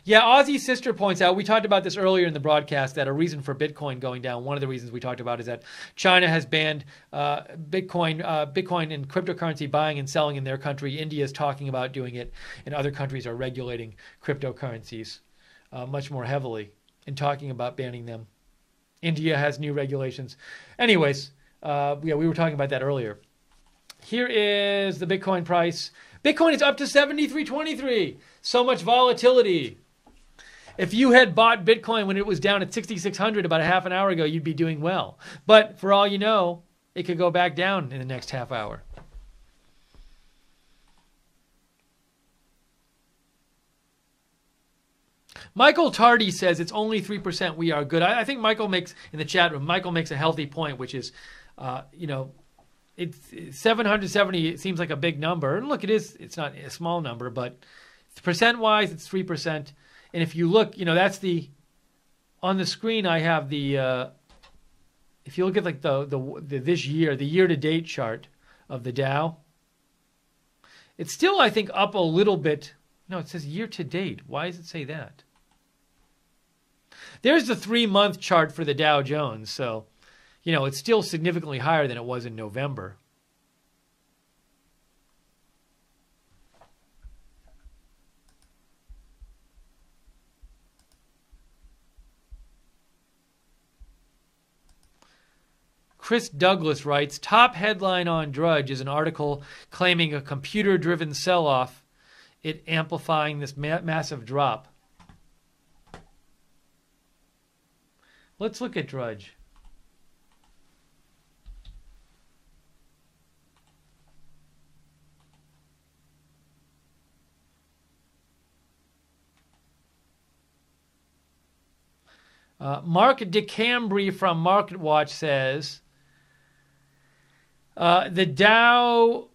Yeah, Aussie Sister points out, we talked about this earlier in the broadcast, that a reason for Bitcoin going down, one of the reasons we talked about is that China has banned Bitcoin and cryptocurrency buying and selling in their country. India is talking about doing it, and other countries are regulating cryptocurrencies. much more heavily in talking about banning them. India has new regulations. Anyways, yeah, we were talking about that earlier. Here is the Bitcoin price. Bitcoin is up to 73.23. So much volatility. If you had bought Bitcoin when it was down at 6,600 about a half an hour ago, you'd be doing well. But for all you know, it could go back down in the next half hour. Michael Tardy says it's only 3%. We are good. I think Michael makes, in the chat room, Michael makes a healthy point, which is, it's 770. It seems like a big number. And look, it is. It's not a small number, but percent-wise, it's 3%. And if you look, that's on the screen. I have the. If you look at like this year, the year-to-date chart of the Dow, it's still, I think, up a little bit. No, it says year-to-date. Why does it say that? There's the 3-month chart for the Dow Jones. So, it's still significantly higher than it was in November. Chris Douglas writes, top headline on Drudge is an article claiming a computer-driven sell-off, it amplifying this massive drop. Let's look at Drudge. Mark DeCambry from MarketWatch says, the Dow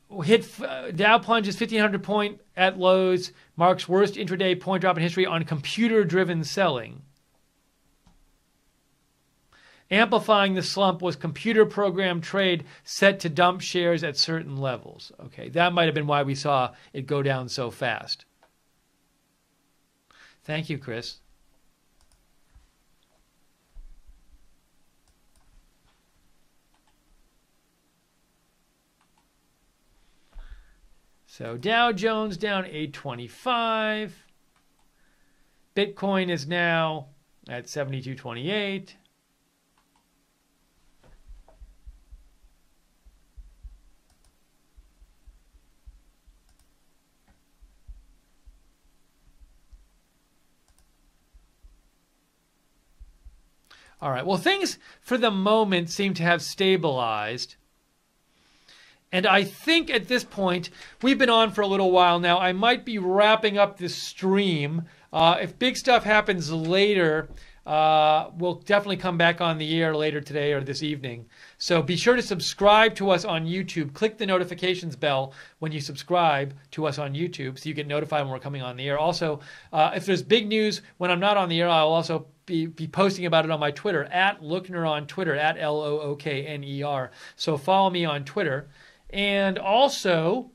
plunges 1,500 point at lows, marks worst intraday point drop in history on computer-driven selling. Amplifying the slump was computer program trade set to dump shares at certain levels. Okay, that might have been why we saw it go down so fast. Thank you, Chris. So Dow Jones down 825. Bitcoin is now at 72.28. All right, well, things for the moment seem to have stabilized. And I think at this point, we've been on for a little while now. I might be wrapping up this stream. If big stuff happens later, we'll definitely come back on the air later today or this evening. So be sure to subscribe to us on YouTube. Click the notifications bell when you subscribe to us on YouTube so you get notified when we're coming on the air. Also, if there's big news when I'm not on the air, I'll also be posting about it on my Twitter, at Lookner on Twitter, at LOOKNER. So follow me on Twitter. And also,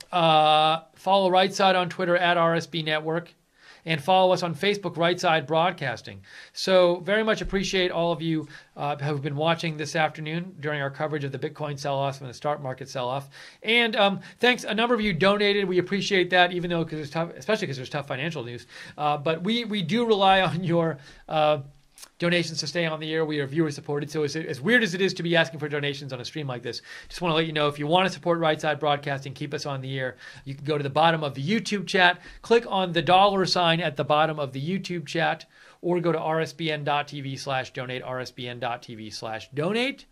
follow Right Side on Twitter, at RSB Network. And follow us on Facebook, Right Side Broadcasting. So very much appreciate all of you who have been watching this afternoon during our coverage of the Bitcoin sell-off and the stock market sell-off. And thanks. A number of you donated. We appreciate that, even though because it's tough, especially because there's tough financial news. But we do rely on your donations to stay on the air. We are viewer supported. So as weird as it is to be asking for donations on a stream like this, just want to let you know, if you want to support Right Side Broadcasting, keep us on the air, you can go to the bottom of the YouTube chat, click on the $ at the bottom of the YouTube chat, or go to rsbn.tv/donate, rsbn.tv/donate.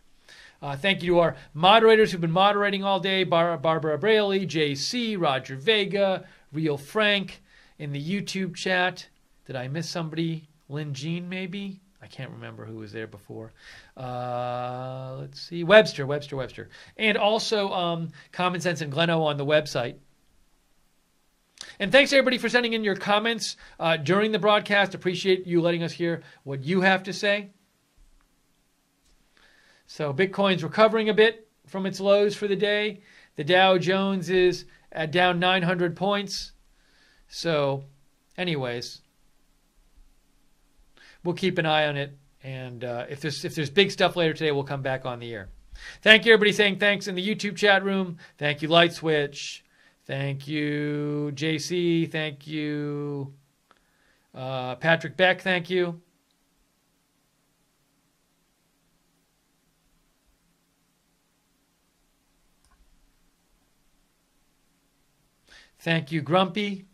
Thank you to our moderators who've been moderating all day, Barbara Braley, JC, Roger Vega, Real Frank in the YouTube chat. Did I miss somebody? Lynn Jean, maybe? I can't remember who was there before. Let's see. Webster. And also Common Sense and Gleno on the website. And thanks, everybody, for sending in your comments during the broadcast. Appreciate you letting us hear what you have to say. So Bitcoin's recovering a bit from its lows for the day. The Dow Jones is down 900 points. So anyways, we'll keep an eye on it. And if there's big stuff later today, we'll come back on the air. Thank you, everybody, saying thanks in the YouTube chat room. Thank you, Light Switch. Thank you, JC. Thank you, Patrick Beck, thank you. Thank you, Grumpy.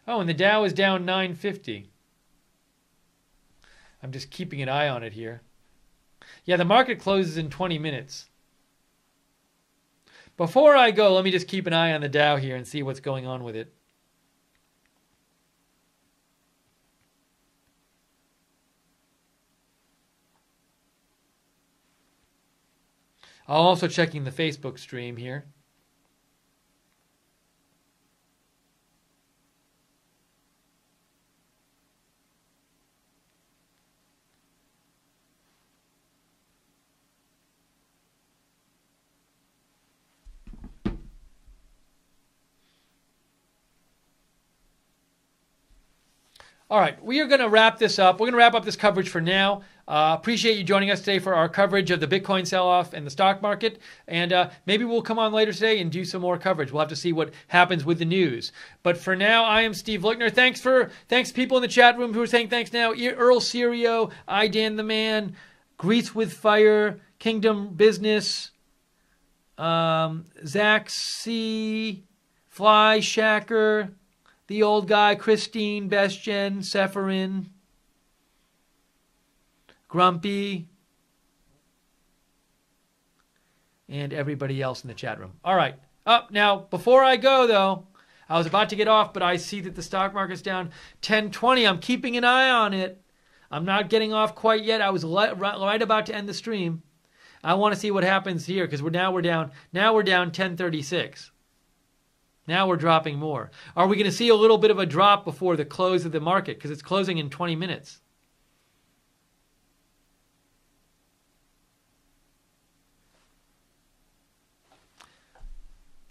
Oh, and the Dow is down 950. I'm just keeping an eye on it here. Yeah, the market closes in 20 minutes. Before I go, let me just keep an eye on the Dow here and see what's going on with it. I'm also checking the Facebook stream here. All right, we are going to wrap this up. We're going to wrap up this coverage for now. Appreciate you joining us today for our coverage of the Bitcoin sell-off and the stock market. And maybe we'll come on later today and do some more coverage. We'll have to see what happens with the news. But for now, I am Steve Lichtner. Thanks people in the chat room who are saying thanks now. Earl Serio, I Dan the Man, Grease with Fire, Kingdom Business, Zach C, Fly Shacker, the old guy, Christine, Bestjen, Sephirin, Grumpy, and everybody else in the chat room. All right. Now, before I go, though, I was about to get off, but I see that the stock market's down 1020. I'm keeping an eye on it. I'm not getting off quite yet. I was right about to end the stream. I want to see what happens here because we're down 1036. Now we're dropping more. Are we going to see a little bit of a drop before the close of the market? Because it's closing in 20 minutes.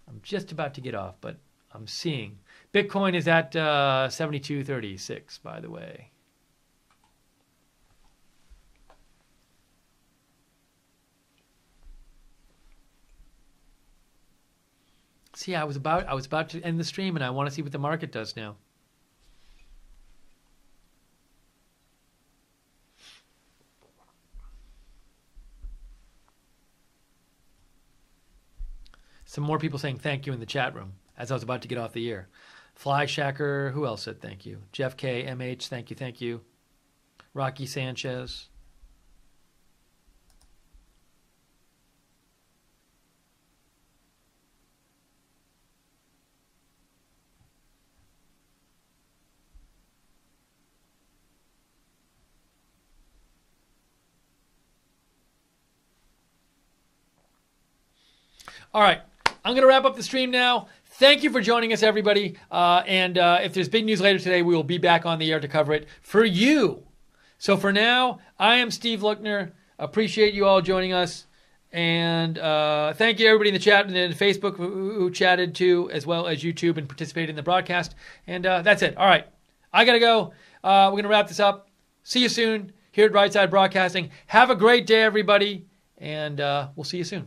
I'm just about to get off, but I'm seeing. Bitcoin is at 72.36, by the way. See, I was about to end the stream, and I want to see what the market does now. Some more people saying thank you in the chat room as I was about to get off the air. Fly Shacker, who else said thank you? Jeff K, MH, thank you. Rocky Sanchez. All right, I'm going to wrap up the stream now. Thank you for joining us, everybody. And if there's big news later today, we will be back on the air to cover it for you. So for now, I am Steve Lichtner. Appreciate you all joining us. And thank you, everybody in the chat and in Facebook who chatted too, as well as YouTube and participated in the broadcast. And that's it. All right, I got to go. We're going to wrap this up. See you soon here at Right Side Broadcasting. Have a great day, everybody. And we'll see you soon.